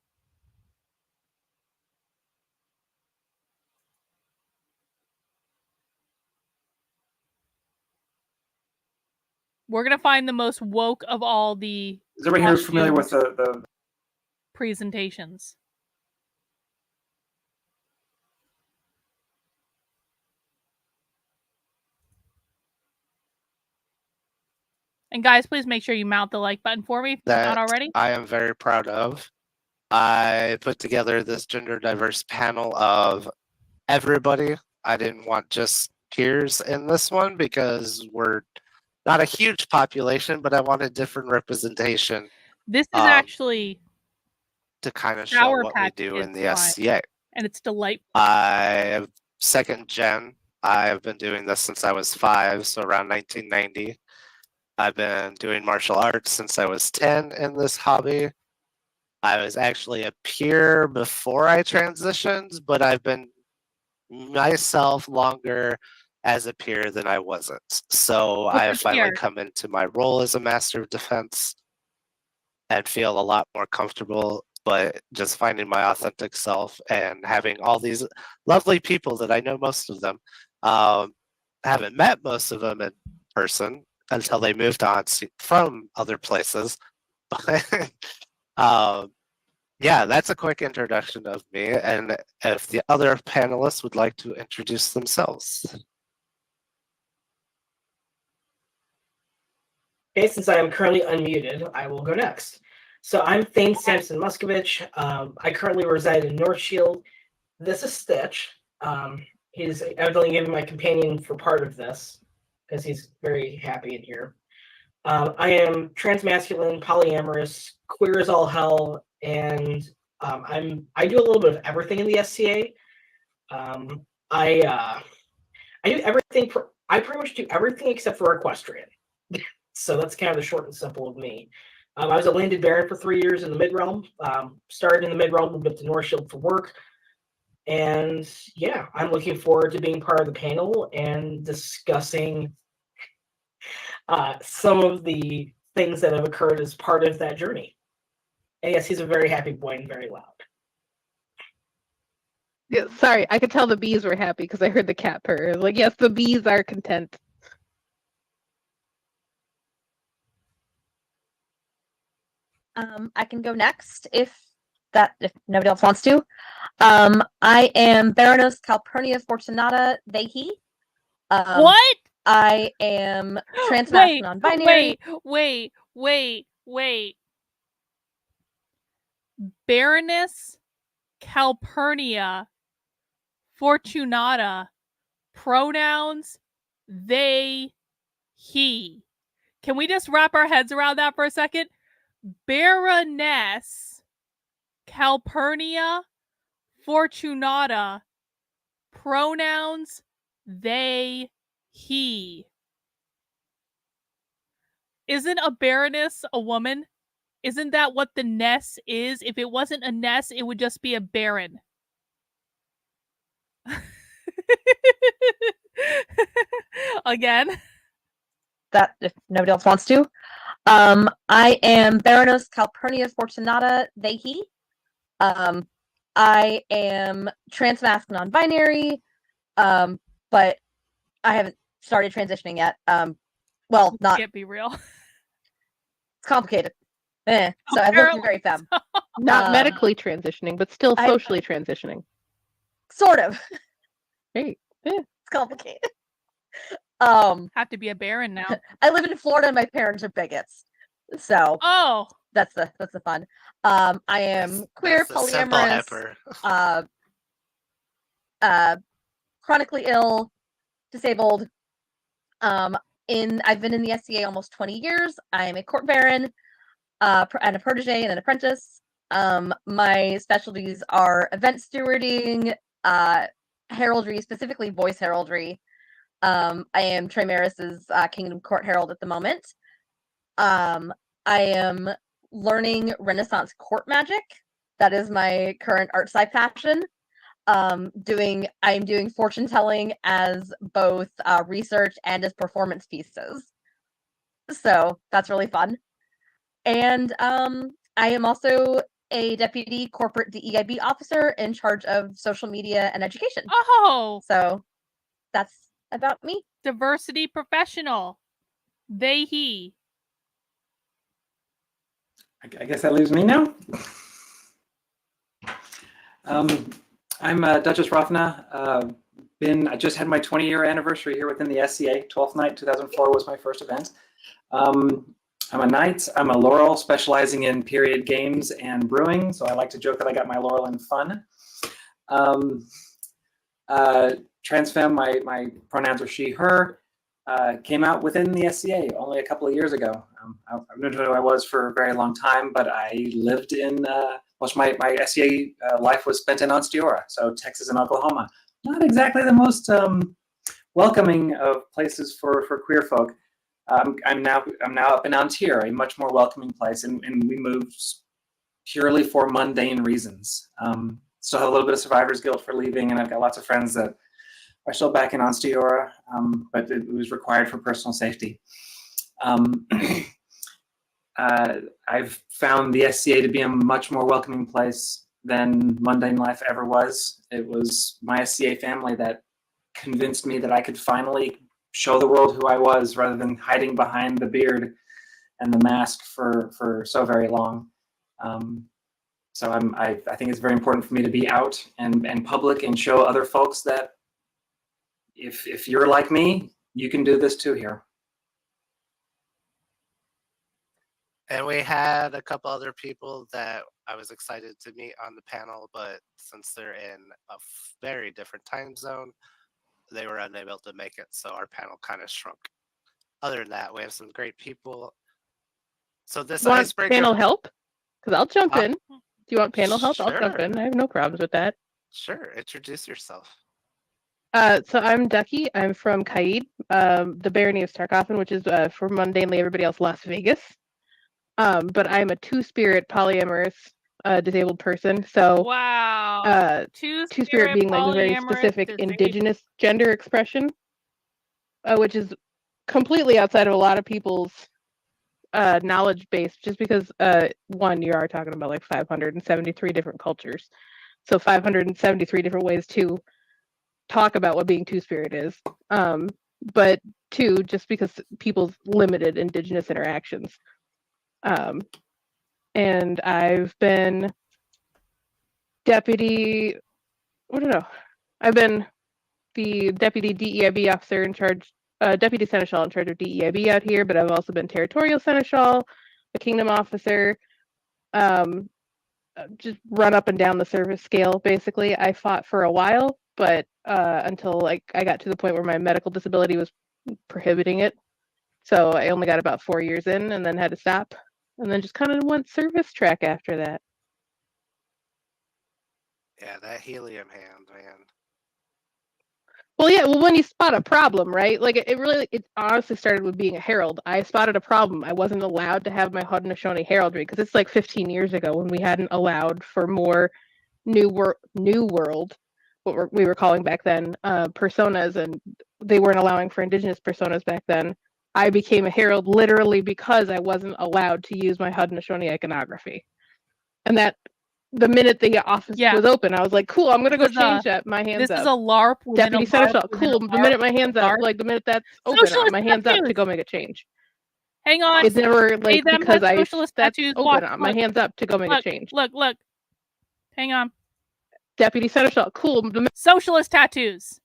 We're gonna find the most woke of all the. Is everybody here familiar with the presentations? And guys, please make sure you mount the like button for me if you're not already. I am very proud of. I put together this gender diverse panel of everybody. I didn't want just peers in this one because we're not a huge population, but I wanted different representation. This is actually to kind of show what we do in the SCA. And it's delightful. I am second gen. I've been doing this since I was 5, so around 1990. I've been doing martial arts since I was 10 in this hobby. I was actually a peer before I transitioned, but I've been myself longer as a peer than I wasn't. So I have finally come into my role as a master of defense and feel a lot more comfortable, but just finding my authentic self and having all these lovely people that I know most of them. Haven't met most of them in person until they moved on from other places. Yeah, that's a quick introduction of me. And if the other panelists would like to introduce themselves. Okay, since I am currently unmuted, I will go next. So I'm Thane Sampson Muskovich. I currently reside in North Shield. This is Stitch. He's evidently giving my companion for part of this because he's very happy in here. I am transmasculine, polyamorous, queer as all hell, and I do a little bit of everything in the SCA. I do everything. I pretty much do everything except for equestrian. So that's kind of the short and simple of me. I was a landed baron for 3 years in the mid-realm. Started in the mid-realm, moved up to North Shield for work. And yeah, I'm looking forward to being part of the panel and discussing some of the things that have occurred as part of that journey. And yes, he's a very happy boy and very loud. Yeah, sorry, I could tell the bees were happy because I heard the cat purr. Like, yes, the bees are content. I can go next if nobody else wants to. I am Baroness Calpurnia Fortunata Dehi. What? I am trans Wait, non-binary. wait. Baroness Calpurnia Fortunata, pronouns they, he. Can we just wrap our heads around that for a second? Baroness Calpurnia Fortunata, pronouns they, he. Isn't a baroness a woman? Isn't that what the ness is? If it wasn't a ness, it would just be a baron. Again. That if nobody else wants to. I am Baroness Calpurnia Fortunata Dehi. I am trans non-binary, but I haven't started transitioning yet. Well, not. Can't be real. It's complicated. So I look very femme. Not medically transitioning, but still socially transitioning. Sort of. Hey, it's complicated. Have to be a baron now. I live in Florida and my parents are bigots. So that's the fun. I am queer, polyamorous, chronically ill, disabled. I've been in the SCA almost 20 years. I am a court baron, and a protege and an apprentice. My specialties are event stewarding, heraldry, specifically voice heraldry. I am Trimaris's Kingdom Court Herald at the moment. I am learning Renaissance court magic. That is my current art sci passion. I'm doing fortune telling as both research and as performance pieces. So that's really fun. And I am also a deputy corporate DEIB officer in charge of social media and education. Oh, so that's about me. Diversity professional. They, he. I guess that leaves me now. I'm Duchess Rafna. I just had my 20-year anniversary here within the SCA. 12th night 2004 was my first event. I'm a knight. I'm a laurel specializing in period games and brewing. So I like to joke that I got my laurel in fun. Trans femme, my pronouns are she, her. Came out within the SCA only a couple of years ago. I've known who I was for a very long time, but I lived in, most of my SCA life was spent in Onsteora, so Texas and Oklahoma. Not exactly the most welcoming of places for queer folk. I'm now up in Ontario, a much more welcoming place, and we moved purely for mundane reasons. Still have a little bit of survivor's guilt for leaving, and I've got lots of friends that are still back in Onsteora, but it was required for personal safety. I've found the SCA to be a much more welcoming place than mundane life ever was. It was my SCA family that convinced me that I could finally show the world who I was rather than hiding behind the beard and the mask for so very long. So I think it's very important for me to be out and public and show other folks that if you're like me, you can do this too here. And we had a couple other people that I was excited to meet on the panel, but since they're in a very different time zone, they were unable to make it, so our panel kind of shrunk. Other than that, we have some great people. So this icebreaker panel help? Because I'll jump in. Do you want panel help? Sure. I'll jump in. I have no problems with that. Sure, introduce yourself. So I'm Ducky. I'm from Kaid, the barony of Starkoffen, which is for mundanely everybody else Las Vegas. But I'm a two-spirit polyamorous disabled person. So wow, two-spirit being like a very specific indigenous gender expression, which is completely outside of a lot of people's knowledge base. Just because one, you are talking about like 573 different cultures. So 573 different ways to talk about what being two-spirit is. But two, just because people's limited Indigenous interactions. And I've been deputy, I've been the deputy DEIB officer in charge, deputy seneschal in charge of DEIB out here, but I've also been territorial seneschal, a kingdom officer, just run up and down the service scale, basically. I fought for a while, but until I got to the point where my medical disability was prohibiting it. So I only got about 4 years in and then had to stop. And then just kind of went service track after that. Yeah, that helium hand, man. Well, yeah, when you spot a problem, right? Like it honestly started with being a herald. I spotted a problem. I wasn't allowed to have my Haudenosaunee heraldry because it's like 15 years ago when we hadn't allowed for more new world, what we were calling back then, personas, and they weren't allowing for Indigenous personas back then. I became a herald literally because I wasn't allowed to use my Haudenosaunee iconography. And that the minute the office was open, I was like, cool, I'm going to go change that. My hands this up. is a LARP within Deputy a LARP seneschal, within a cool. The LARP minute my hands within a up, LARP. like the minute that's open, Socialist my hands up to tattoos. go make a change. Hang on. It's never like Hey, them because got socialist that's tattoos. open. Watch, My look, hands up to go make a change. Look. Hang on. Deputy seneschal, cool. Socialist tattoos.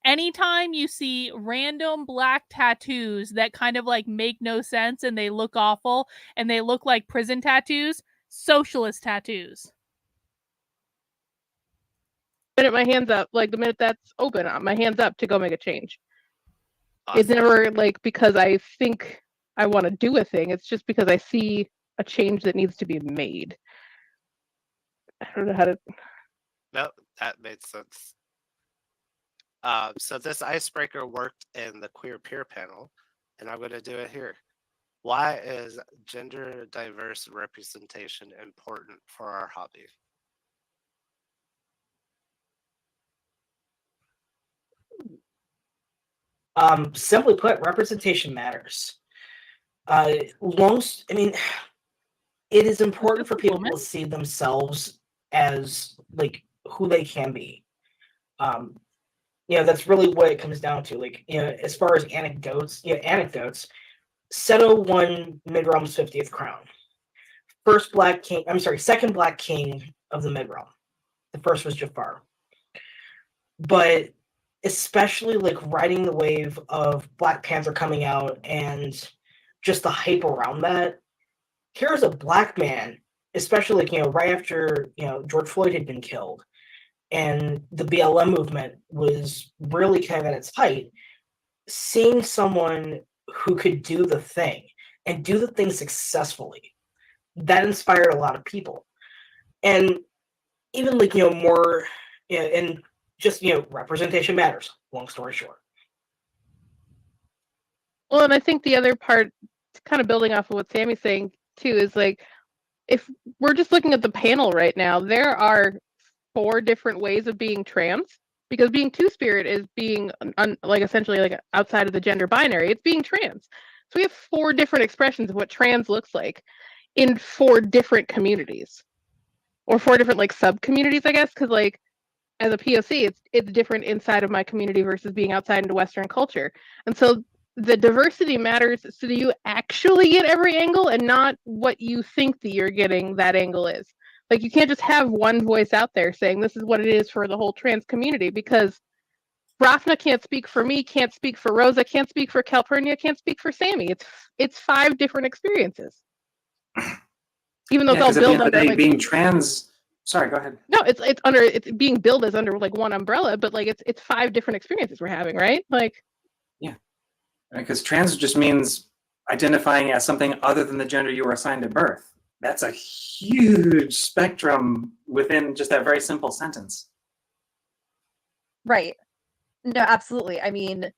Anytime you see random black tattoos that kind of like make no sense and they look awful and they look like prison tattoos, socialist tattoos. The minute my hands up, like the minute that's open, my hands up to go make a change. Awesome. It's never like because I think I want to do a thing. It's just because I see a change that needs to be made. I don't know how to. No, that made sense. So this icebreaker worked in the queer peer panel, and I'm going to do it here. Why is gender diverse representation important for our hobby? Simply put, representation matters. It is important for people to see themselves as like who they can be. That's really what it comes down to. Like, as far as anecdotes, Seto won Mid-Realm's 50th crown. Second Black King of the Mid-Realm. The first was Jafar. But especially like riding the wave of Black Panther coming out and just the hype around that. Here's a Black man, especially like, right after, George Floyd had been killed and the BLM movement was really kind of at its height, seeing someone who could do the thing and do the thing successfully, that inspired a lot of people. And even like, more, and just, representation matters, long story short. Well, and I think the other part, kind of building off of what Sammy's saying too, is like, if we're just looking at the panel right now, there are 4 different ways of being trans, because being two-spirit is being like essentially like outside of the gender binary. It's being trans. So we have 4 different expressions of what trans looks like in 4 different communities, or 4 different like sub-communities, I guess, because like as a POC, it's different inside of my community versus being outside into Western culture. And so the diversity matters so that you actually get every angle and not what you think that you're getting that angle is. Like, you can't just have one voice out there saying this is what it is for the whole trans community, because Rafna can't speak for me, can't speak for Rosa, can't speak for Calpurnia, can't speak for Sammy. It's 5 different experiences. Even though they'll build under like being trans. Sorry, go ahead. No, it's being billed as under like one umbrella, but like it's 5 different experiences we're having, right? Like, yeah, because trans just means identifying as something other than the gender you were assigned at birth. That's a huge spectrum within just that very simple sentence. Right. No, absolutely. I mean,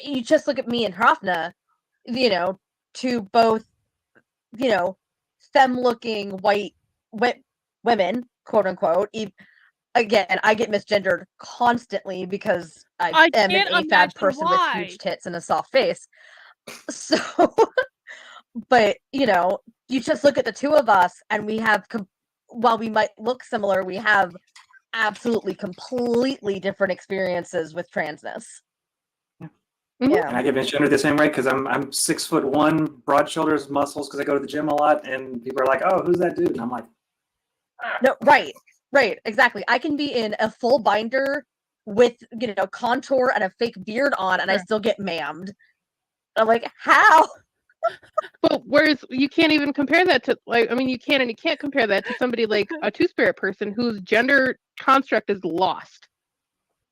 you just look at me and Hrafna, to both, femme-looking white women, quote unquote. Again, I get misgendered constantly because I am an AFAB person with huge tits and a soft face. So, but you just look at the 2 of us and we have while we might look similar, we have absolutely completely different experiences with transness. Yeah. And I get misgendered the same way because I'm 6'1", broad shoulders, muscles because I go to the gym a lot, and people are like, "Oh, who's that dude?" And I'm like, No, right, exactly. I can be in a full binder with contour and a fake beard on, and I still get mammed. I'm like, how? But whereas you can't even compare that to, like, I mean, you can and you can't compare that to somebody like a two-spirit person whose gender construct is lost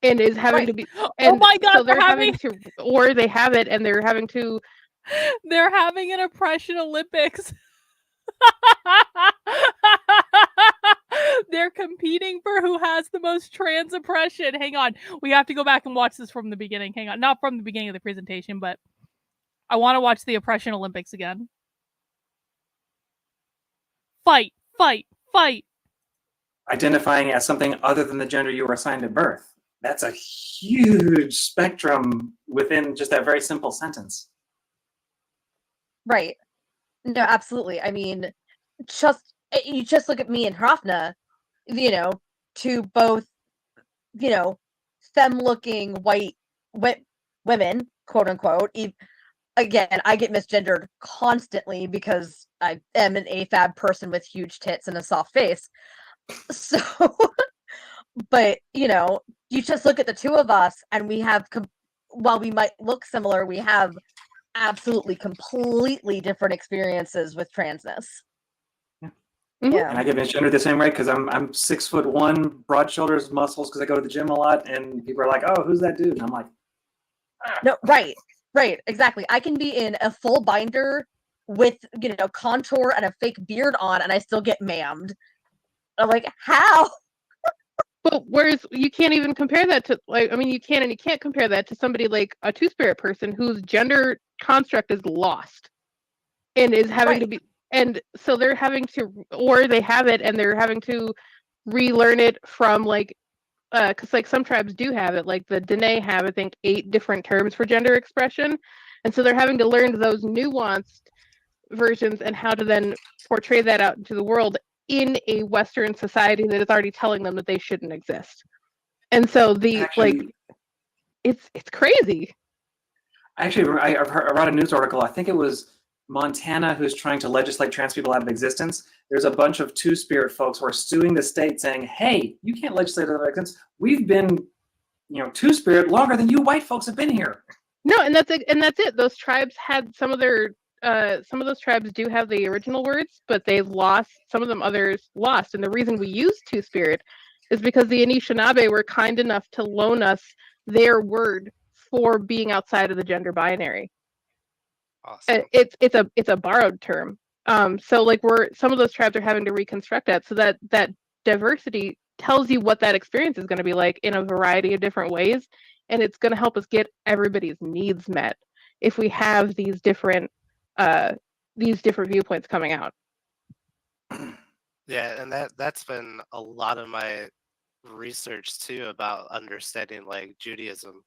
and is having to be. And oh my God! So they're having to, or they have it, and they're having to. They're having an oppression Olympics. They're competing for who has the most trans oppression. Hang on. We have to go back and watch this from the beginning. Hang on. Not from the beginning of the presentation, but I want to watch the oppression Olympics again. Fight, fight, fight. identifying as something other than the gender you were assigned at birth. That's a huge spectrum within just that very simple sentence. Right. No, absolutely. I mean, you just look at me and Hrafna, two both, femme-looking white women, quote unquote. Again, I get misgendered constantly because I am an AFAB person with huge tits and a soft face. So, but you just look at the two of us, and we have, while we might look similar, we have absolutely completely different experiences with transness. Yeah. And I get misgendered the same way because I'm 6'1", broad shoulders, muscles because I go to the gym a lot, and people are like, "Oh, who's that dude?" And I'm like, no, right, exactly. I can be in a full binder with contour and a fake beard on, and I still get mammed. I'm like, how? But whereas you can't even compare that to, like, I mean, you can and you can't compare that to somebody like a two-spirit person whose gender construct is lost and is having to be, and so they're having to, or they have it and they're having to relearn it from, like, because like some tribes do have it, like the Dene have, I think, 8 different terms for gender expression, and so they're having to learn those nuanced versions and how to then portray that out into the world in a Western society that is already telling them that they shouldn't exist. And so it's crazy. Actually, I read a news article. I think it was Montana who's trying to legislate trans people out of existence. There's a bunch of two-spirit folks who are suing the state saying, "Hey, you can't legislate out of existence. We've been, two-spirit longer than you white folks have been here." No, and that's it. Those tribes had some of those tribes do have the original words, but they've lost some of them. Others lost, and the reason we use two-spirit is because the Anishinaabe were kind enough to loan us their word for being outside of the gender binary. Awesome. It's a borrowed term. So like some of those tribes are having to reconstruct that, so that diversity tells you what that experience is going to be like in a variety of different ways, and it's going to help us get everybody's needs met if we have these different viewpoints coming out. Yeah, and that's been a lot of my research too, about understanding like Judaism.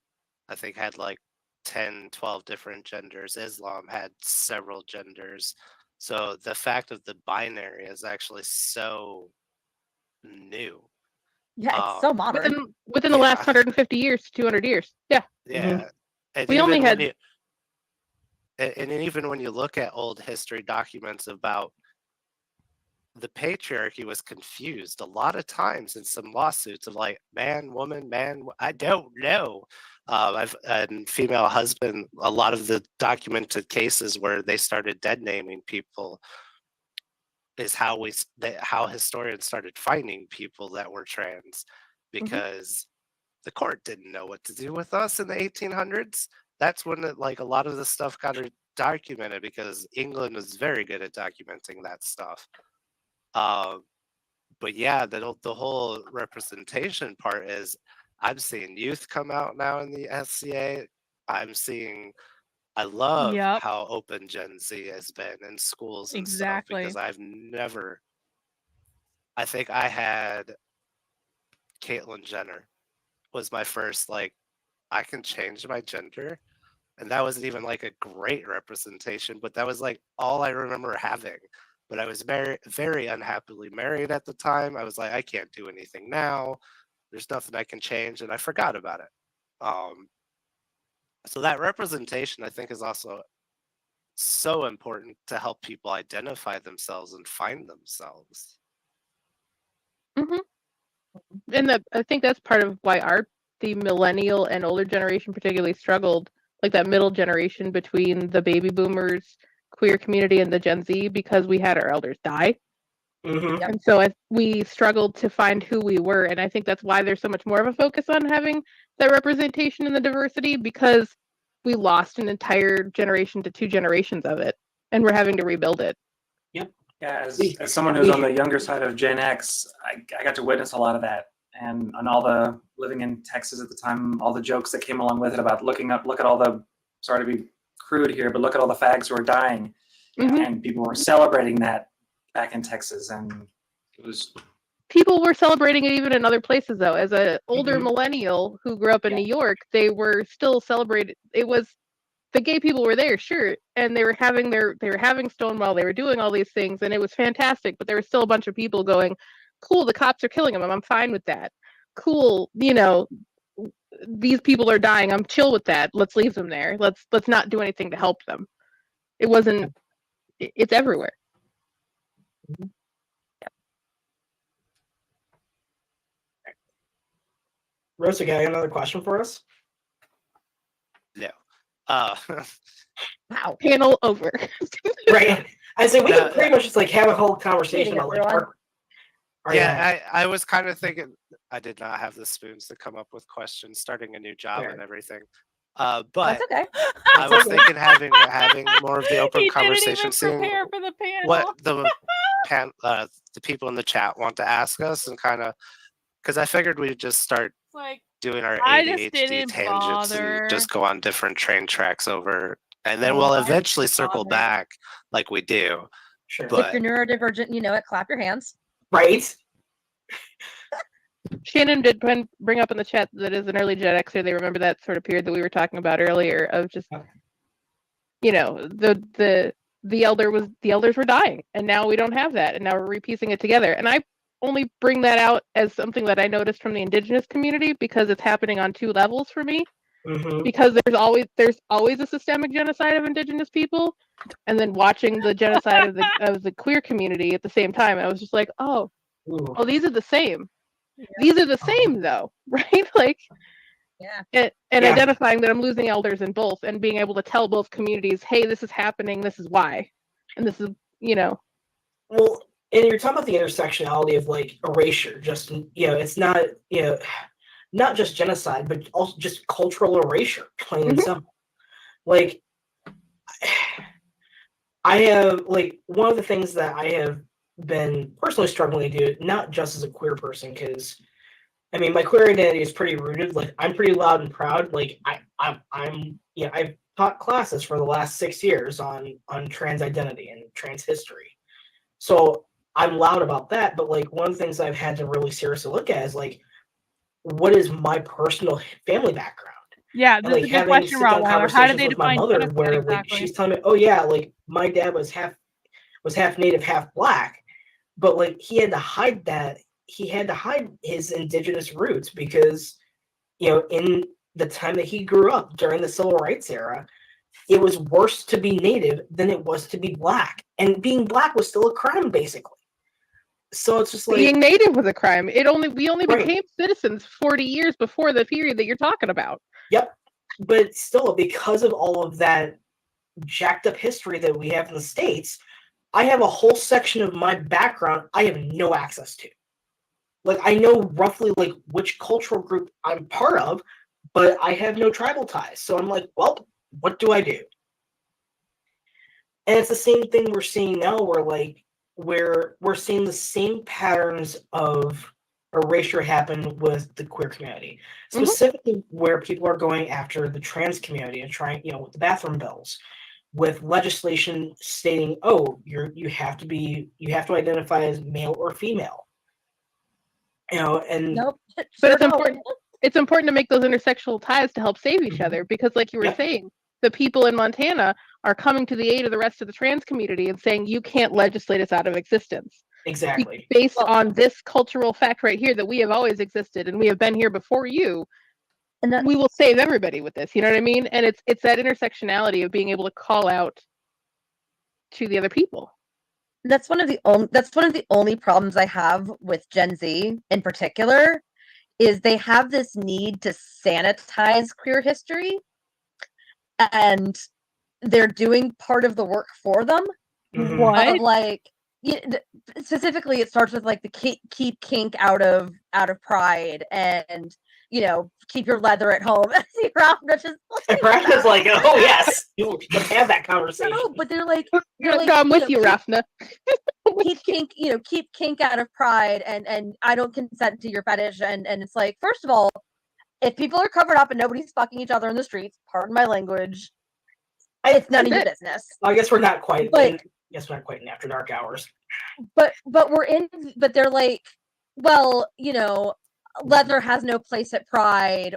I think had like 10, 12 different genders. Islam had several genders. So the fact of the binary is actually so new. Yeah, it's so modern. Within the last 150 years to 200 years. Yeah. Yeah. And we only had. And even when you look at old history documents about the patriarchy was confused a lot of times in some lawsuits of like man, woman, man, I don't know. I've and female husband, a lot of the documented cases where they started dead naming people is how historians started finding people that were trans, because the court didn't know what to do with us in the 1800s. That's when a lot of the stuff got documented, because England was very good at documenting that stuff. But yeah, the whole representation part is, I'm seeing youth come out now in the SCA. I love how open Gen Z has been in schools and stuff, because I think I had Caitlyn Jenner was my first, like, I can change my gender. And that wasn't even like a great representation, but that was like all I remember having. but I was very unhappily married at the time. I was like, I can't do anything now. There's nothing I can change, and I forgot about it. So that representation, I think, is also so important to help people identify themselves and find themselves. And I think that's part of why the millennial and older generation particularly struggled, like that middle generation between the baby boomers, queer community, and the Gen Z, because we had our elders die. And so we struggled to find who we were. And I think that's why there's so much more of a focus on having that representation and the diversity, because we lost an entire generation to 2 generations of it, and we're having to rebuild it. Yeah, as someone who's on the younger side of Gen X, I got to witness a lot of that. And on all the, living in Texas at the time, all the jokes that came along with it about look at all the, sorry to be crude here, but look at all the fags who are dying. And people were celebrating that back in Texas. And it was... People were celebrating it even in other places, though. As an older millennial who grew up in New York, they were still celebrating. It was, the gay people were there, sure, and they were having Stonewall, they were doing all these things, and it was fantastic, but there was still a bunch of people going, cool, the cops are killing them, I'm fine with that. Cool, these people are dying, I'm chill with that, let's leave them there. Let's not do anything to help them. It wasn't, it's everywhere. Rosa, got another question for us? No. Wow. Panel over. Right. I say we can pretty much just like have a whole conversation about like I was kind of thinking, I did not have the spoons to come up with questions, starting a new job and everything. But That's okay. I was thinking having more of the open He conversation, didn't even seeing prepare for the panel. what the people in the chat want to ask us, and kind of, because I figured we'd just start like doing our I just ADHD didn't tangents bother. and just go on different train tracks over, and then we'll eventually circle back like we do. Sure. If But you're neurodivergent, you know it, clap your hands. Right. Shannon did bring up in the chat that as an early Gen Xer, they remember that sort of period that we were talking about earlier of just, the elders were dying, and now we don't have that, and now we're repiecing it together. And I only bring that out as something that I noticed from the Indigenous community, because it's happening on 2 levels for me. Because there's always a systemic genocide of Indigenous people, and then watching the genocide of the queer community at the same time, I was just like, oh, these are the same. These are the same, though, right? Like, and identifying that I'm losing elders in both, and being able to tell both communities, hey, this is happening, this is why, and this is, Well, and you're talking about the intersectionality of like erasure. Just it's not not just genocide, but also just cultural erasure, plain and simple. Like, I have, like, one of the things that I have been personally struggling to do, not just as a queer person, because I mean, my queer identity is pretty rooted. Like, I'm pretty loud and proud. Like, I've taught classes for the last 6 years on trans identity and trans history, so I'm loud about that. But like, one of the things I've had to really seriously look at is like, what is my personal family background? Yeah, this is a good question, Rottweiler. How do they with my define mother, genocide where like exactly? she's telling me, oh yeah, like my dad was half Native, half Black, but like he had to hide that. He had to hide his Indigenous roots because, in the time that he grew up during the Civil Rights era, it was worse to be Native than it was to be Black, and being Black was still a crime, basically. So it's just like being Native was a crime. We only became citizens 40 years before the period that you're talking about. Yep. But still, because of all of that jacked up history that we have in the States, I have a whole section of my background I have no access to. Like, I know roughly like which cultural group I'm part of, but I have no tribal ties. So I'm like, well, what do I do? And it's the same thing we're seeing now, where we're seeing the same patterns of erasure happen with the queer community, specifically where people are going after the trans community and trying, with the bathroom bills, with legislation stating, oh, you have to identify as male or female. And nope. But it's important. It's important to make those intersectional ties to help save each other, because, like you were saying, the people in Montana are coming to the aid of the rest of the trans community and saying, you can't legislate us out of existence. Exactly. Based on this cultural fact right here that we have always existed and we have been here before you, and we will save everybody with this. You know what I mean? And it's that intersectionality of being able to call out to the other people. That's one of the only problems I have with Gen Z in particular is they have this need to sanitize queer history, and they're doing part of the work for them. What? Of like, specifically, it starts with like the keep kink out of Pride, and keep your leather at home. See, Rafna just Rafna's like, oh yes, let's have that conversation. No, but they're like, I'm with you, Rafna. Keep kink out of Pride, and I don't consent to your fetish, and it's like, first of all, if people are covered up and nobody's fucking each other in the streets, pardon my language, it's none of your business. I guess we're not quite. Like, we're not quite in after dark hours. But they're like, well, leather has no place at Pride,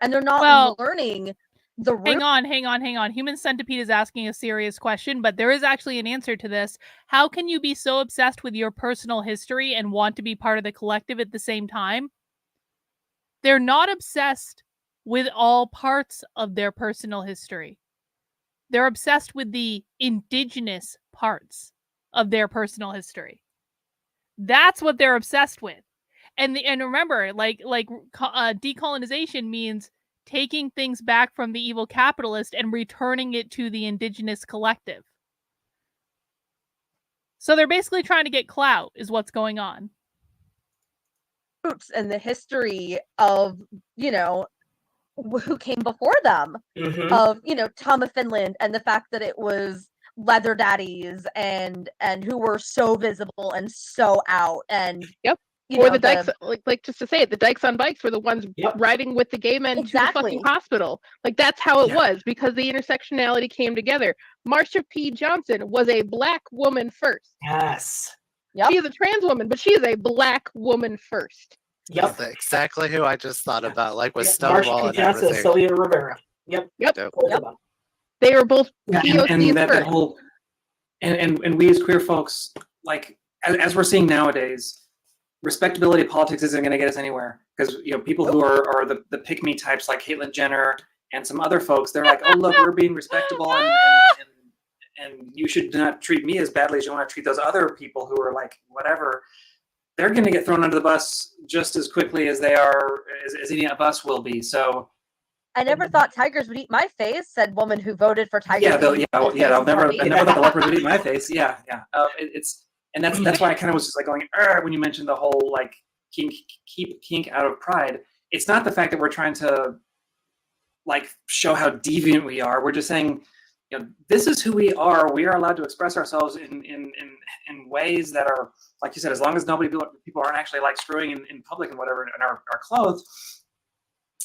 and they're not learning the Hang on. Human Centipede is asking a serious question, but there is actually an answer to this. How can you be so obsessed with your personal history and want to be part of the collective at the same time? They're not obsessed with all parts of their personal history. They're obsessed with the indigenous parts of their personal history. That's what they're obsessed with. And remember, decolonization means taking things back from the evil capitalist and returning it to the indigenous collective. So they're basically trying to get clout, is what's going on. Roots and the history of, who came before them, of, Tom of Finland, and the fact that it was leather daddies and who were so visible and so out, and or the dykes, like just to say it, the dykes on bikes were the ones riding with the gay men to the fucking hospital. Like, that's how it was, because the intersectionality came together. Marsha P. Johnson was a black woman first. Yes. She is a trans woman, but she is a black woman first. That's exactly who I just thought about, like with Stonewall Marsha and P. Johnson, everything. Sylvia Rivera. Yep. They were both POCs and that whole, and we as queer folks, like as we're seeing nowadays, respectability politics isn't going to get us anywhere, because people who are the pick me types like Caitlyn Jenner and some other folks, they're like, oh look, we're being respectable, and you should not treat me as badly as you want to treat those other people who are like whatever. They're going to get thrown under the bus just as quickly as they are as any of us will be. So I never thought tigers would eat my face, said woman who voted for tigers. I'll never thought the leopards would eat my face. And that's why I kind of was just like going when you mentioned the whole like keep kink out of Pride. It's not the fact that we're trying to like show how deviant we are. We're just saying, this is who we are. We are allowed to express ourselves in ways that are, like you said, as long as people aren't actually like screwing in public and whatever in our clothes,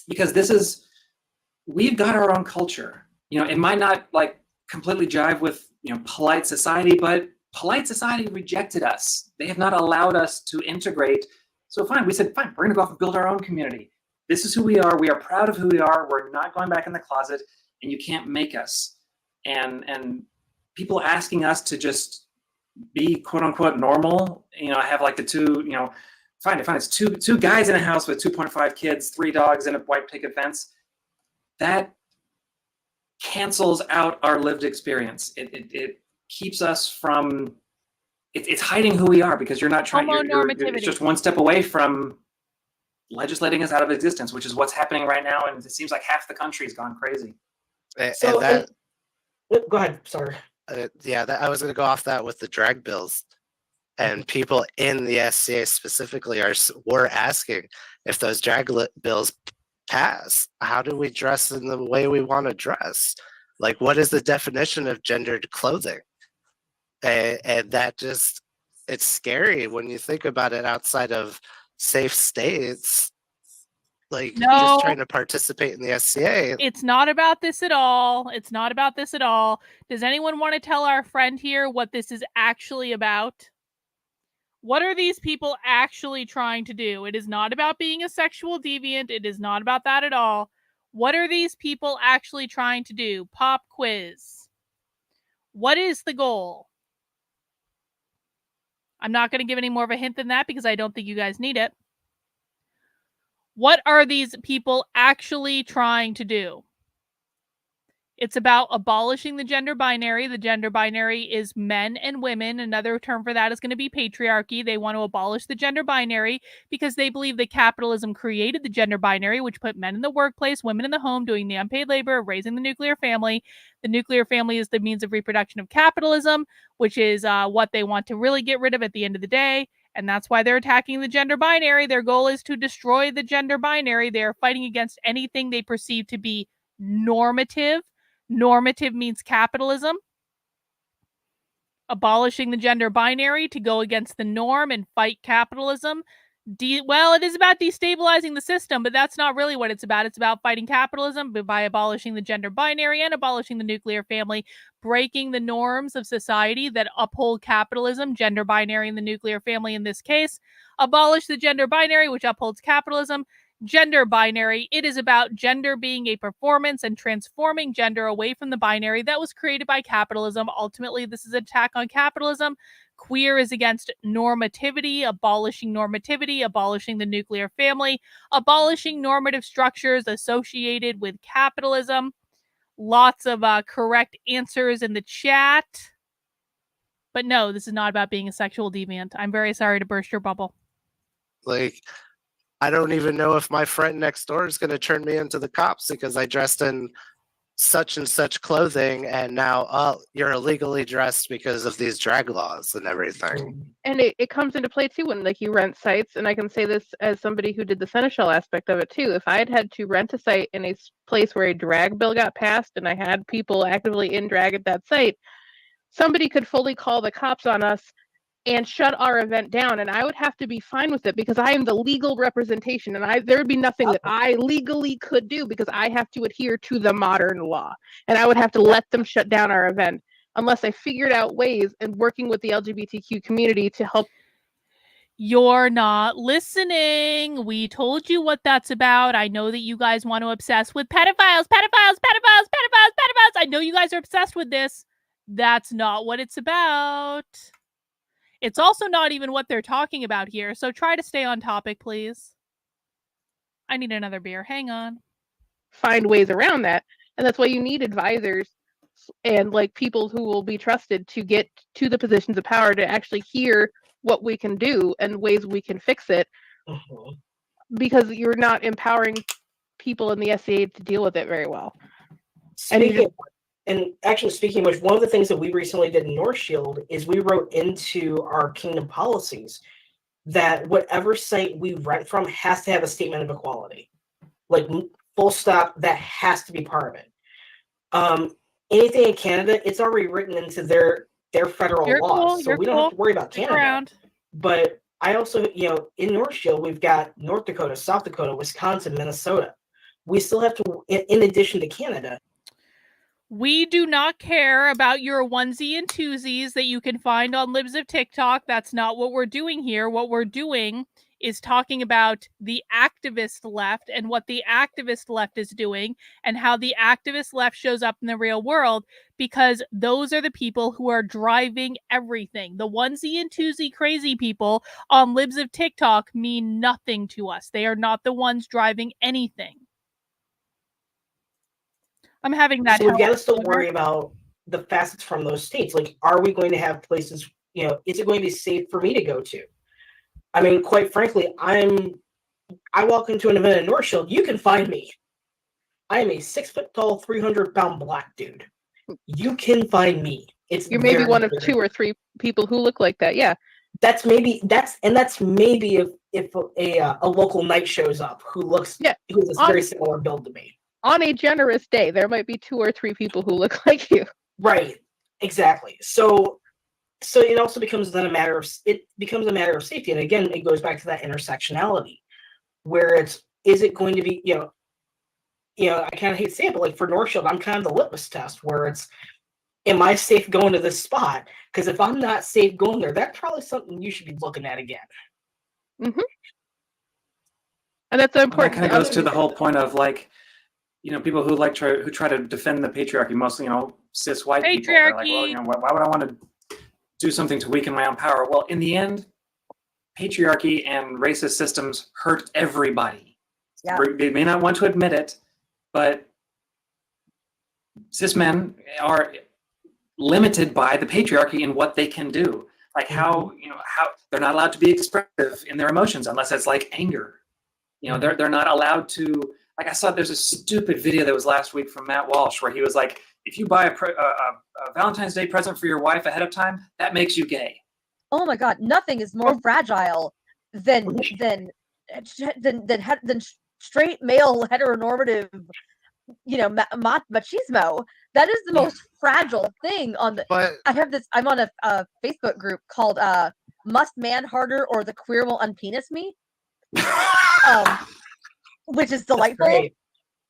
because we've got our own culture. It might not like completely jive with polite society, but polite society rejected us. They have not allowed us to integrate. So fine, we said, fine, we're gonna go off and build our own community. This is who we are. We are proud of who we are. We're not going back in the closet, and you can't make us. And people asking us to just be quote unquote normal. I have like the two, fine, it's two guys in a house with 2.5 kids, 3 dogs, and a white picket fence. That cancels out our lived experience. It keeps us from. It's hiding who we are, because you're not trying. It's just one step away from legislating us out of existence, which is what's happening right now, and it seems like half the country's gone crazy. Go ahead. Sorry. I was going to go off that with the drag bills, and people in the SCA specifically were asking, if those drag bills pass, how do we dress in the way we want to dress? Like, what is the definition of gendered clothing? And that just, it's scary when you think about it outside of safe states. Like, just trying to participate in the SCA. It's not about this at all. Does anyone want to tell our friend here what this is actually about? What are these people actually trying to do? It is not about being a sexual deviant. It is not about that at all. What are these people actually trying to do? Pop quiz. What is the goal? I'm not going to give any more of a hint than that because I don't think you guys need it. What are these people actually trying to do? It's about abolishing the gender binary. The gender binary is men and women. Another term for that is going to be patriarchy. They want to abolish the gender binary because they believe that capitalism created the gender binary, which put men in the workplace, women in the home, doing the unpaid labor, raising the nuclear family. The nuclear family is the means of reproduction of capitalism, which is what they want to really get rid of at the end of the day. And that's why they're attacking the gender binary. Their goal is to destroy the gender binary. They're fighting against anything they perceive to be normative. Normative means capitalism. Abolishing the gender binary to go against the norm and fight capitalism. Well, it is about destabilizing the system, but that's not really what it's about. It's about fighting capitalism by abolishing the gender binary and abolishing the nuclear family, breaking the norms of society that uphold capitalism, gender binary and the nuclear family in this case. Abolish the gender binary, which upholds capitalism. Gender binary, it is about gender being a performance and transforming gender away from the binary that was created by capitalism. Ultimately, this is an attack on capitalism. Queer is against normativity, abolishing the nuclear family, abolishing normative structures associated with capitalism. Lots of correct answers in the chat. But no, this is not about being a sexual deviant. I'm very sorry to burst your bubble. Like, I don't even know if my friend next door is going to turn me into the cops because I dressed in such and such clothing, and now you're illegally dressed because of these drag laws and everything. And it comes into play too when like you rent sites, and I can say this as somebody who did the seneschal aspect of it too. If I had to rent a site in a place where a drag bill got passed and I had people actively in drag at that site, somebody could fully call the cops on us and shut our event down, and I would have to be fine with it because I am the legal representation, and there would be nothing that I legally could do because I have to adhere to the modern law, and I would have to let them shut down our event unless I figured out ways and working with the LGBTQ community to help. You're not listening. We told you what that's about. I know that you guys want to obsess with pedophiles. I know you guys are obsessed with this. That's not what it's about. It's also not even what they're talking about here, so try to stay on topic, please. I need another beer. Hang on. Find ways around that, and that's why you need advisors and like people who will be trusted to get to the positions of power to actually hear what we can do and ways we can fix it, because you're not empowering people in the SCA to deal with it very well. And actually, speaking of which, one of the things that we recently did in North Shield is we wrote into our kingdom policies that whatever site we rent from has to have a statement of equality. Like, full stop, that has to be part of it. Anything in Canada, it's already written into their federal laws, so we don't have to worry about Canada. But I also, in North Shield, we've got North Dakota, South Dakota, Wisconsin, Minnesota. We still have to, in addition to Canada. We do not care about your onesie and twosies that you can find on Libs of TikTok. That's not what we're doing here. What we're doing is talking about the activist left and what the activist left is doing and how the activist left shows up in the real world, because those are the people who are driving everything. The onesie and twosie crazy people on Libs of TikTok mean nothing to us. They are not the ones driving anything. I'm having that. So we've got to still worry about the facets from those states. Like, are we going to have places, is it going to be safe for me to go to? I mean, quite frankly, I walk into an event in North Shield, you can find me. I am a 6 foot tall, 300-pound black dude. You can find me. You're maybe one of 2 or 3 people who look like that. Yeah. That's maybe if a local knight shows up who has a very similar build to me. On a generous day, there might be 2 or 3 people who look like you. Right. Exactly. So it also becomes then a matter of safety. And again, it goes back to that intersectionality, where is it going to be, I kind of hate to say it, but like for North Shield, I'm kind of the litmus test where am I safe going to this spot? Because if I'm not safe going there, that's probably something you should be looking at again. Mm-hmm. And that's important. That kind of goes to the whole point of like, people who try to defend the patriarchy, mostly, cis white people. They're like, well, Patriarchy. why would I want to do something to weaken my own power? Well, in the end, patriarchy and racist systems hurt everybody. Yeah. They may not want to admit it, but cis men are limited by the patriarchy in what they can do. Like how they're not allowed to be expressive in their emotions unless it's like anger. They're not allowed to, like, I saw there's a stupid video that was last week from Matt Walsh where he was like, if you buy a Valentine's Day present for your wife ahead of time, that makes you gay. Oh my God, nothing is more fragile than straight male heteronormative, machismo. That is the most fragile thing on the. I'm on a Facebook group called "Must Man Harder or the Queer Will Unpenis Me," which is delightful.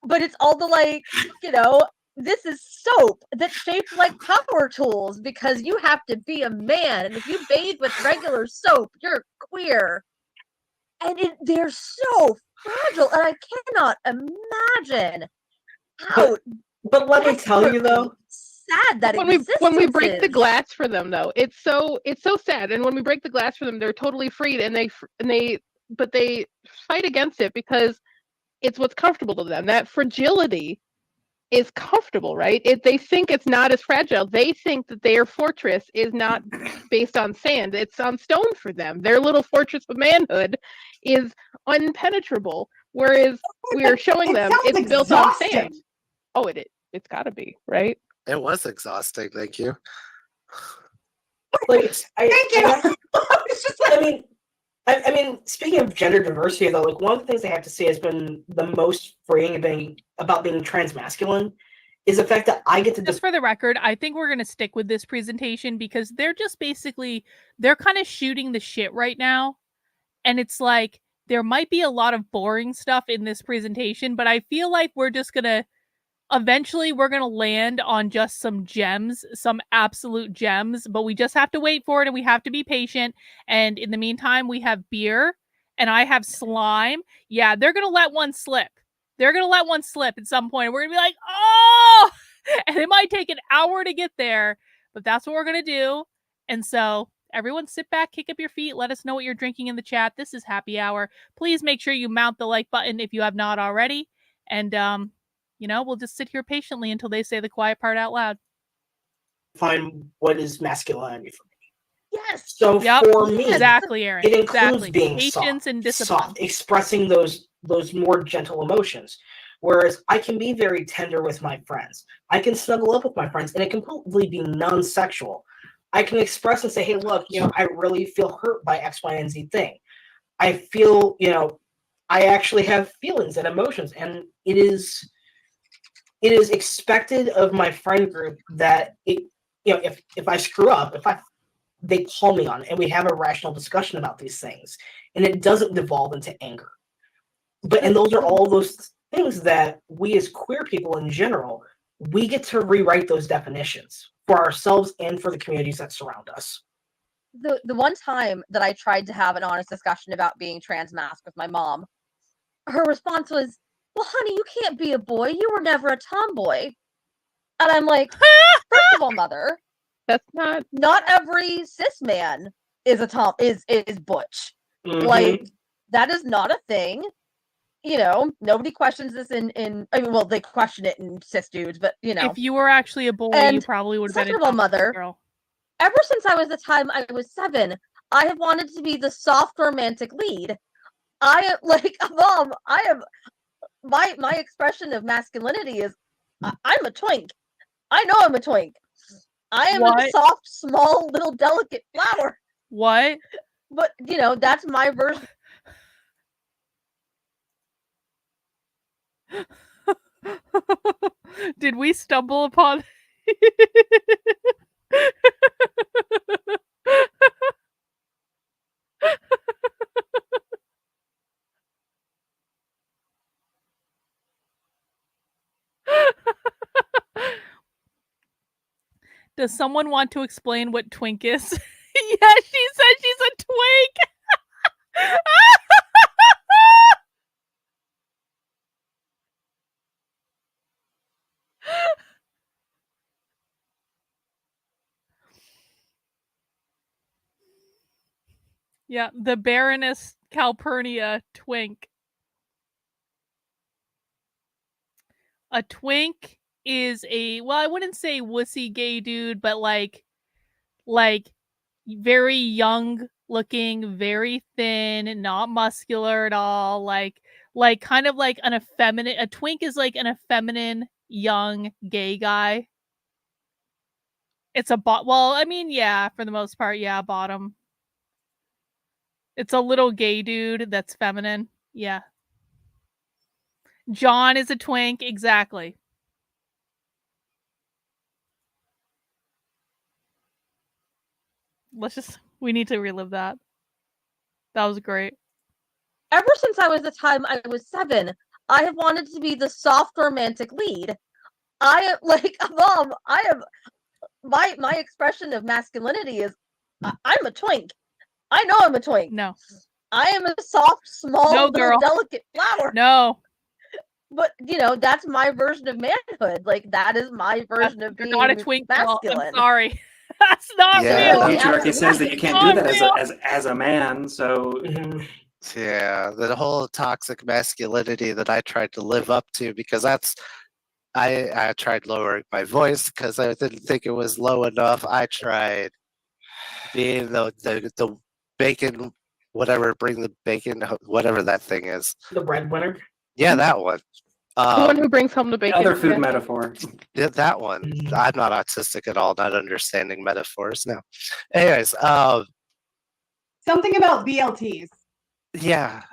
But it's all the this is soap that's shaped like power tools because you have to be a man, and if you bathe with regular soap, you're queer. And they're so fragile, and I cannot imagine how. But let me tell you though, sad that when we break the glass for them, though, it's so sad. And when we break the glass for them, they're totally freed, and they fight against it because it's what's comfortable to them. That fragility is comfortable, right? They think it's not as fragile. They think that their fortress is not based on sand. It's on stone for them. Their little fortress of manhood is unpenetrable, whereas we are showing them it's built on sand. Oh, it's got to be, right? It was exhausting. Thank you. Thank you. I mean, speaking of gender diversity, though, one of the things I have to say has been the most freeing about being transmasculine is the fact that I get to. Just for the record, I think we're going to stick with this presentation because they're just they're kind of shooting the shit right now. And it's like, there might be a lot of boring stuff in this presentation, but I feel like eventually we're going to land on just some gems, some absolute gems, but we just have to wait for it and we have to be patient. And in the meantime, we have beer and I have slime. Yeah, they're going to let one slip. They're going to let one slip at some point. We're going to be like, oh, and it might take an hour to get there, but that's what we're going to do. And so everyone sit back, kick up your feet. Let us know what you're drinking in the chat. This is happy hour. Please make sure you mount the like button if you have not already. And, we'll just sit here patiently until they say the quiet part out loud. Find what is masculinity for me. Yes. So for me, exactly, Aaron. It includes being patience soft, and discipline, expressing those more gentle emotions. Whereas I can be very tender with my friends. I can snuggle up with my friends, and it can completely be non-sexual. I can express and say, "Hey, look, I really feel hurt by X, Y, and Z thing. I feel, I actually have feelings and emotions, and it is expected of my friend group that if I screw up, they call me on it, and we have a rational discussion about these things, and it doesn't devolve into anger. And those are all those things that we as queer people in general, we get to rewrite those definitions for ourselves and for the communities that surround us. The one time that I tried to have an honest discussion about being transmasc with my mom, her response was, "Well, honey, you can't be a boy. You were never a tomboy." And I'm like, first of all, mother, that's not every cis man is a is butch. Mm-hmm. Like, that is not a thing. Nobody questions this they question it in cis dudes, but if you were actually a boy, you probably would have been second of all, mother, girl. Ever since I was the time I was 7, I have wanted to be the soft romantic lead. I am like, Mom, I am my expression of masculinity is I'm a twink. I know I'm a twink. I am a soft, small, little, delicate flower. What? But that's my version. Did we stumble upon? Does someone want to explain what twink is? Yeah, she said she's a twink. Yeah, the Baroness Calpurnia twink. A twink is I wouldn't say wussy gay dude, but like very young looking, very thin, not muscular at all, like kind of like an effeminate. A twink is like an effeminate young gay guy. It's a well, I mean, yeah, for the most part, yeah, bottom. It's a little gay dude that's feminine. Yeah. John is a twink, exactly. We need to relive that. That was great. Ever since I was the time I was 7, I have wanted to be the soft romantic lead. I am like, Mom, I am my expression of masculinity is I'm a twink. I know I'm a twink. No. I am a soft, small, No, little girl. delicate flower. No. But that's my version of manhood. Like that is my version of being not a twink girl. masculine. I'm sorry. That's not Yeah, real. The patriarchy says that you can't do that real. as a man. So Yeah, the whole toxic masculinity that I tried to live up to, because that's I tried lowering my voice because I didn't think it was low enough. I tried being the bacon, whatever, bring the bacon, whatever that thing is. The breadwinner. Yeah, that one. The one who brings home the bacon. Other food yeah. metaphor. Yeah, that one. I'm not autistic at all, not understanding metaphors. No. Anyways, something about BLTs. Yeah.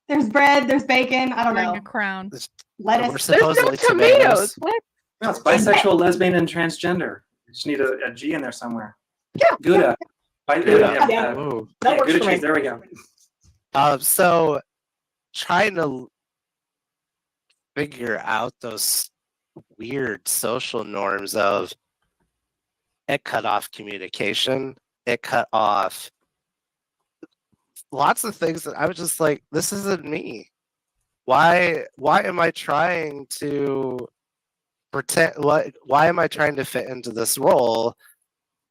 There's bread, there's bacon, I don't know. A crown. Lettuce. There's no tomatoes. What? No, it's bisexual, lesbian, and transgender. You just need a G in there somewhere. Yeah. Gouda. Yeah. Ooh. That Yeah, works Gouda for me. cheese. There we go. So trying to figure out those weird social norms of it cut off communication, it cut off lots of things that I was just like, this isn't me. Why am I trying to why am I trying to fit into this role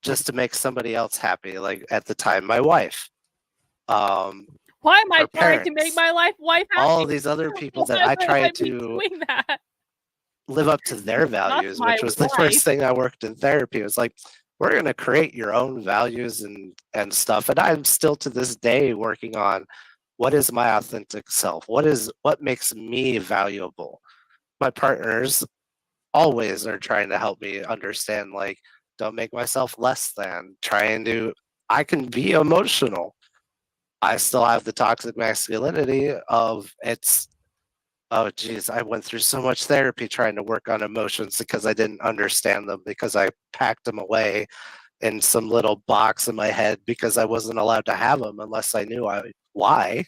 just to make somebody else happy? Like at the time, my wife. Why am I her trying to make parents, my wife happy? all these other people that Why I tried would be to doing that? live up to their values, my which was the wife. first thing I worked in therapy. It was like, we're going to create your own values and stuff. And I'm still to this day working on what is my authentic self? What makes me valuable? My partners always are trying to help me understand, like, don't make myself less than. I can be emotional. I still have the toxic masculinity of oh geez, I went through so much therapy trying to work on emotions because I didn't understand them, because I packed them away in some little box in my head because I wasn't allowed to have them unless I knew why.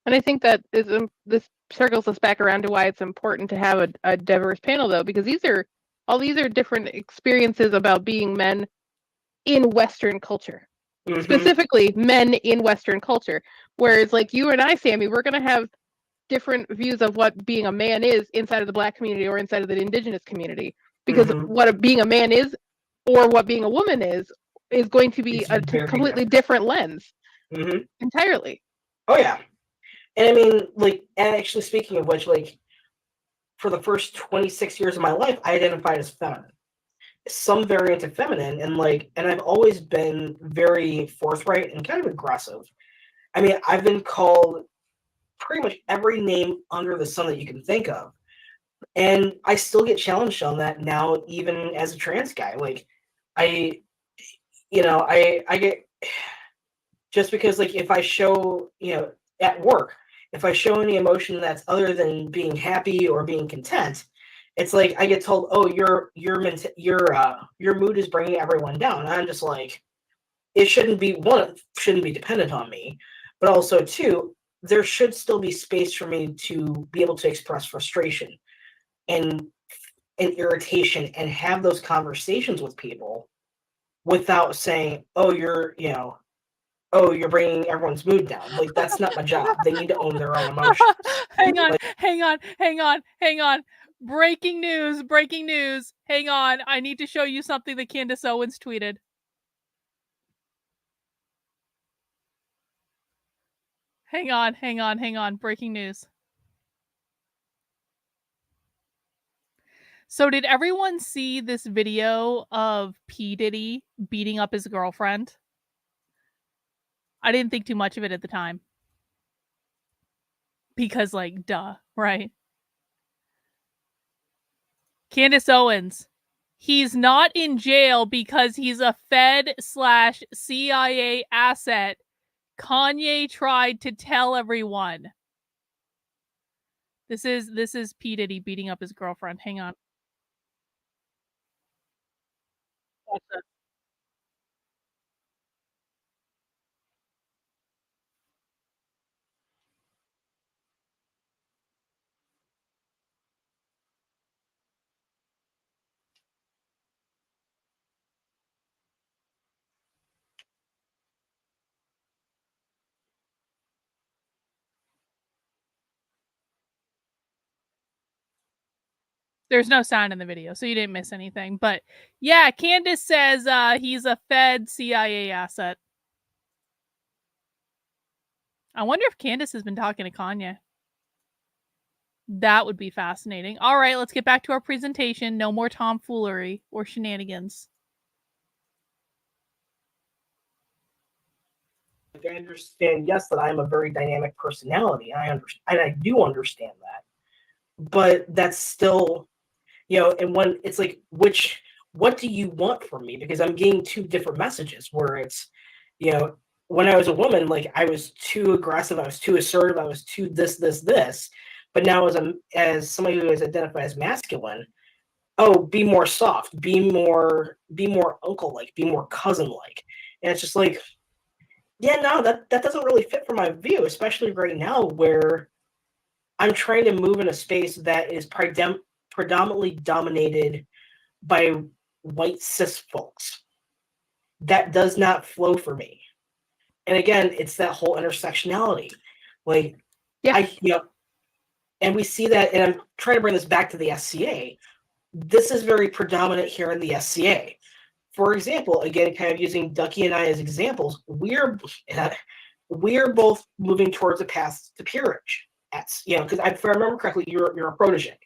And I think that this circles us back around to why it's important to have a diverse panel, though, because these are different experiences about being men in Western culture. Mm-hmm. Specifically men in Western culture. Whereas like you and I, Sammy, we're going to have different views of what being a man is inside of the Black community or inside of the Indigenous community. Because what being a man is or what being a woman is going to be a completely different lens. Entirely. Oh, yeah. And I mean, like, and actually speaking of which, like, for the first 26 years of my life, I identified as feminine. Some variant of feminine, and I've always been very forthright and kind of aggressive. I mean, I've been called pretty much every name under the sun that you can think of, and I still get challenged on that now, even as a trans guy. Like, I get, just because, like, if I show, at work, if I show any emotion that's other than being happy or being content, it's like I get told, "Oh, your mood is bringing everyone down." And I'm just like, it shouldn't be dependent on me, but also two, there should still be space for me to be able to express frustration and irritation and have those conversations with people without saying, "Oh, you're bringing everyone's mood down." Like, that's not my job. They need to own their own emotions. Hang on. Breaking news. Hang on. I need to show you something that Candace Owens tweeted. Hang on. Breaking news. So did everyone see this video of P. Diddy beating up his girlfriend? I didn't think too much of it at the time. Because, like, duh, right? Candace Owens. He's not in jail because he's a Fed/CIA asset. Kanye tried to tell everyone. This is P. Diddy beating up his girlfriend. Hang on. Watch this. There's no sound in the video, so you didn't miss anything. But yeah, Candace says he's a Fed CIA asset. I wonder if Candace has been talking to Kanye. That would be fascinating. All right, let's get back to our presentation. No more tomfoolery or shenanigans. I understand, yes, that I'm a very dynamic personality. I do understand that, but that's still, and when it's like, what do you want from me? Because I'm getting two different messages where it's, when I was a woman, like I was too aggressive, I was too assertive, I was too this, but now as somebody who is identified as masculine, oh, be more soft, be more uncle-like, be more cousin-like, and it's just like, yeah, no, that doesn't really fit for my view, especially right now where I'm trying to move in a space that is predominantly dominated by white cis folks. That does not flow for me. And again, it's that whole intersectionality. Like, yeah, and we see that, and I'm trying to bring this back to the SCA. This is very predominant here in the SCA. For example, again, kind of using Ducky and I as examples, we're both moving towards a path to peerage. Because if I remember correctly, you're a protege.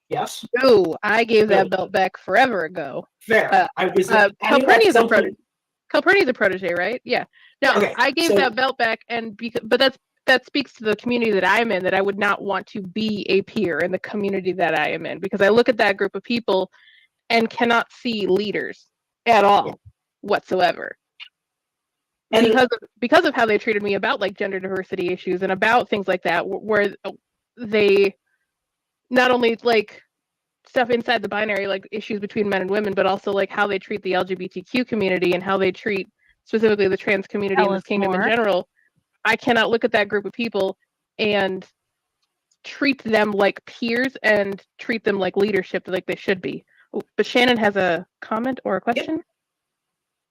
Yes. No, I gave that belt back forever ago. Fair. Calpurnia's a protege. Calpurnia's a protege, right? Yeah. No, okay, I gave that belt back, but that speaks to the community that I'm in. That I would not want to be a peer in the community that I am in, because I look at that group of people and cannot see leaders at all whatsoever. And because of how they treated me about like gender diversity issues and about things like that, where they not only like stuff inside the binary, like issues between men and women, but also like how they treat the LGBTQ community and how they treat specifically the trans community in this kingdom in general. I cannot look at that group of people and treat them like peers and treat them like leadership like they should be. Oh, but Shannon has a comment or a question.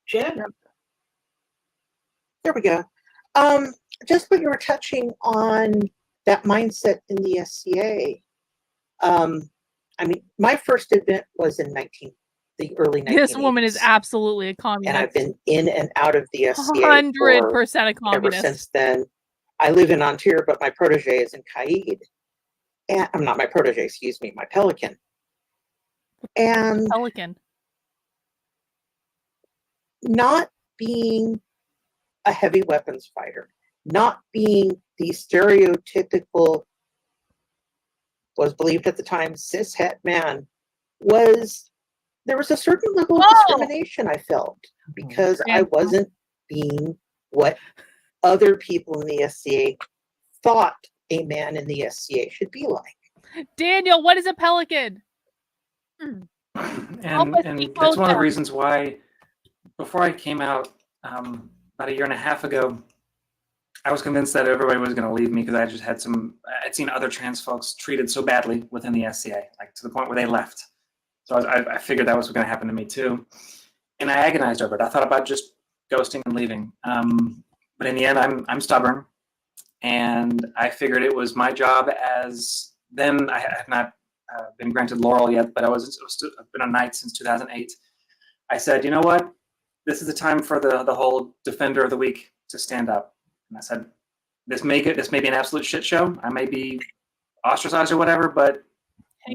Shannon? There we go. Just what you were touching on, that mindset in the SCA. I mean, my first event was in the early 1980s. This woman is absolutely a communist. And I've been in and out of the SCA 100% a communist. Ever since then. I live in Ontario, but my protege is in Caid. And I'm not my protege, excuse me, my pelican. And pelican. Not being a heavy weapons fighter, not being the stereotypical, was believed at the time, cishet man, there was a certain level of discrimination I felt because I wasn't being what other people in the SCA thought a man in the SCA should be like. Daniel, what is a pelican? And that's one of the reasons why, before I came out about a year and a half ago, I was convinced that everybody was going to leave me because I just I'd seen other trans folks treated so badly within the SCA, like to the point where they left. So I figured that was going to happen to me too. And I agonized over it. I thought about just ghosting and leaving. But in the end, I'm stubborn. And I figured it was my job as, then I have not been granted laurel yet, but I've been a knight since 2008. I said, you know what? This is the time for the whole Defender of the Week to stand up. And I said, this may be an absolute shit show. I may be ostracized or whatever, but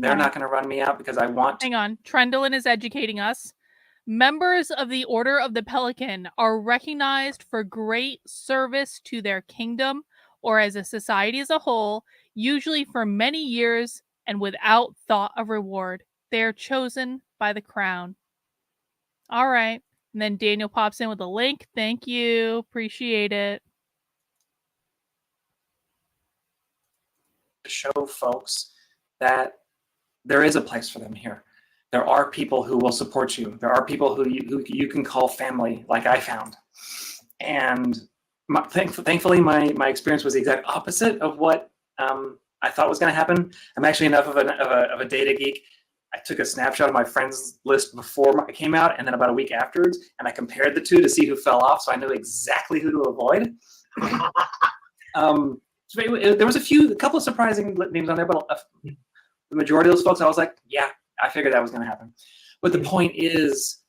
they're not going to run me out because I want to. Hang on. Trendlin is educating us. Members of the Order of the Pelican are recognized for great service to their kingdom or as a society as a whole, usually for many years and without thought of reward. They are chosen by the crown. All right. And then Daniel pops in with a link. Thank you. Appreciate it. To show folks that there is a place for them here. There are people who will support you. There are people who you can call family, like I found. And thankfully, my experience was the exact opposite of what I thought was going to happen. I'm actually enough of a data geek. I took a snapshot of my friends list before it came out, and then about a week afterwards, and I compared the two to see who fell off, so I knew exactly who to avoid. There was a couple of surprising names on there, but the majority of those folks, I was like, yeah, I figured that was going to happen. But the point is,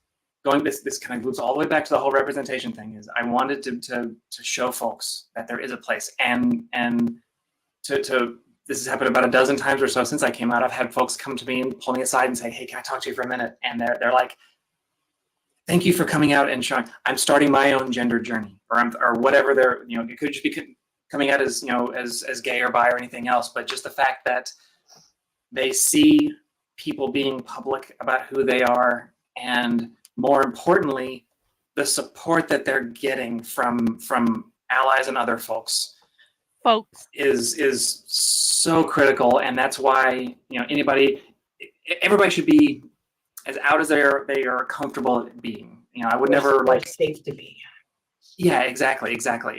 this kind of moves all the way back to the whole representation thing. Is I wanted to show folks that there is a place, and to this has happened about a dozen times or so since I came out. I've had folks come to me and pull me aside and say, hey, can I talk to you for a minute? And they're like, thank you for coming out and showing. I'm starting my own gender journey, or whatever. It could just be coming out as as gay or bi or anything else, but just the fact that they see people being public about who they are, and more importantly, the support that they're getting from allies and other folks is so critical. And that's why everybody should be as out as they are comfortable being. I would never safe to be. Yeah, exactly.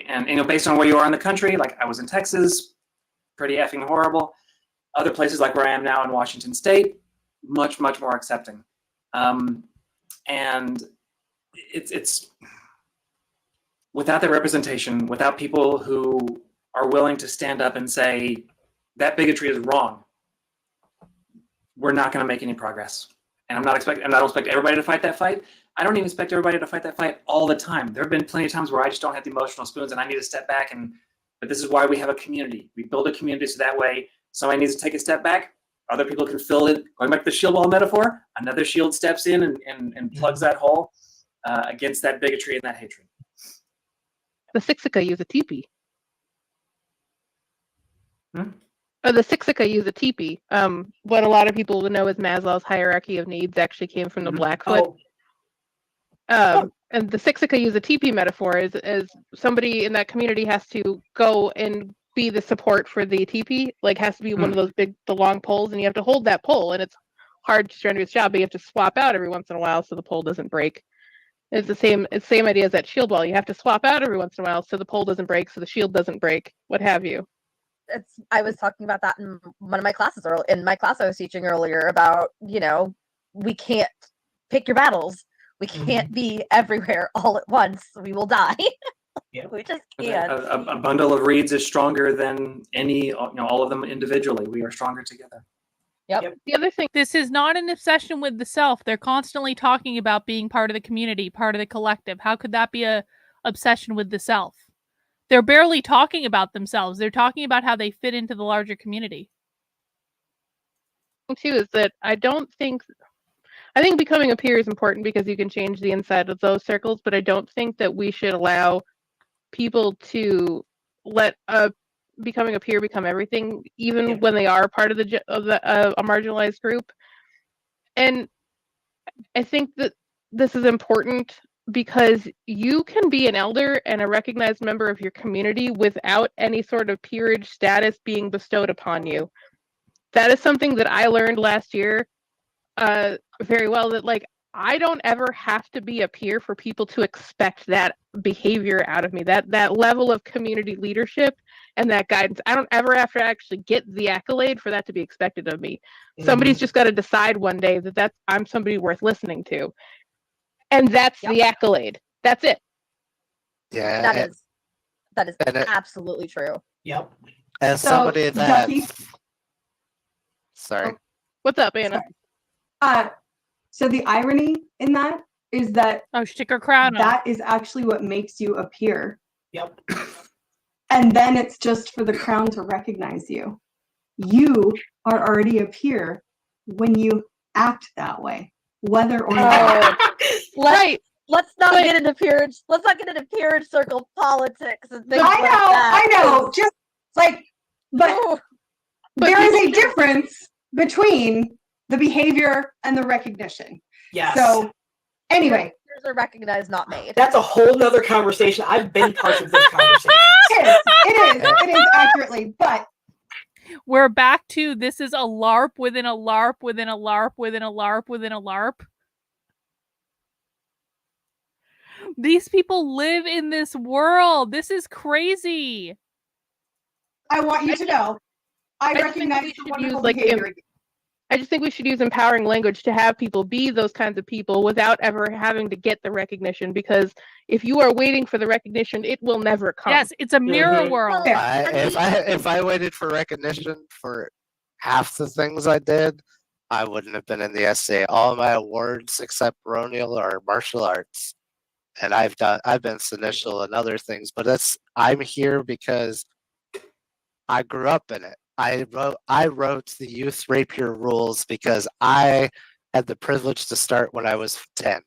And based on where you are in the country, like I was in Texas, pretty effing horrible. Other places like where I am now in Washington State, much more accepting. And it's without the representation, without people who are willing to stand up and say that bigotry is wrong, we're not going to make any progress. And I don't expect everybody to fight that fight. I don't even expect everybody to fight that fight all the time. There have been plenty of times where I just don't have the emotional spoons and I need to step back. But this is why we have a community. We build a community so that way somebody needs to take a step back. Other people can fill it. Going back to the shield wall metaphor, another shield steps in and plugs that hole against that bigotry and that hatred. The Sixica use a teepee. Hmm? The Sixica use a teepee. What a lot of people would know as Maslow's hierarchy of needs actually came from the Blackfoot. And the Sixica use a teepee metaphor is somebody in that community has to go and be the support for the teepee, like has to be one of those the long poles, and you have to hold that pole, and it's hard to try to do its job, but you have to swap out every once in a while so the pole doesn't break. It's the same idea as that shield wall. You have to swap out every once in a while so the pole doesn't break, so the shield doesn't break, what have you. I was talking about that in one of my classes in my class I was teaching earlier about, we can't pick your battles. We can't be everywhere all at once. We will die. Yeah. We just can't. A bundle of reeds is stronger than all of them individually. We are stronger together. Yep. The other thing, this is not an obsession with the self. They're constantly talking about being part of the community, part of the collective. How could that be a obsession with the self? They're barely talking about themselves. They're talking about how they fit into the larger community. Too is that I think becoming a peer is important because you can change the inside of those circles, but I don't think that we should allow people to let becoming a peer become everything, even when they are part of a marginalized group. And I think that this is important because you can be an elder and a recognized member of your community without any sort of peerage status being bestowed upon you. That is something that I learned last year very well, that I don't ever have to be a peer for people to expect that behavior out of me, that level of community leadership and that guidance. I don't ever have to actually get the accolade for that to be expected of me. Somebody's just got to decide one day that I'm somebody worth listening to. And that's the accolade. That's it. Yeah. That is absolutely true. Yep. As somebody that... Sorry. What's up, Anna? So the irony in that is that stick her crown that is actually what makes you a peer. Yep. and then it's just for the crown to recognize you. You are already a peer when you act that way, whether or not. Let's not get into peerage. Let's not get into peerage circle politics and things I know, like that. I know. Just like, but there is a difference between the behavior and the recognition. Yes. So, anyway, peers are recognized, not made. That's a whole nother conversation. I've been part of this conversation. it is accurately, but we're back to this is a LARP within a LARP within a LARP within a LARP within a LARP. These people live in this world. This is crazy. I want you to know, I recognize the wonderful behavior. I just think we should use empowering language to have people be those kinds of people without ever having to get the recognition, because if you are waiting for the recognition, it will never come. Yes, it's a mirror world. If I waited for recognition for half the things I did, I wouldn't have been in the SA. All my awards except baronial are martial arts. And I've been Sinitial and other things, but I'm here because I grew up in it. I wrote the youth rapier rules because I had the privilege to start when I was 10.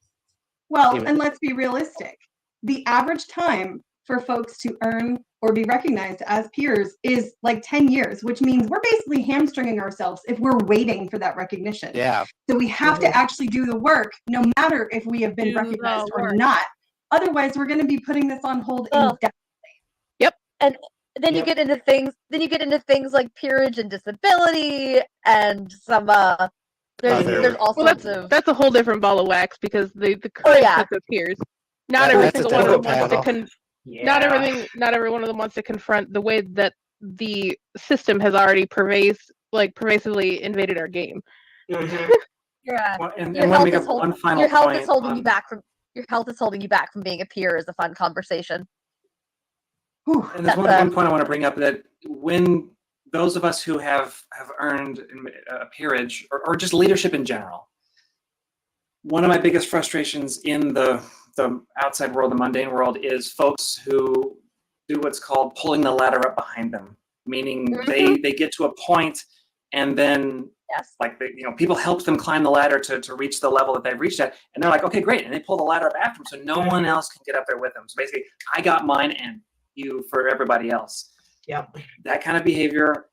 Well, and let's be realistic. The average time for folks to earn or be recognized as peers is like 10 years, which means we're basically hamstringing ourselves if we're waiting for that recognition. Yeah. So we have to actually do the work, no matter if we have been recognized or not. Otherwise, we're going to be putting this on hold indefinitely. Yep. And then you get into things. Then you get into things like peerage and disability, and some. There's all sorts of. That's a whole different ball of wax, because the concept of peers. Not every single one of them wants to Not every one of them wants to confront the way that the system has already pervasively invaded our game. Yeah. Well, and Your let health me is get hold- one final your health point is holding on- you back from. Your health is holding you back from being a peer is a fun conversation. And there's one point I want to bring up, that when those of us who have earned a peerage or just leadership in general, one of my biggest frustrations in the outside world, the mundane world, is folks who do what's called pulling the ladder up behind them, meaning they get to a point and then people help them climb the ladder to reach the level that they've reached at, and they're like, okay, great, and they pull the ladder up after them so no one else can get up there with them. So basically, I got mine and you for everybody else. Yeah, that kind of behavior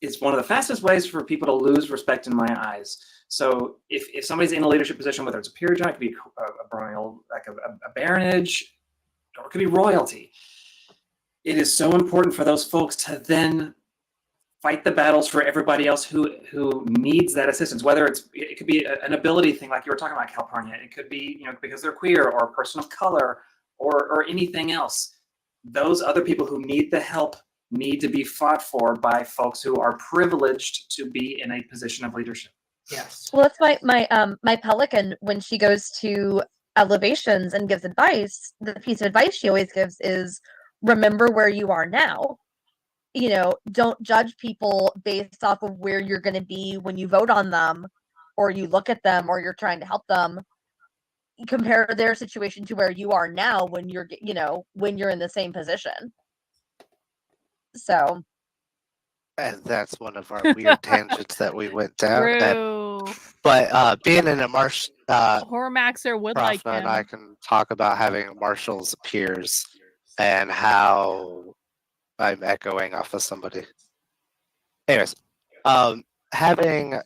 is one of the fastest ways for people to lose respect in my eyes. So if somebody's in a leadership position, whether it's a peerage, it could be a baronial, like a baronage, or it could be royalty, it is so important for those folks to then fight the battles for everybody else who needs that assistance. Whether it could be an ability thing, like you were talking about, Calpurnia. It could be because they're queer or a person of color or anything else. Those other people who need the help need to be fought for by folks who are privileged to be in a position of leadership. Yes. Well, that's my pelican, when she goes to elevations and gives advice. The piece of advice she always gives is, remember where you are now. Don't judge people based off of where you're going to be when you vote on them, or you look at them, or you're trying to help them. Compare their situation to where you are now when you're in the same position. So. And that's one of our weird tangents that we went down. True. But being in a martial Hormaxer would like Prafna him. and I can talk about having marshals peers and how I'm echoing off of somebody. Anyways, having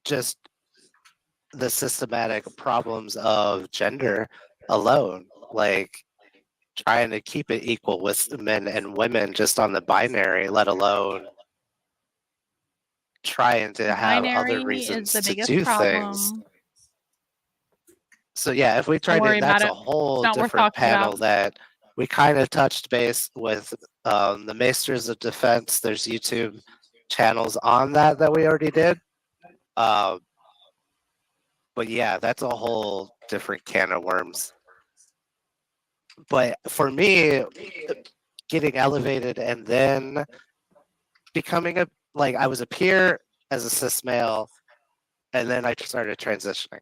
just the systematic problems of gender alone, like trying to keep it equal with men and women just on the binary, let alone trying to have other Binary reasons is the to biggest do problem. things. So yeah, if we Don't tried worry to, that's about a it. whole It's not worth different talking panel about. that we kind of touched base with the Maesters of Defense. There's YouTube channels on that we already did. But yeah, that's a whole different can of worms. But for me, getting elevated and then becoming I was a peer as a cis male, and then I started transitioning.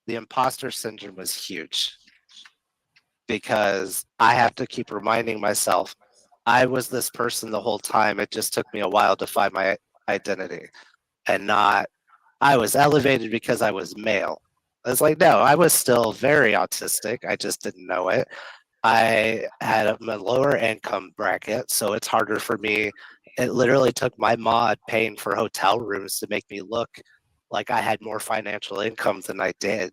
The imposter syndrome was huge. because I have to keep reminding myself I was this person the whole time. It just took me a while to find my identity, and not I was elevated because I was male. It's like, no, I was still very autistic. I just didn't know it. I had a lower income bracket, so it's harder for me. It literally took my mod paying for hotel rooms to make me look like I had more financial income than I did.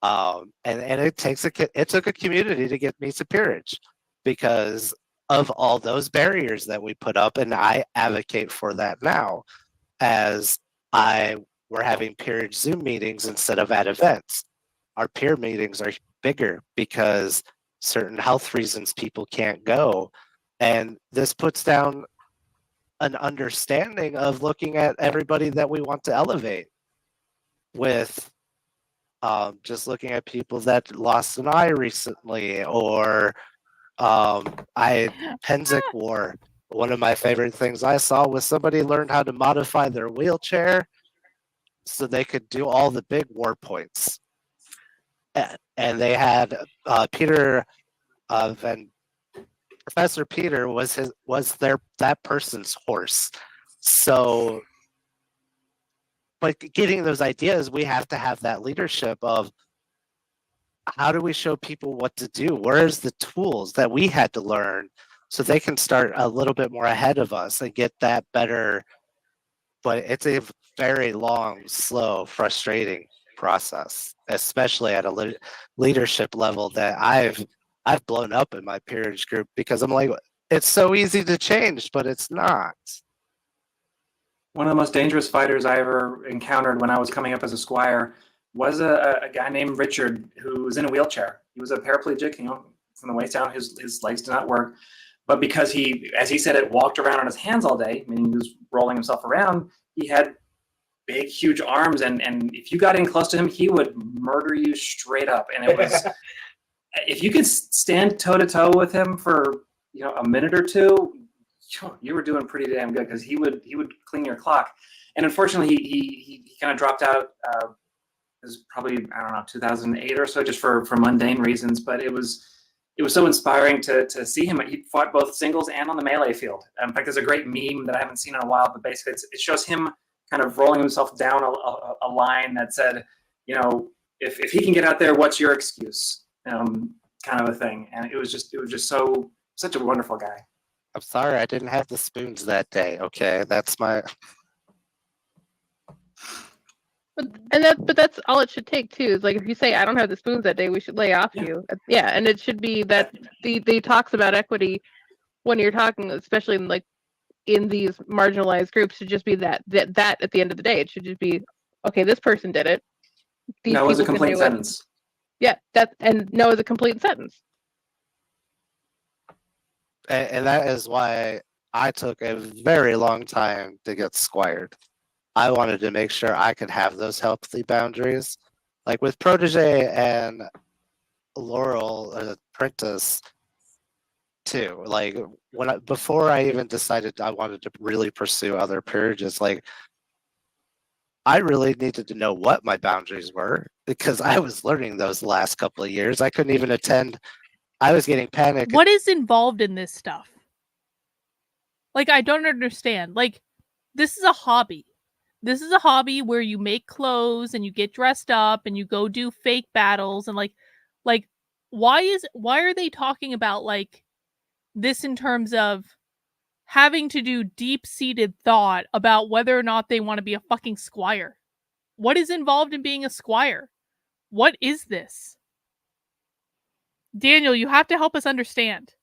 And it took a community to get me to peerage because of all those barriers that we put up, and I advocate for that now as we're having peerage Zoom meetings instead of at events. Our peer meetings are bigger because certain health reasons people can't go, and this puts down an understanding of looking at everybody that we want to elevate with just looking at people that lost an eye recently, or Penzic War. One of my favorite things I saw was somebody learned how to modify their wheelchair so they could do all the big war points. And they had Peter and Professor Peter was that person's horse. So, but getting those ideas, we have to have that leadership of how do we show people what to do? Where's the tools that we had to learn so they can start a little bit more ahead of us and get that better? But it's a very long, slow, frustrating process, especially at a leadership level that I've blown up in my peerage group because I'm like, it's so easy to change, but it's not. One of the most dangerous fighters I ever encountered when I was coming up as a squire was a guy named Richard who was in a wheelchair. He was a paraplegic, from the waist down, his legs did not work. But because he, as he said it, walked around on his hands all day, meaning he was rolling himself around, he had big, huge arms. And if you got in close to him, he would murder you straight up. And it was, if you could stand toe to toe with him for, a minute or two, you were doing pretty damn good because he would clean your clock. And unfortunately, he kind of dropped out. It was probably, I don't know, 2008 or so, just for mundane reasons. But it was so inspiring to see him. He fought both singles and on the melee field. In fact, there's a great meme that I haven't seen in a while, but basically it shows him kind of rolling himself down a line that said, if he can get out there, what's your excuse? Kind of a thing. And it was just such a wonderful guy. I'm sorry I didn't have the spoons that day. Okay, that's my. But that's all it should take too. Is like if you say I don't have the spoons that day, we should lay off you. Yeah, and it should be that the talks about equity when you're talking, especially in these marginalized groups, should just be that at the end of the day, it should just be okay. This person did it. That was a complete sentence. Yeah, no is a complete sentence. And that is why I took a very long time to get squired. I wanted to make sure I could have those healthy boundaries. Like with Protege and Laurel, Apprentice, too. Like before I even decided I wanted to really pursue other peerages, like I really needed to know what my boundaries were because I was learning those last couple of years. I couldn't even attend. I was getting panicked. What is involved in this stuff? Like, I don't understand. Like, this is a hobby. This is a hobby where you make clothes and you get dressed up and you go do fake battles and like why are they talking about like this in terms of having to do deep-seated thought about whether or not they want to be a fucking squire? What is involved in being a squire? What is this? Daniel, you have to help us understand.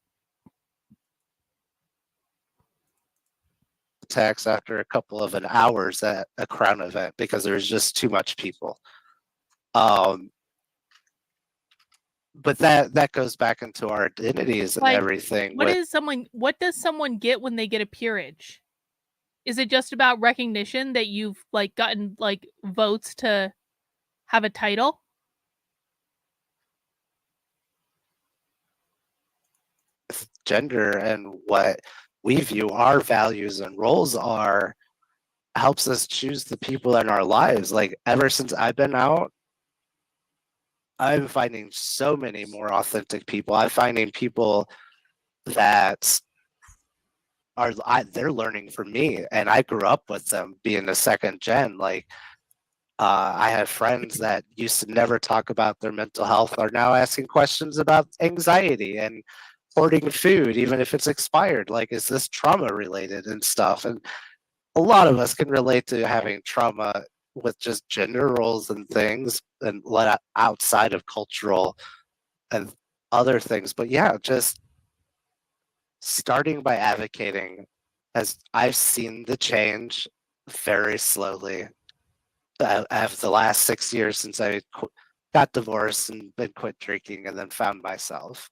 Attacks after a couple of hours at a crown event because there was just too much people. But that goes back into our identities and everything. What does someone get when they get a peerage? Is it just about recognition that you've like gotten like votes to have a title? Gender and what we view our values and roles are helps us choose the people in our lives. Like ever since I've been out, I'm finding so many more authentic people. I'm finding people that they're learning from me, and I grew up with them being a second gen. Like, I have friends that used to never talk about their mental health are now asking questions about anxiety and hoarding food, even if it's expired. Like, is this trauma related and stuff? And a lot of us can relate to having trauma with just gender roles and things and let outside of cultural and other things. But yeah, just starting by advocating, as I've seen the change very slowly. Of the last 6 years since I got divorced and been quit drinking and then found myself.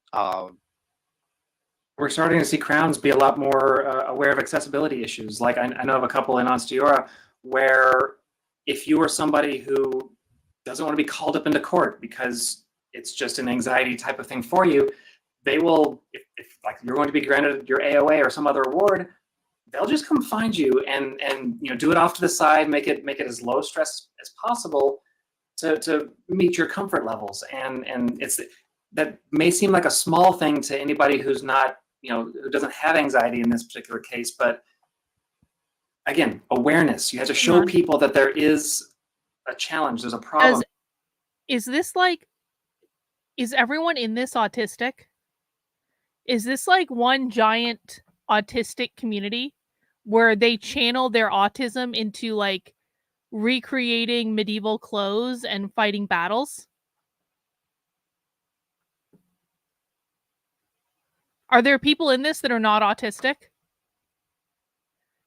We're starting to see crowns be a lot more aware of accessibility issues. Like I know of a couple in Onsteora where if you are somebody who doesn't want to be called up into court because it's just an anxiety type of thing for you, they will, if like you're going to be granted your AOA or some other award, they'll just come find you and do it off to the side, make it as low stress as possible to meet your comfort levels. And it's that may seem like a small thing to anybody who's not, who doesn't have anxiety in this particular case, but again, awareness. You have to show people that there is a challenge, there's a problem. Is everyone in this autistic? Is this like one giant autistic community where they channel their autism into like recreating medieval clothes and fighting battles? Are there people in this that are not autistic?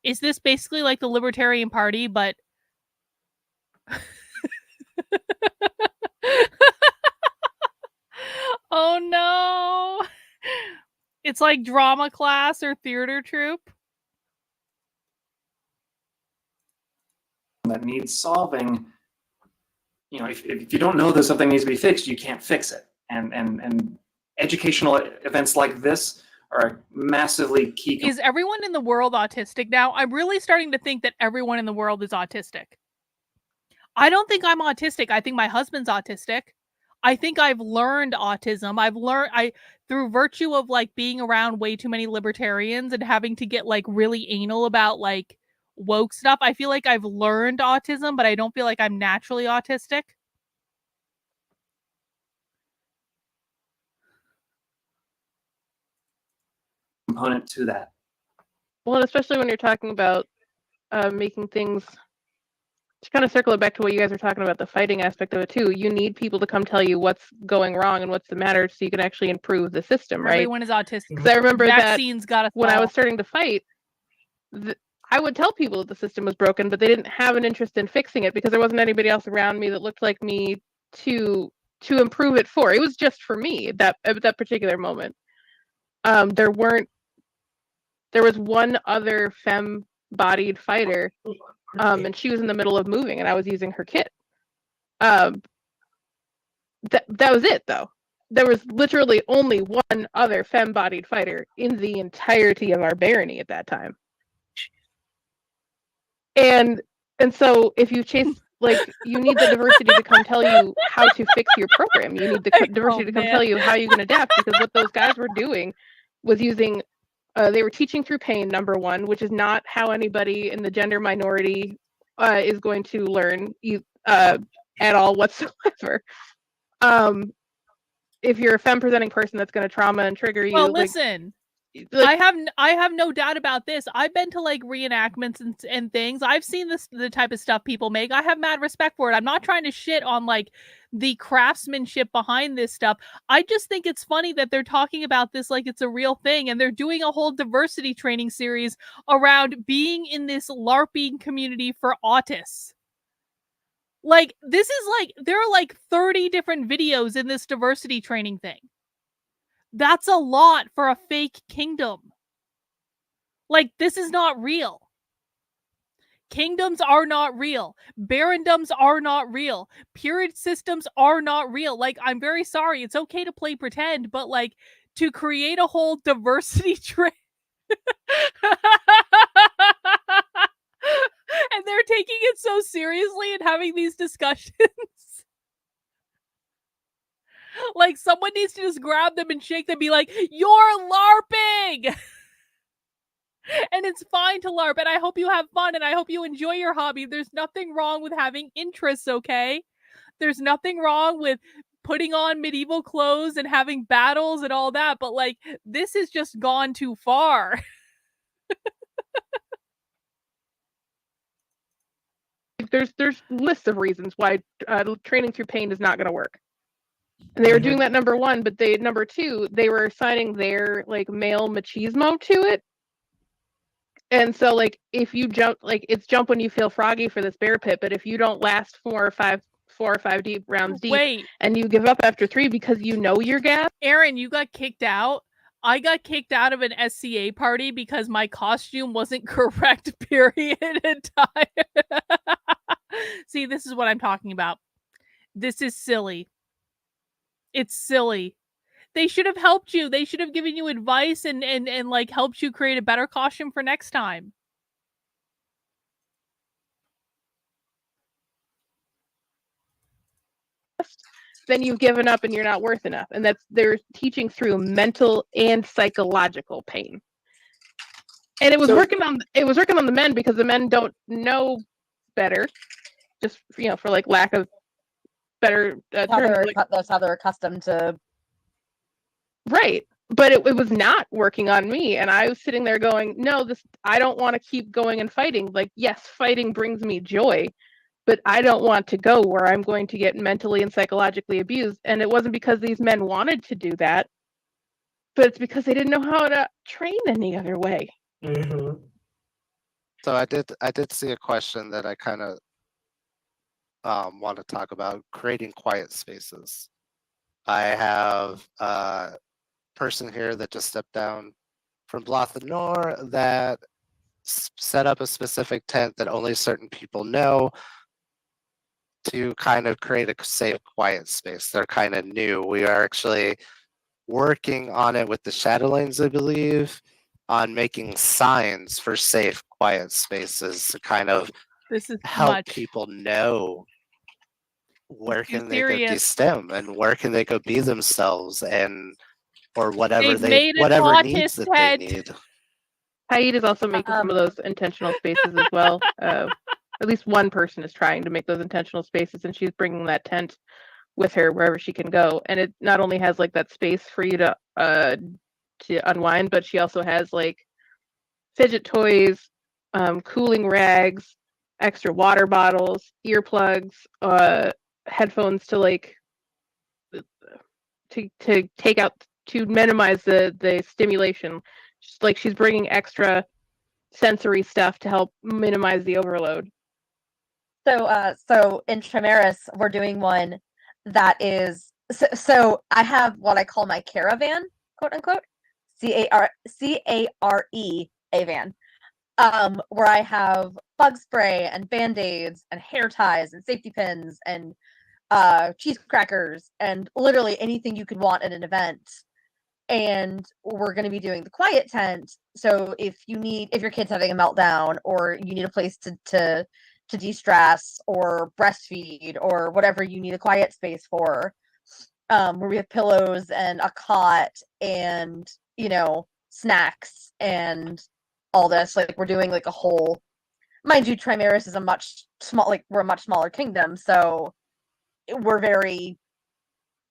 Is this basically like the Libertarian Party, but oh no. It's like drama class or theater troupe. That needs solving. If you don't know that something needs to be fixed, you can't fix it. And educational events like this are massively key. Is everyone in the world autistic now? I'm really starting to think that everyone in the world is autistic. I don't think I'm autistic. I think my husband's autistic. I think I've learned autism. Through virtue of like being around way too many libertarians and having to get like really anal about like woke stuff. I feel like I've learned autism, but I don't feel like I'm naturally autistic. Component to that. Well, especially when you're talking about making things, to kind of circle it back to what you guys were talking about, the fighting aspect of it too. You need people to come tell you what's going wrong and what's the matter so you can actually improve the system, right? Everyone is autistic. Because I remember Vaccines got us when I all. was starting to fight, I would tell people that the system was broken, but they didn't have an interest in fixing it because there wasn't anybody else around me that looked like me to improve it for. It was just for me at that particular moment. There was one other femme-bodied fighter, and she was in the middle of moving, and I was using her kit. That was it, though. There was literally only one other femme-bodied fighter in the entirety of our barony at that time. And so if you chase, like, you need the diversity to come tell you how to fix your program. You need the diversity to come tell you how you can adapt, because what those guys were doing was using, they were teaching through pain, number one, which is not how anybody in the gender minority is going to learn at all whatsoever. If you're a femme presenting person, that's going to trauma and trigger you. Well, listen, I have no doubt about this. I've been to like reenactments and things. I've seen the type of stuff people make. I have mad respect for it. I'm not trying to shit on like the craftsmanship behind this stuff. I just think it's funny that they're talking about this like it's a real thing, and they're doing a whole diversity training series around being in this LARPing community for autists. Like, this is like, there are like 30 different videos in this diversity training thing. That's a lot for a fake kingdom. Like, this is not real. Kingdoms are not real. Barondoms are not real. Peerage systems are not real. Like, I'm very sorry. It's okay to play pretend, but like, to create a whole diversity train. And they're taking it so seriously and having these discussions. Like someone needs to just grab them and shake them, be like, "You're LARPing!" And it's fine to LARP, and I hope you have fun, and I hope you enjoy your hobby. There's nothing wrong with having interests, okay? There's nothing wrong with putting on medieval clothes and having battles and all that, but like, this has just gone too far. There's lists of reasons why training through pain is not going to work. And they were doing that, number one, but number two, they were assigning their like male machismo to it. And so like if you jump, like it's jump when you feel froggy for this bear pit, but if you don't last 4 or 5 deep rounds deep, Wait, and you give up after 3 because you know your gap. Aaron, you got kicked out. I got kicked out of an SCA party because my costume wasn't correct, period, in time. See, this is what I'm talking about. This is silly. It's silly. They should have helped you. They should have given you advice and like helped you create a better costume for next time. Then you've given up and you're not worth enough. And they're teaching through mental and psychological pain. And it was working on the men because the men don't know better, just for like lack of better terms. That's how they're accustomed to. Right. But it was not working on me, and I was sitting there going, no, I don't want to keep going and fighting. Like, yes, fighting brings me joy, but I don't want to go where I'm going to get mentally and psychologically abused. And it wasn't because these men wanted to do that, but it's because they didn't know how to train any other way. Mm-hmm. So I did see a question that I kind of want to talk about, creating quiet spaces. I have a person here that just stepped down from Blatha Nor that set up a specific tent that only certain people know to kind of create a safe, quiet space. They're kind of new. We are actually working on it with the Shadowlands, I believe, on making signs for safe, quiet spaces to kind of help people know where can they go de-stem and where can they go be themselves, and or whatever whatever needs that they need. Haid is also making some of those intentional spaces as well. At least one person is trying to make those intentional spaces, and she's bringing that tent with her wherever she can go. And it not only has like that space for you to unwind, but she also has like fidget toys, cooling rags, extra water bottles, earplugs, headphones to like to take out, to minimize the stimulation. Just like she's bringing extra sensory stuff to help minimize the overload. So in Trimaris, we're doing one that is so I have what I call my caravan, quote unquote, CARE a van, where I have bug spray and band-aids and hair ties and safety pins and cheese crackers and literally anything you could want at an event. And we're going to be doing the quiet tent. So if your kid's having a meltdown, or you need a place to de-stress or breastfeed or whatever you need a quiet space for, where we have pillows and a cot and snacks and all this, like we're doing like a whole, mind you, Trimaris is we're a much smaller kingdom, so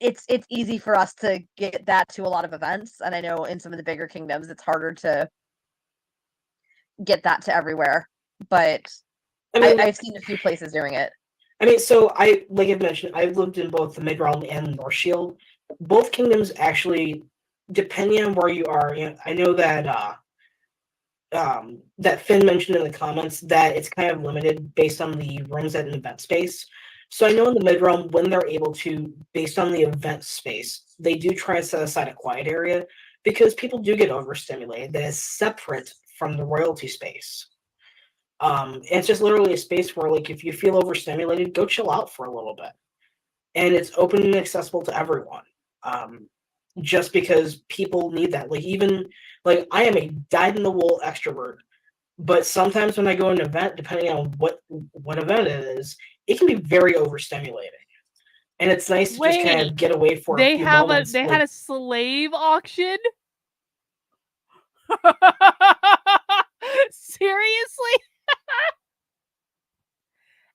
it's easy for us to get that to a lot of events, and I know in some of the bigger kingdoms it's harder to get that to everywhere, but I've seen a few places doing it. I mean, so like I mentioned, I've lived in both the Mid-Realm and North Shield. Both kingdoms actually, depending on where you are, I know that that Finn mentioned in the comments that it's kind of limited based on the rooms at an event space. So I know in the Mid-Realm, when they're able to, based on the event space, they do try and set aside a quiet area because people do get overstimulated that is separate from the royalty space. It's just literally a space where, like, if you feel overstimulated, go chill out for a little bit. And it's open and accessible to everyone. Just because people need that. Like, even, like, I am a dyed-in-the-wool extrovert, but sometimes when I go to an event, depending on what event it is, it can be very overstimulating. and it's nice to just kind of get away for a few moments. They had a slave auction? Seriously?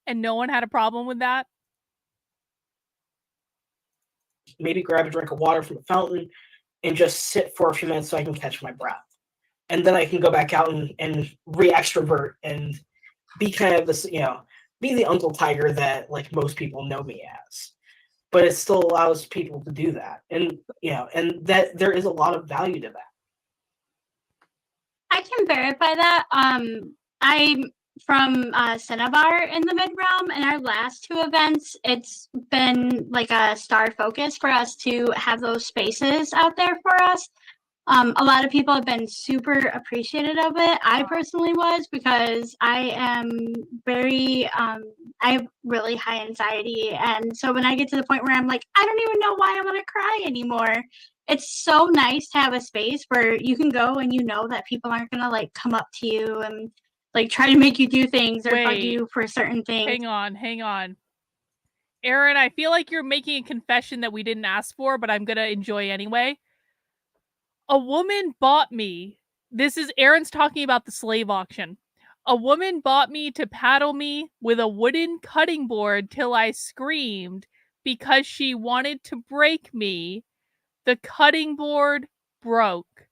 And no one had a problem with that? Maybe grab a drink of water from the fountain and just sit for a few minutes so I can catch my breath. And then I can go back out and re-extrovert and be kind of this, be the Uncle Tiger that like most people know me as. But it still allows people to do that. And, and that there is a lot of value to that. I can verify that. I'm from Cinnabar in the Mid-Realm, and our last 2 events, it's been like a star focus for us to have those spaces out there for us. A lot of people have been super appreciative of it. I personally was, because I am I have really high anxiety. And so when I get to the point where I'm like, I don't even know why I want to cry anymore. It's so nice to have a space where you can go and you know that people aren't going to like come up to you and like try to make you do things or bug you for certain things. Hang on. Aaron, I feel like you're making a confession that we didn't ask for, but I'm going to enjoy anyway. A woman bought me, this is Aaron's talking about the slave auction. A woman bought me to paddle me with a wooden cutting board till I screamed because she wanted to break me. The cutting board broke.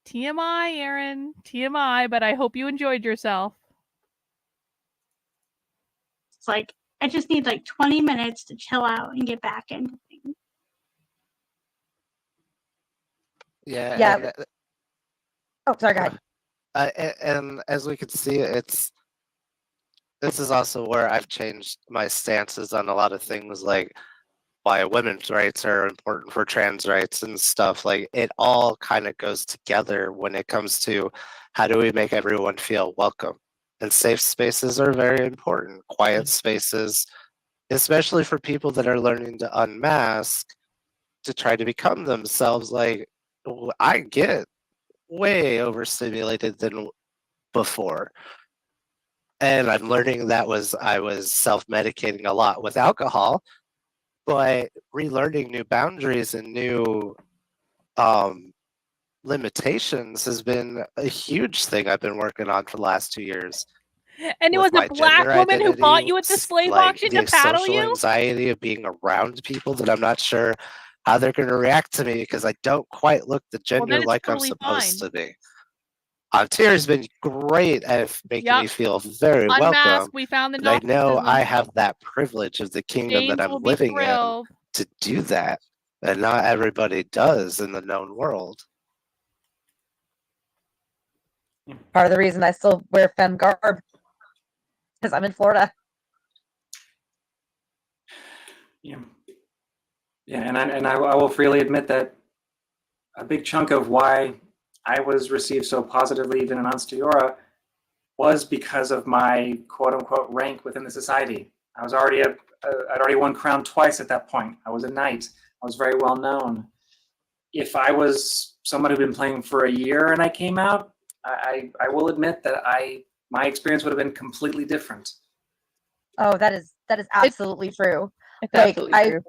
TMI, Aaron. TMI, but I hope you enjoyed yourself. It's like, I just need like 20 minutes to chill out and get back into things. Yeah. Yeah. And, Oh, sorry, go ahead. and as we can see, this is also where I've changed my stances on a lot of things, like why women's rights are important for trans rights and stuff. Like, it all kind of goes together when it comes to how do we make everyone feel welcome. And safe spaces are very important. Quiet spaces, especially for people that are learning to unmask, to try to become themselves. Like, I get way overstimulated than before. And I'm learning that I was self-medicating a lot with alcohol, but relearning new boundaries and new limitations has been a huge thing I've been working on for the last 2 years. And it With was a my black gender woman who bought identity, you at the slave like auction to the paddle social you? anxiety of being around people that I'm not sure how they're going to react to me because I don't quite look the Well, then gender it's like I'm totally supposed fine. to be. Tier's been great at making me Yep. feel very Unmask, welcome. we found the And I know I Gnosticism. have that privilege of the kingdom James that I'm will be living in thrilled. to do that. And not everybody does in the known world. Part of the reason I still wear femme garb, because I'm in Florida. Yeah, and I will freely admit that a big chunk of why I was received so positively even in Ansteora was because of my quote unquote rank within the society. I was already I'd already won crown twice at that point. I was a knight. I was very well known. If I was someone who'd been playing for a year and I came out, I will admit that my experience would have been completely different. Oh, that is absolutely true. It's Like absolutely true.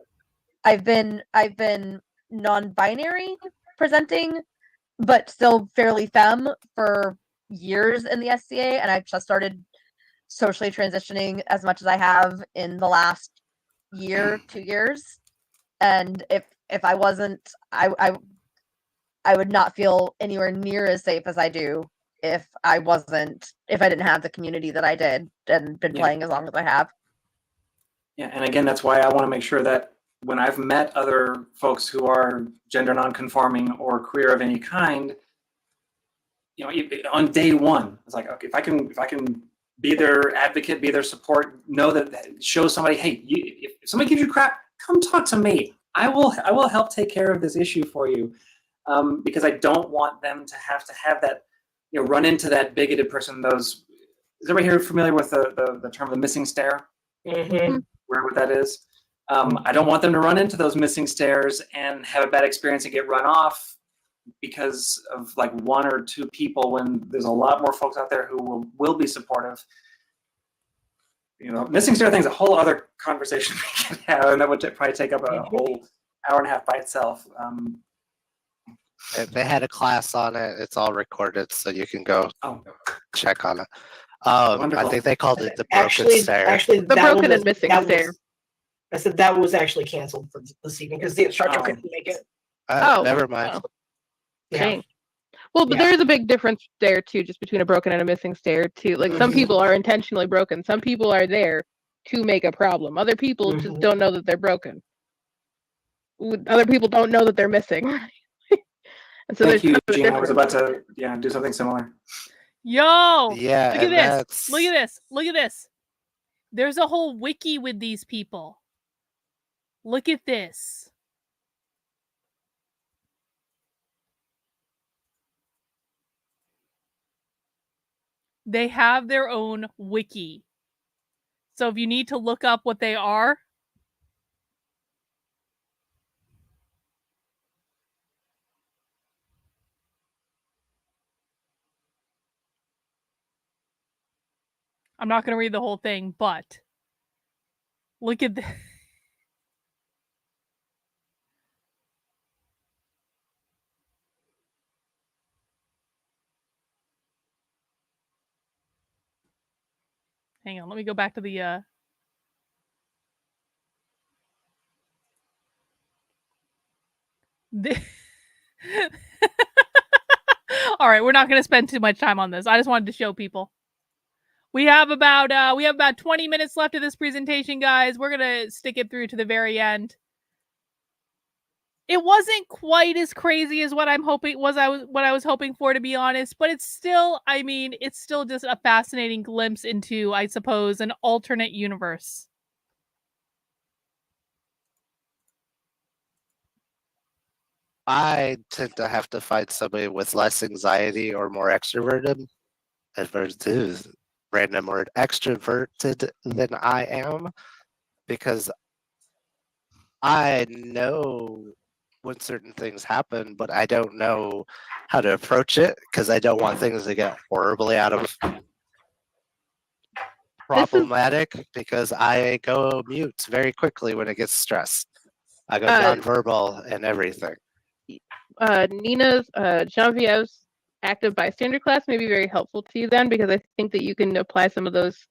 I've been non-binary presenting, but still fairly femme for years in the SCA, and I've just started socially transitioning as much as I have in the last year, 2 years. And if I wasn't, I would not feel anywhere near as safe as I do if I didn't have the community that I did and been playing as long as I have. Yeah, and again, that's why I want to make sure that when I've met other folks who are gender nonconforming or queer of any kind, on day one, it's like, okay, if I can be their advocate, be their support, know that show somebody, hey, if somebody gives you crap, come talk to me. I will help take care of this issue for you, because I don't want them to have that, run into that bigoted person. Is everybody here familiar with the term the missing stare? Mm-hmm. Wherever that is. I don't want them to run into those missing stairs and have a bad experience and get run off because of like 1 or 2 people when there's a lot more folks out there who will be supportive. missing stair thing's a whole other conversation we can have, and that would probably take up a whole hour and a half by itself. They had a class on it. It's all recorded, so you can go check on it. I think they called it the broken stair. Actually, The that broken was- and missing that stair. was- I said that was actually canceled for this evening because the instructor couldn't make it. Never mind. Yeah. Dang. Well, but there is a big difference there too, just between a broken and a missing stair too. Like some people are intentionally broken. Some people are there to make a problem. Other people just don't know that they're broken. Other people don't know that they're missing. And so Thank there's you, kind of a Gene. I was about difference. to do something similar. Yo, Yeah, look at and this. that's- Look at this. Look at this. There's a whole wiki with these people. Look at this. They have their own wiki. So if you need to look up what they are, I'm not going to read the whole thing, but look at this. Hang on, let me go back to the All right, we're not going to spend too much time on this. I just wanted to show people. We have about 20 minutes left of this presentation, guys. We're going to stick it through to the very end. It wasn't quite as crazy as what I was hoping for, to be honest, but it's still, I mean, it's still just a fascinating glimpse into, I suppose, an alternate universe. I tend to have to find somebody with less anxiety or more extroverted, random word, extroverted than I am, because I know when certain things happen, but I don't know how to approach it because I don't want things to get horribly out of problematic because I go mute very quickly when it gets stressed. I go nonverbal and everything. Nina's Genevieve's active bystander class may be very helpful to you then, because I think that you can apply some of those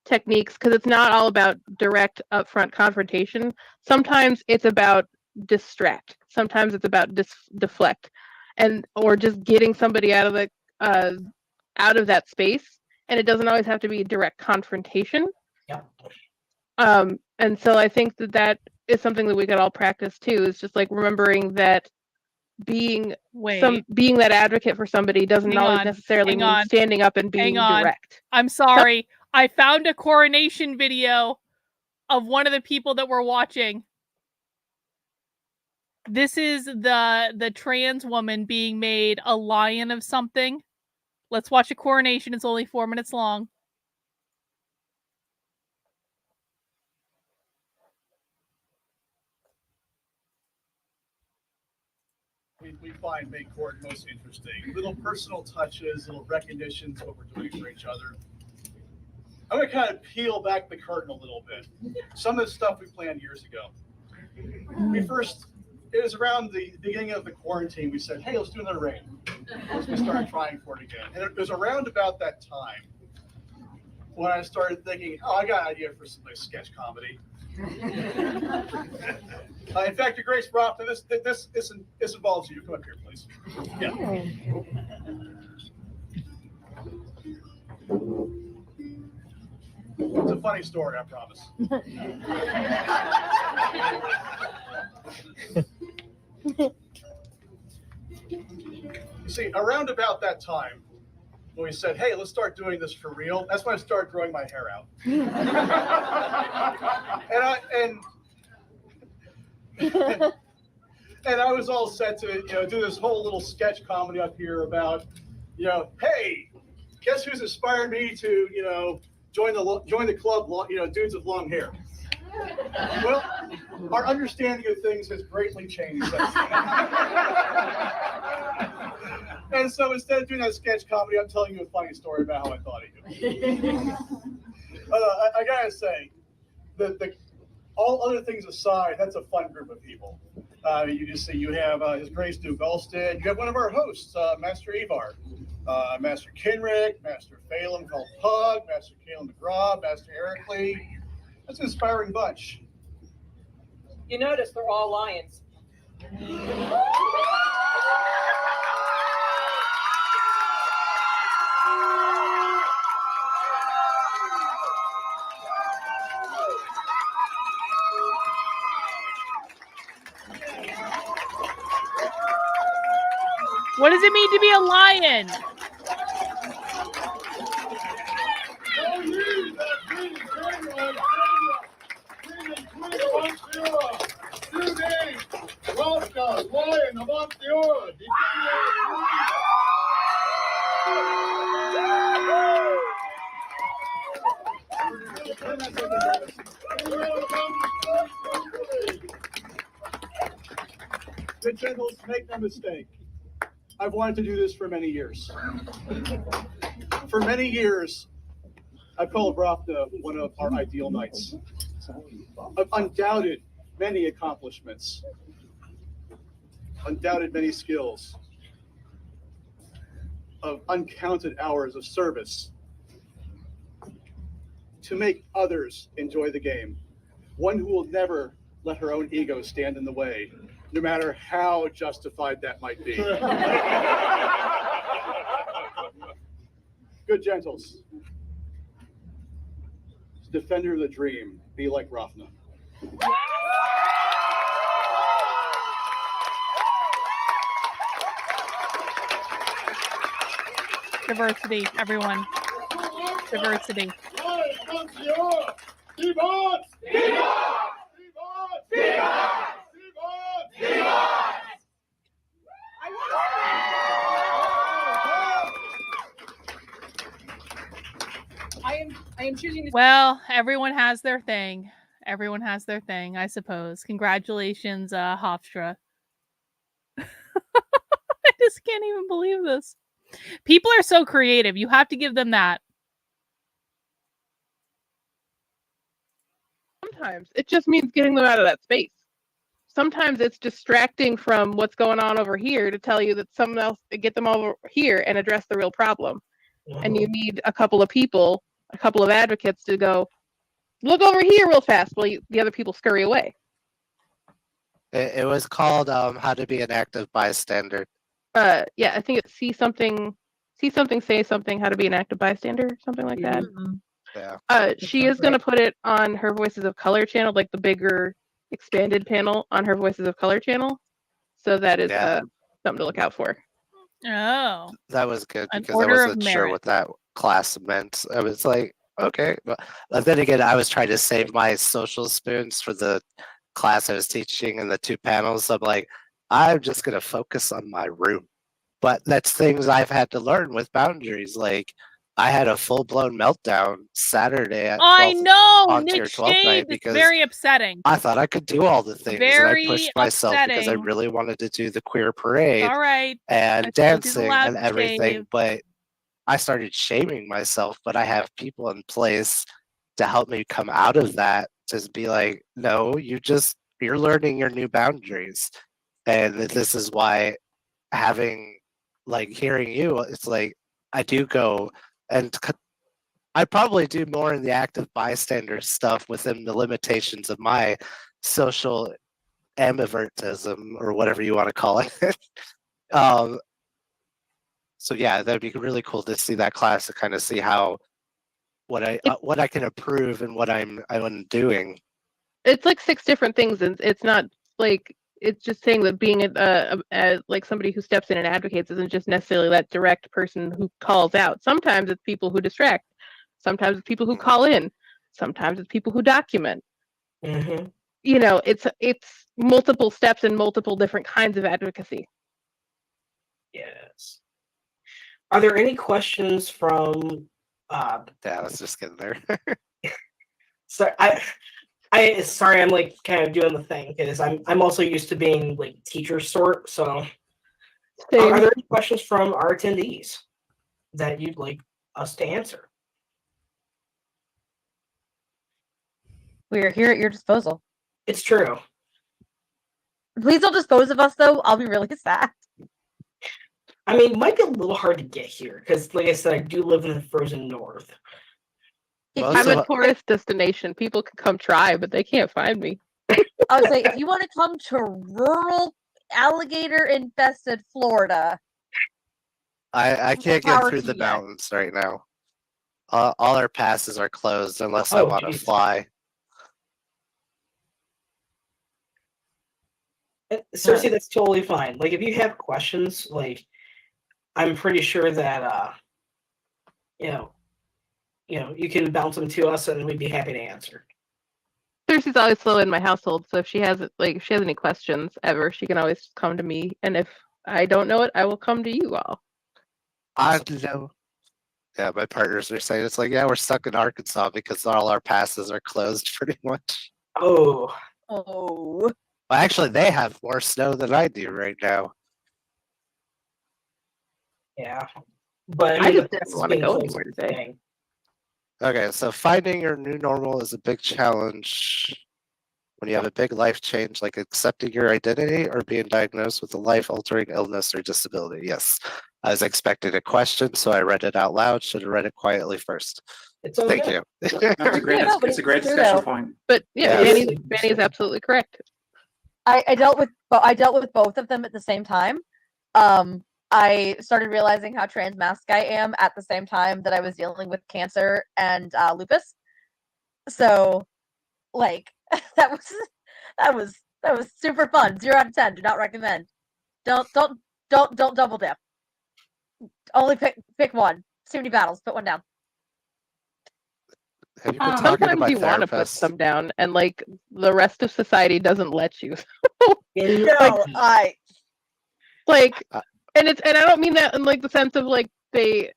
techniques, because it's not all about direct upfront confrontation. Sometimes it's about distract. Sometimes it's about deflect, or just getting somebody out of the out of that space. And it doesn't always have to be direct confrontation. Yeah. And so I think that is something that we could all practice too. Is just like remembering that being that advocate for somebody doesn't always necessarily mean standing up and being direct. I'm sorry. I found a coronation video of one of the people that we're watching. This is the trans woman being made a lion of something. Let's watch a coronation. It's only 4 minutes long. We find make court most interesting. Little personal touches, little recognitions of what we're doing for each other. I'm going to kind of peel back the curtain a little bit. Some of the stuff we planned years ago. It was around the beginning of the quarantine, we said, hey, let's do another raid. We started trying for it again. And it was around about that time when I started thinking, oh, I got an idea for some sketch comedy. In fact, Your Grace, Rob, this involves you. Come up here, please. Yeah. It's a funny story, I promise. You see, around about that time, when we said, hey, let's start doing this for real, that's when I started growing my hair out. And I was all set to, do this whole little sketch comedy up here about, hey, guess who's inspired me to, join the club, dudes with long hair. Well, our understanding of things has greatly changed since then. And so instead of doing that sketch comedy, I'm telling you a funny story about how I thought of you. I gotta say, the all other things aside, that's a fun group of people. You just see you have His Grace Duke Ulstead. You have one of our hosts, Master Avar, Master Kenrick, Master Phelan called Pug, Master Kalen McGraw, Master Eric Lee. That's an inspiring bunch. You notice they're all lions. What does it mean to be a lion? Good gentles, make no mistake. I've wanted to do this for many years. For many years, I've called Ravna one of our ideal knights. Of undoubted many accomplishments, undoubted many skills, of uncounted hours of service to make others enjoy the game. One who will never let her own ego stand in the way, no matter how justified that might be. Good gentles. Defender of the dream, be like Ravna. Diversity, everyone. Diversity. I am choosing to. Well, everyone has their thing. Everyone has their thing, I suppose. Congratulations, Hofstra. I just can't even believe this. People are so creative. You have to give them that. Sometimes it just means getting them out of that space. Sometimes it's distracting from what's going on over here to tell you that someone else get them over here and address the real problem. And you need a couple of people, a couple of advocates to go, look over here real fast while the other people scurry away. It was called How to Be an Active Bystander. Yeah, I think it's see something, say something, how to be an active bystander, something like that. Yeah. She is going to put it on her Voices of Color channel, like the bigger expanded panel on her Voices of Color channel. So that is something to look out for. Oh. That was good An because I order of wasn't sure merit. what that class meant. I was like, okay. But then again, I was trying to save my social spoons for the class I was teaching and the two panels. So I'm like, I'm just going to focus on my room. But that's things I've had to learn with boundaries. Like, I had a full-blown meltdown Saturday at I 12th know, on Nick tier 12 Shades. night It's because very upsetting. I thought I could do all the things, and I Very pushed myself because I upsetting. really wanted to do the queer parade All right. and I told you the dancing loud and everything. shave. But I started shaming myself. But I have people in place to help me come out of that. Just be like, no, you're learning your new boundaries, and this is why having hearing you, it's like I do go and I probably do more in the active bystander stuff within the limitations of my social ambivertism or whatever you want to call it. So yeah, that'd be really cool to see that class to kind of see how what I can improve and what I'm doing. It's like 6 different things, and it's not like it's just saying that being like somebody who steps in and advocates isn't just necessarily that direct person who calls out. Sometimes it's people who distract. Sometimes it's people who call in. Sometimes it's people who document. Mm-hmm. You know, it's multiple steps and multiple different kinds of advocacy. Yes. Are there any questions from? Yeah, let's just get there. So I sorry, I'm like kind of doing the thing because I'm also used to being like teacher sort. So, are there any questions from our attendees that you'd like us to answer? We are here at your disposal. It's true. Please don't dispose of us, though. I'll be really sad. I mean, it might be a little hard to get here because, like I said, I do live in the frozen north. I'm a tourist destination. People can come try, but they can't find me. I would say, if you want to come to rural alligator-infested Florida, I can't get power through to the you. mountains right now. All our passes are closed unless I Oh, want to geez. fly. Cersei, that's totally fine. Like, if you have questions, like, I'm pretty sure that, you can bounce them to us, and we'd be happy to answer. Cersei's always slow in my household, so if she has any questions ever, she can always come to me. And if I don't know it, I will come to you all. I know. Yeah, my partners are saying it's like, yeah, we're stuck in Arkansas because all our passes are closed pretty much. Oh. Oh. Well, actually, they have more snow than I do right now. Yeah. But I mean, just didn't want to go anywhere today. Okay, so finding your new normal is a big challenge when you have a big life change, like accepting your identity or being diagnosed with a life-altering illness or disability. Yes, I was expecting a question, so I read it out loud. Should have read it quietly first. It's all Thank good. you. That's a great, it's a great discussion point. But yeah, Yes. Fanny is absolutely correct. I dealt with both of them at the same time. I started realizing how transmasc I am at the same time that I was dealing with cancer and lupus. So, like, that was super fun. 0 out of 10. Do not recommend. Don't double dip. Only pick one. Too many battles. Put one down. Have you been talking to Sometimes my you want to put therapist? them down, and like the rest of society doesn't let you. No, and I don't mean that in like the sense of like they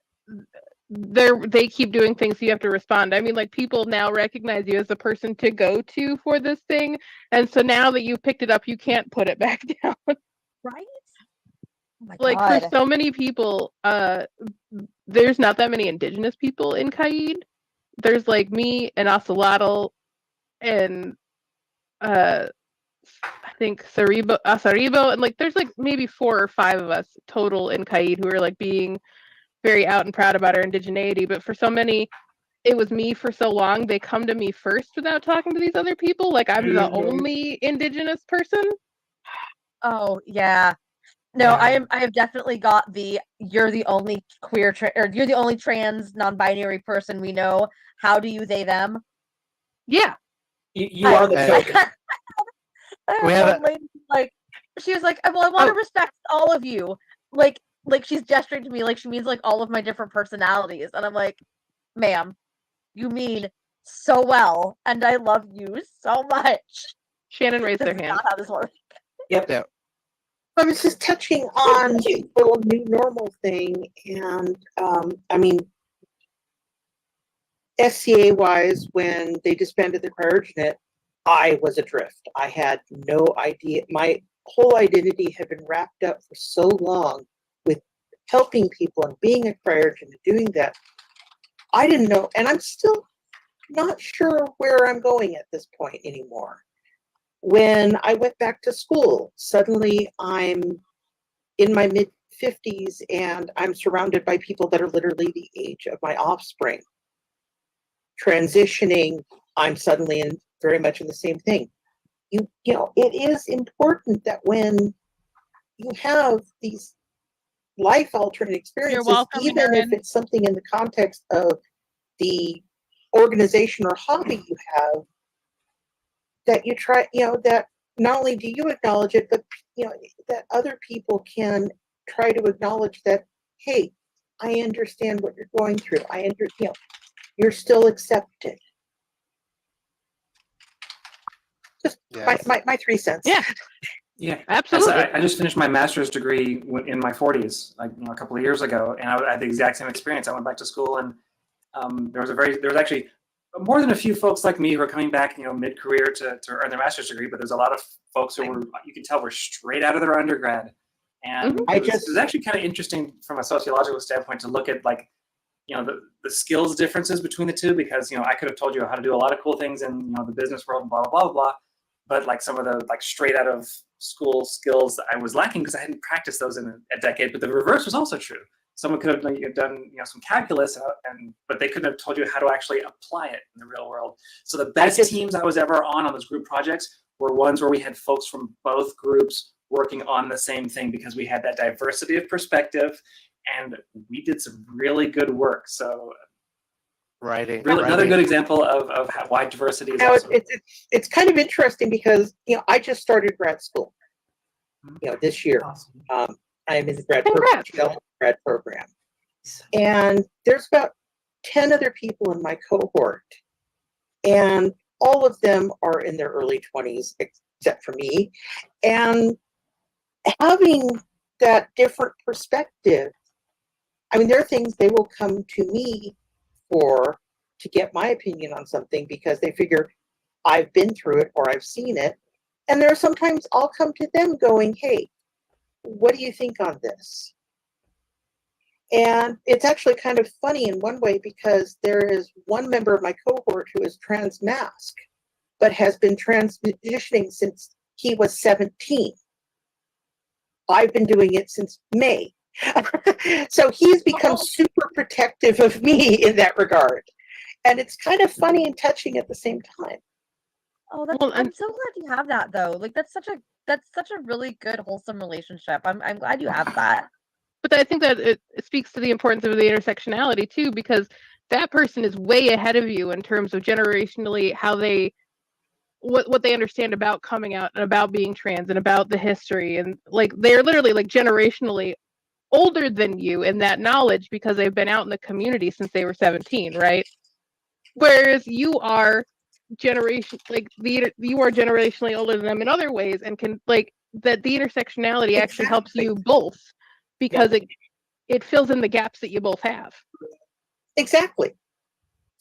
keep doing things, so you have to respond. I mean, like, people now recognize you as the person to go to for this thing, and so now that you've picked it up, you can't put it back down. Right? Oh my Like, God. for so many people, there's not that many indigenous people in Kaid. There's like me and Ocelotl and I think Saribo, and like there's like maybe 4 or 5 of us total in Kaid who are like being very out and proud about our indigeneity. But for so many, it was me for so long, they come to me first without talking to these other people. Like, I'm the only indigenous person. Oh yeah. No, Yeah. I have definitely got you're the only queer or you're the only trans non-binary person we know. How do you they them? Yeah. You are the token. I We had have one lady, like, she was like, well, I want to respect all of you. Like she's gesturing to me like she means like all of my different personalities. And I'm like, ma'am, you mean so well, and I love you so much. Shannon raised This their is hand. not how this works. Yep. I was just touching on the whole new normal thing, and I mean, SCA wise, when they disbanded the cryogenet, I was adrift. I had no idea. My whole identity had been wrapped up for so long with helping people and being a cryogen and doing that. I didn't know, and I'm still not sure where I'm going at this point anymore. When I went back to school, suddenly I'm in my mid-50s and I'm surrounded by people that are literally the age of my offspring. Transitioning, I'm suddenly very much in the same thing. You know, it is important that when you have these life-altering experiences, welcome, even if Erin. it's something in the context of the organization or hobby you have, that you try, that not only do you acknowledge it, but, that other people can try to acknowledge that, hey, I understand what you're going through. You're still accepted. Just my 3 cents. Yeah. Yeah, absolutely. I just finished my master's degree in my 40s, like a couple of years ago, and I had the exact same experience. I went back to school, and there was actually more than a few folks like me who are coming back, mid-career to earn their master's degree, but there's a lot of folks who you can tell were straight out of their undergrad, and it was actually kind of interesting from a sociological standpoint to look at like the skills differences between the two, because I could have told you how to do a lot of cool things in the business world and blah blah blah blah, but like some of the like straight out of school skills I was lacking because I hadn't practiced those in a decade. But the reverse was also true. Someone could have done some calculus, but they couldn't have told you how to actually apply it in the real world. So the best teams I was ever on those group projects were ones where we had folks from both groups working on the same thing, because we had that diversity of perspective and we did some really good work. So another good example of why diversity is awesome. It's kind of interesting because I just started grad school this year. Awesome. I am in the grad program, and there's about 10 other people in my cohort, and all of them are in their early 20s except for me, and having that different perspective, I mean, there are things they will come to me to get my opinion on something because they figure I've been through it or I've seen it. And there are sometimes I'll come to them going, hey, what do you think on this? And it's actually kind of funny in one way, because there is one member of my cohort who is trans-mask, but has been transitioning since he was 17. I've been doing it since May. So he's become super protective of me in that regard. And it's kind of funny and touching at the same time. Oh, I'm so glad you have that though. Like that's such a really good, wholesome relationship. I'm glad you have that. But I think that it speaks to the importance of the intersectionality too, because that person is way ahead of you in terms of generationally how what they understand about coming out and about being trans and about the history, and like they're literally like generationally older than you in that knowledge because they've been out in the community since they were 17, right? Whereas you are you are generationally older than them in other ways, and can the intersectionality actually helps you both, because it fills in the gaps that you both have. Exactly.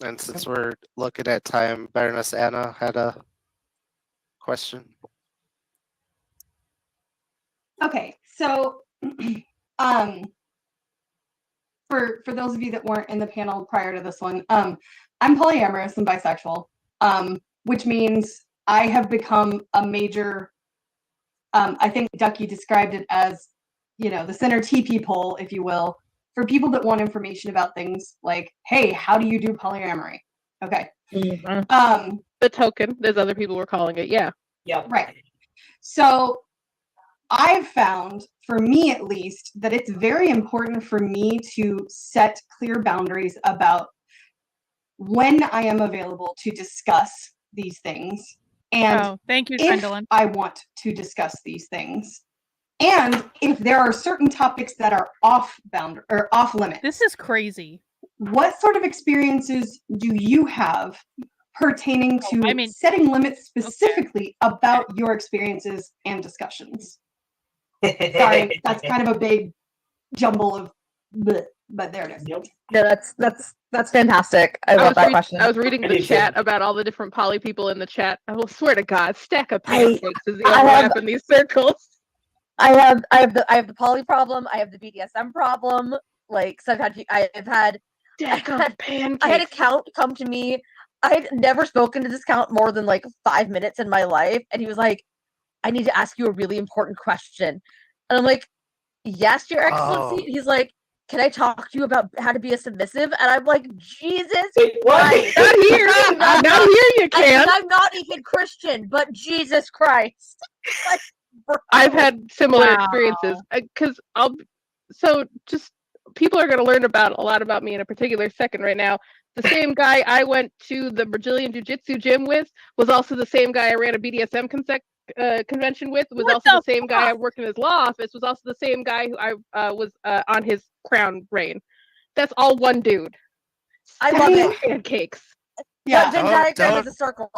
And since we're looking at time, Baroness Anna had a question. Okay, so for those of you that weren't in the panel prior to this one, I'm polyamorous and bisexual, which means I have become a major, I think Ducky described it as, the center TP pole, if you will, for people that want information about things like, hey, how do you do polyamory? Okay. Mm-hmm. The token, there's other people were calling it, yeah. Yeah. Right. So I've found, for me at least, that it's very important for me to set clear boundaries about when I am available to discuss these things, and thank you, if Gwendolyn. I want to discuss these things, and if there are certain topics that are off boundary or off limit. This is crazy. What sort of experiences do you have pertaining to setting limits specifically about your experiences and discussions? Sorry, that's kind of a big jumble of bleh, but there it is. Yeah, that's fantastic. I love that question. I was reading the chat about all the different poly people in the chat. I will swear to God, stack of pancakes is the overlap in these circles. I have the poly problem. I have the BDSM problem. Like sometimes I had a count come to me. I had never spoken to this count more than like 5 minutes in my life, and he was like, "I need to ask you a really important question," and I'm like, "Yes, Your Excellency." He's like, "Can I talk to you about how to be a submissive?" And I'm like, Jesus Christ. Not here. Not here you can. I'm not even Christian, but Jesus Christ. Like, I've had similar experiences because just people are going to learn about a lot about me in a particular second right now. The same guy I went to the Brazilian Jiu-Jitsu gym with was also the same guy I ran a BDSM convention with, was also the same guy I worked in his law office, was also the same guy who I was on his crown reign. That's all one dude. I love it. Pancakes. Yeah. Venn diagram is a circle.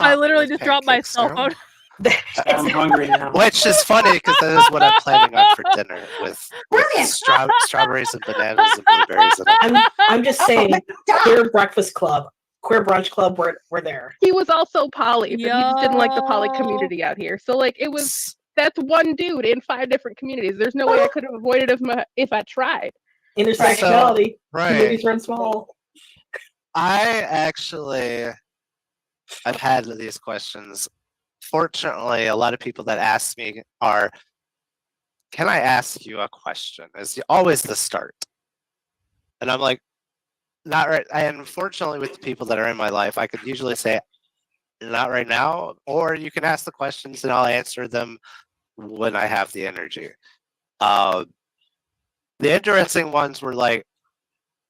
I literally just dropped my cell phone. I'm hungry now. Which is funny because that is what I'm planning on for dinner with strawberries and bananas and blueberries. I'm just saying, queer breakfast club, queer brunch club, we're there. He was also poly, but he just didn't like the poly community out here. So like that's one dude in 5 different communities. There's no way I could have avoided him if I tried. Intersectionality. right. Communities run small. I've had these questions. Fortunately, a lot of people that ask me are, can I ask you a question? Is always the start. And I'm like, not right. And unfortunately, with the people that are in my life, I could usually say, not right now, or you can ask the questions and I'll answer them when I have the energy. The interesting ones were like,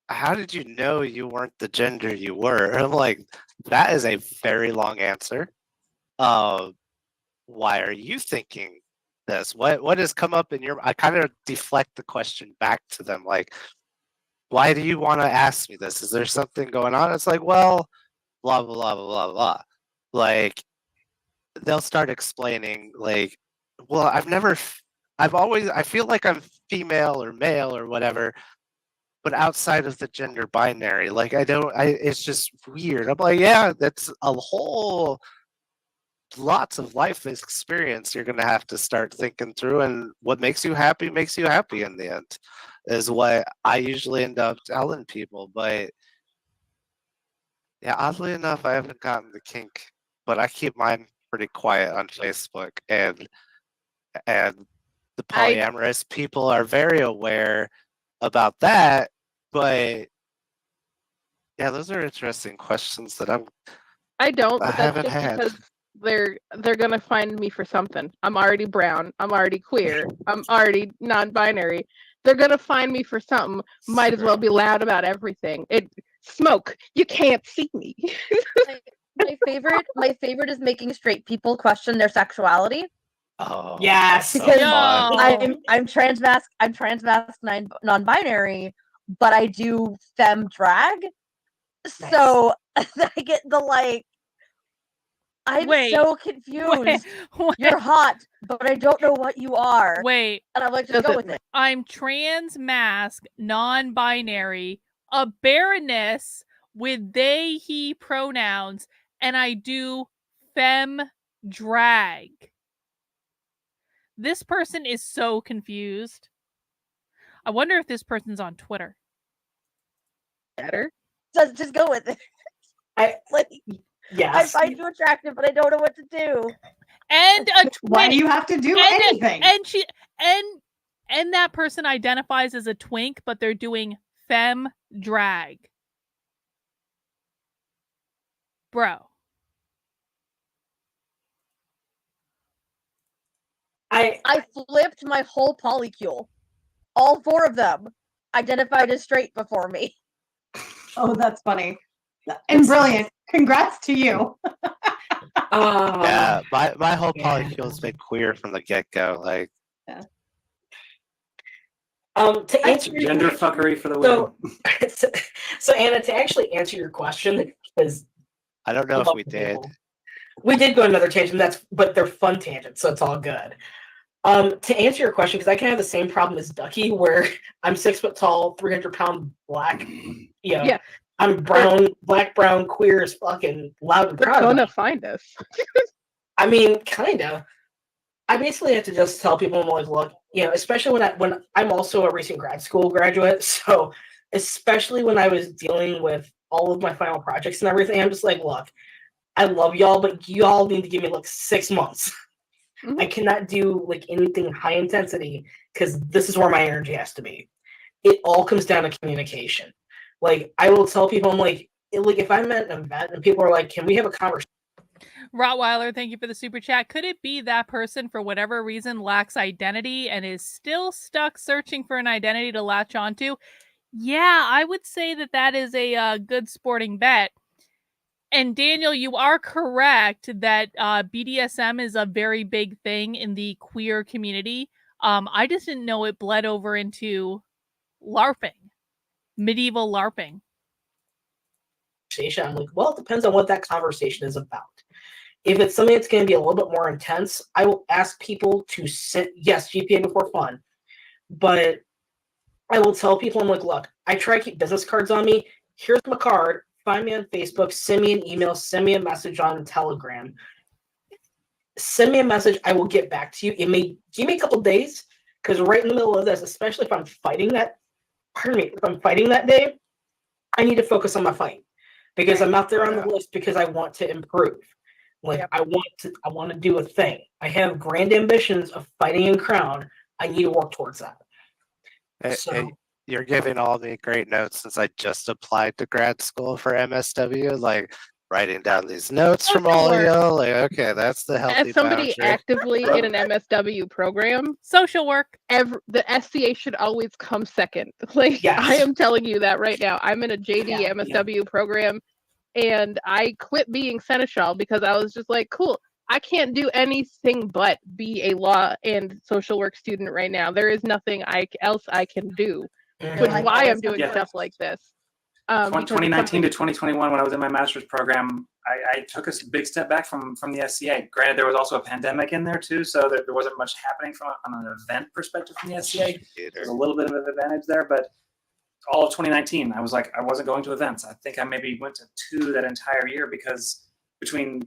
how did you know you weren't the gender you were? And I'm like, that is a very long answer. Why are you thinking this? What has come up in your? I kind of deflect the question back to them, like, why do you want to ask me this? Is there something going on? It's like, well, blah blah blah blah blah. Like, they'll start explaining, like, well, I feel like I'm female or male or whatever, but outside of the gender binary, like, it's just weird. I'm like, yeah, that's a whole lots of life experience you're going to have to start thinking through, and what makes you happy in the end is what I usually end up telling people. But yeah, oddly enough, I haven't gotten the kink, but I keep mine pretty quiet on Facebook, and the polyamorous people are very aware about that. But yeah, those are interesting questions that I don't, I but that's haven't just had. because they're gonna find me for something. I'm already brown. I'm already queer. I'm already non-binary. They're gonna find me for something. Might as well be loud about everything. Smoke. You can't see me. My favorite is making straight people question their sexuality. Oh, yes, because No. I'm transmasc non-binary, but I do femme drag. Nice. So I get the like. I'm so confused. You're hot, but I don't know what you are. Wait. And I'm like, just go with it. I'm trans mask, non-binary, a baroness with they, he pronouns, and I do femme drag. This person is so confused. I wonder if this person's on Twitter. Better. Just go with it. Yes. I find you attractive, but I don't know what to do. And a twink. Why do you have to do anything? And that person identifies as a twink, but they're doing femme drag. Bro. I flipped my whole polycule. All 4 of them identified as straight before me. Oh, that's funny. And brilliant. Congrats to you. Yeah, my whole polycule's been queer from the get-go. Like, To answer your Gender fuckery for the win. So Anna, to actually answer your question, because I don't know if we did. We did go another tangent, but they're fun tangents, so it's all good. To answer your question, because I can have the same problem as Ducky, where I'm 6 foot tall, 300-pound black. Yeah. I'm black, brown, queer as fucking loud and They're proud. gonna find us. I mean, kinda. I basically have to just tell people, I'm always look, especially when I'm also a recent grad school graduate, so especially when I was dealing with all of my final projects and everything, I'm just like, look, I love y'all, but y'all need to give me like 6 months. Mm-hmm. I cannot do like anything high intensity because this is where my energy has to be. It all comes down to communication. Like, I will tell people, I'm like if I'm at an event and people are like, can we have a conversation? Rottweiler, thank you for the super chat. Could it be that person, for whatever reason, lacks identity and is still stuck searching for an identity to latch onto? Yeah, I would say that is a good sporting bet. And Daniel, you are correct that BDSM is a very big thing in the queer community. I just didn't know it bled over into LARPing, medieval LARPing. I'm like, well, it depends on what that conversation is about. If it's something that's going to be a little bit more intense, I will ask people to send, yes, GPA before fun, but I will tell people, I'm like, look, I try to keep business cards on me. Here's my card. Find me on Facebook. Send me an email. Send me a message on Telegram. Send me a message. I will get back to you. It may give me a couple days because right in the middle of this, especially if I'm fighting that pardon me, if I'm fighting that day, I need to focus on my fight because I'm out there on the list because I want to improve. Like I want to do a thing. I have grand ambitions of fighting in Crown. I need to work towards that. So you're giving all the great notes since I just applied to grad school for MSW, like writing down these notes from all of y'all. Like, okay, that's the healthy As somebody boundary. actively in an MSW program, social work, the SCA should always come second. Like I am telling you that right now. I'm in a JD MSW program, and I quit being seneschal because I was just like, cool, I can't do anything but be a law and social work student right now. There is nothing else I can do, which is why I'm doing stuff like this. 2019 to 2021, when I was in my master's program, I took a big step back from the SCA. Granted, there was also a pandemic in there too, so that there wasn't much happening from an event perspective from the SCA. There's a little bit of an advantage there, but all of 2019, I was like, I wasn't going to events. I think I maybe went to 2 that entire year because between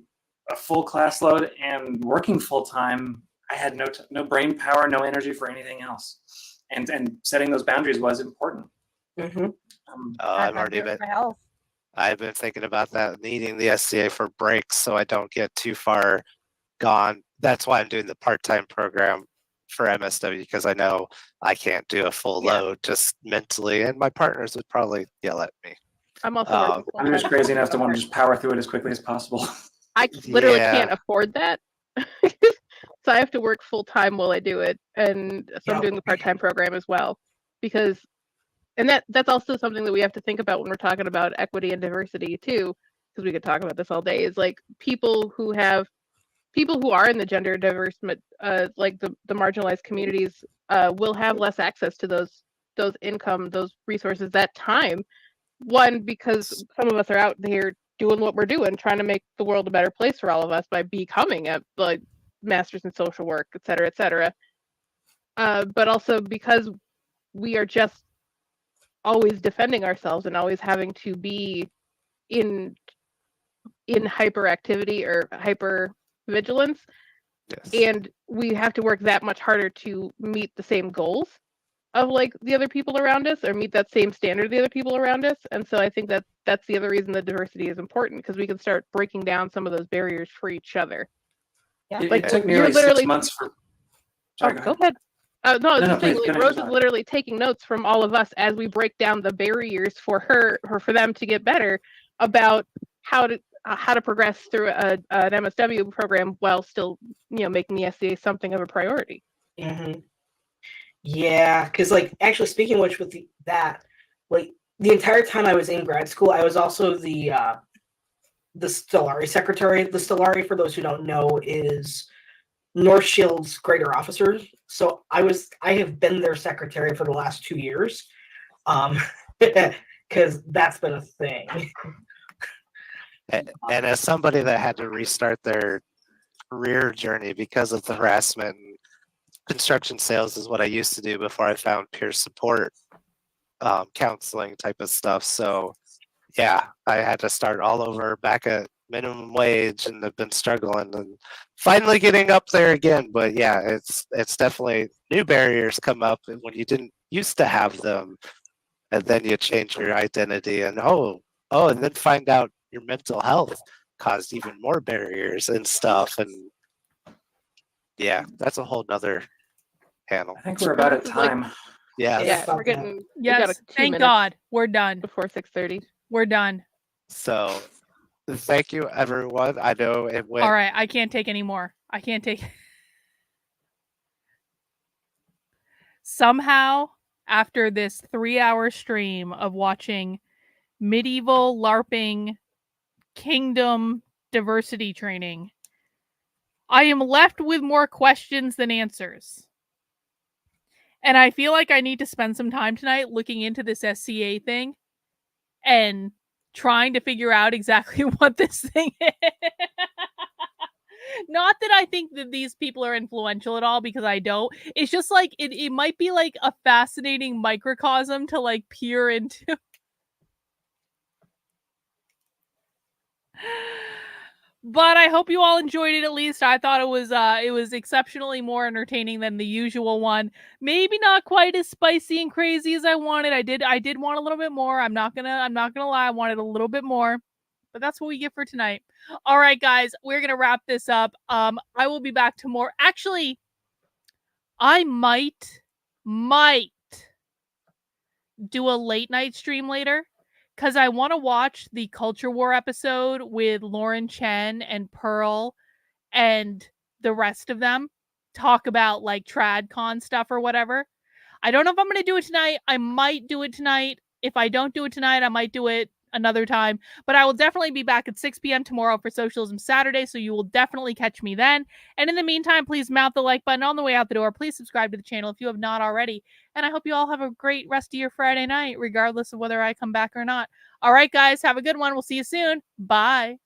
a full class load and working full time, I had no brain power, no energy for anything else. And setting those boundaries was important. I've been thinking about that, needing the SCA for breaks so I don't get too far gone. That's why I'm doing the part-time program for MSW, because I know I can't do a full load just mentally, and my partners would probably yell at me. I'm also I'm just crazy enough to want to just power through it as quickly as possible. I literally can't afford that. So I have to work full time while I do it. And so I'm doing the part-time program as well. And that's also something that we have to think about when we're talking about equity and diversity too, because we could talk about this all day, is like people who are in the gender diverse, like the marginalized communities, will have less access to those income, those resources, that time. One, because some of us are out here doing what we're doing, trying to make the world a better place for all of us by becoming a master's in social work, et cetera, et cetera. But also because we are just always defending ourselves and always having to be in hyperactivity or hyper vigilance. And we have to work that much harder to meet the same goals of like the other people around us, or meet that same standard of the other people around us. And so I think that's the other reason that diversity is important, because we can start breaking down some of those barriers for each other. It took nearly 6 months for. Sorry, go ahead. No, I was just saying, please, like, Rose is literally taking notes from all of us as we break down the barriers for them to get better about how to progress through an MSW program while still, making the SCA something of a priority. Yeah, because like actually speaking of which, with that, like the entire time I was in grad school, I was also the Stellari secretary. The Stellari, for those who don't know, is North Shield's greater officers. So I have been their secretary for the last 2 years, because that's been a thing. And as somebody that had to restart their career journey because of the harassment, and construction sales is what I used to do before I found peer support, counseling type of stuff. So yeah, I had to start all over back at minimum wage, and have been struggling and finally getting up there again. But yeah, it's definitely new barriers come up when you didn't used to have them, and then you change your identity, and and then find out your mental health caused even more barriers and stuff. And yeah, that's a whole nother panel. I think we're about at time. Yeah, we're getting. Yes, thank God, we're done before 6:30. We're done. So, thank you, everyone. I know it went. All right, I can't take any more. I can't take. Somehow, after this 3-hour stream of watching medieval LARPing kingdom diversity training, I am left with more questions than answers. And I feel like I need to spend some time tonight looking into this SCA thing and trying to figure out exactly what this thing is. Not that I think that these people are influential at all, because I don't. It's just like it might be like a fascinating microcosm to like peer into. But I hope you all enjoyed it. At least I thought it was exceptionally more entertaining than the usual one. Maybe not quite as spicy and crazy as I wanted. I did want a little bit more. I'm not gonna lie. I wanted a little bit more. But that's what we get for tonight. All right, guys, we're gonna wrap this up. I will be back tomorrow. Actually, I might do a late night stream later because I want to watch the Culture War episode with Lauren Chen and Pearl and the rest of them talk about like TradCon stuff or whatever. I don't know if I'm going to do it tonight. I might do it tonight. If I don't do it tonight, I might do it another time. But I will definitely be back at 6 p.m. tomorrow for Socialism Saturday, so you will definitely catch me then. And in the meantime, please mount the like button on the way out the door. Please subscribe to the channel if you have not already. And I hope you all have a great rest of your Friday night, regardless of whether I come back or not. All right, guys, have a good one. We'll see you soon. Bye.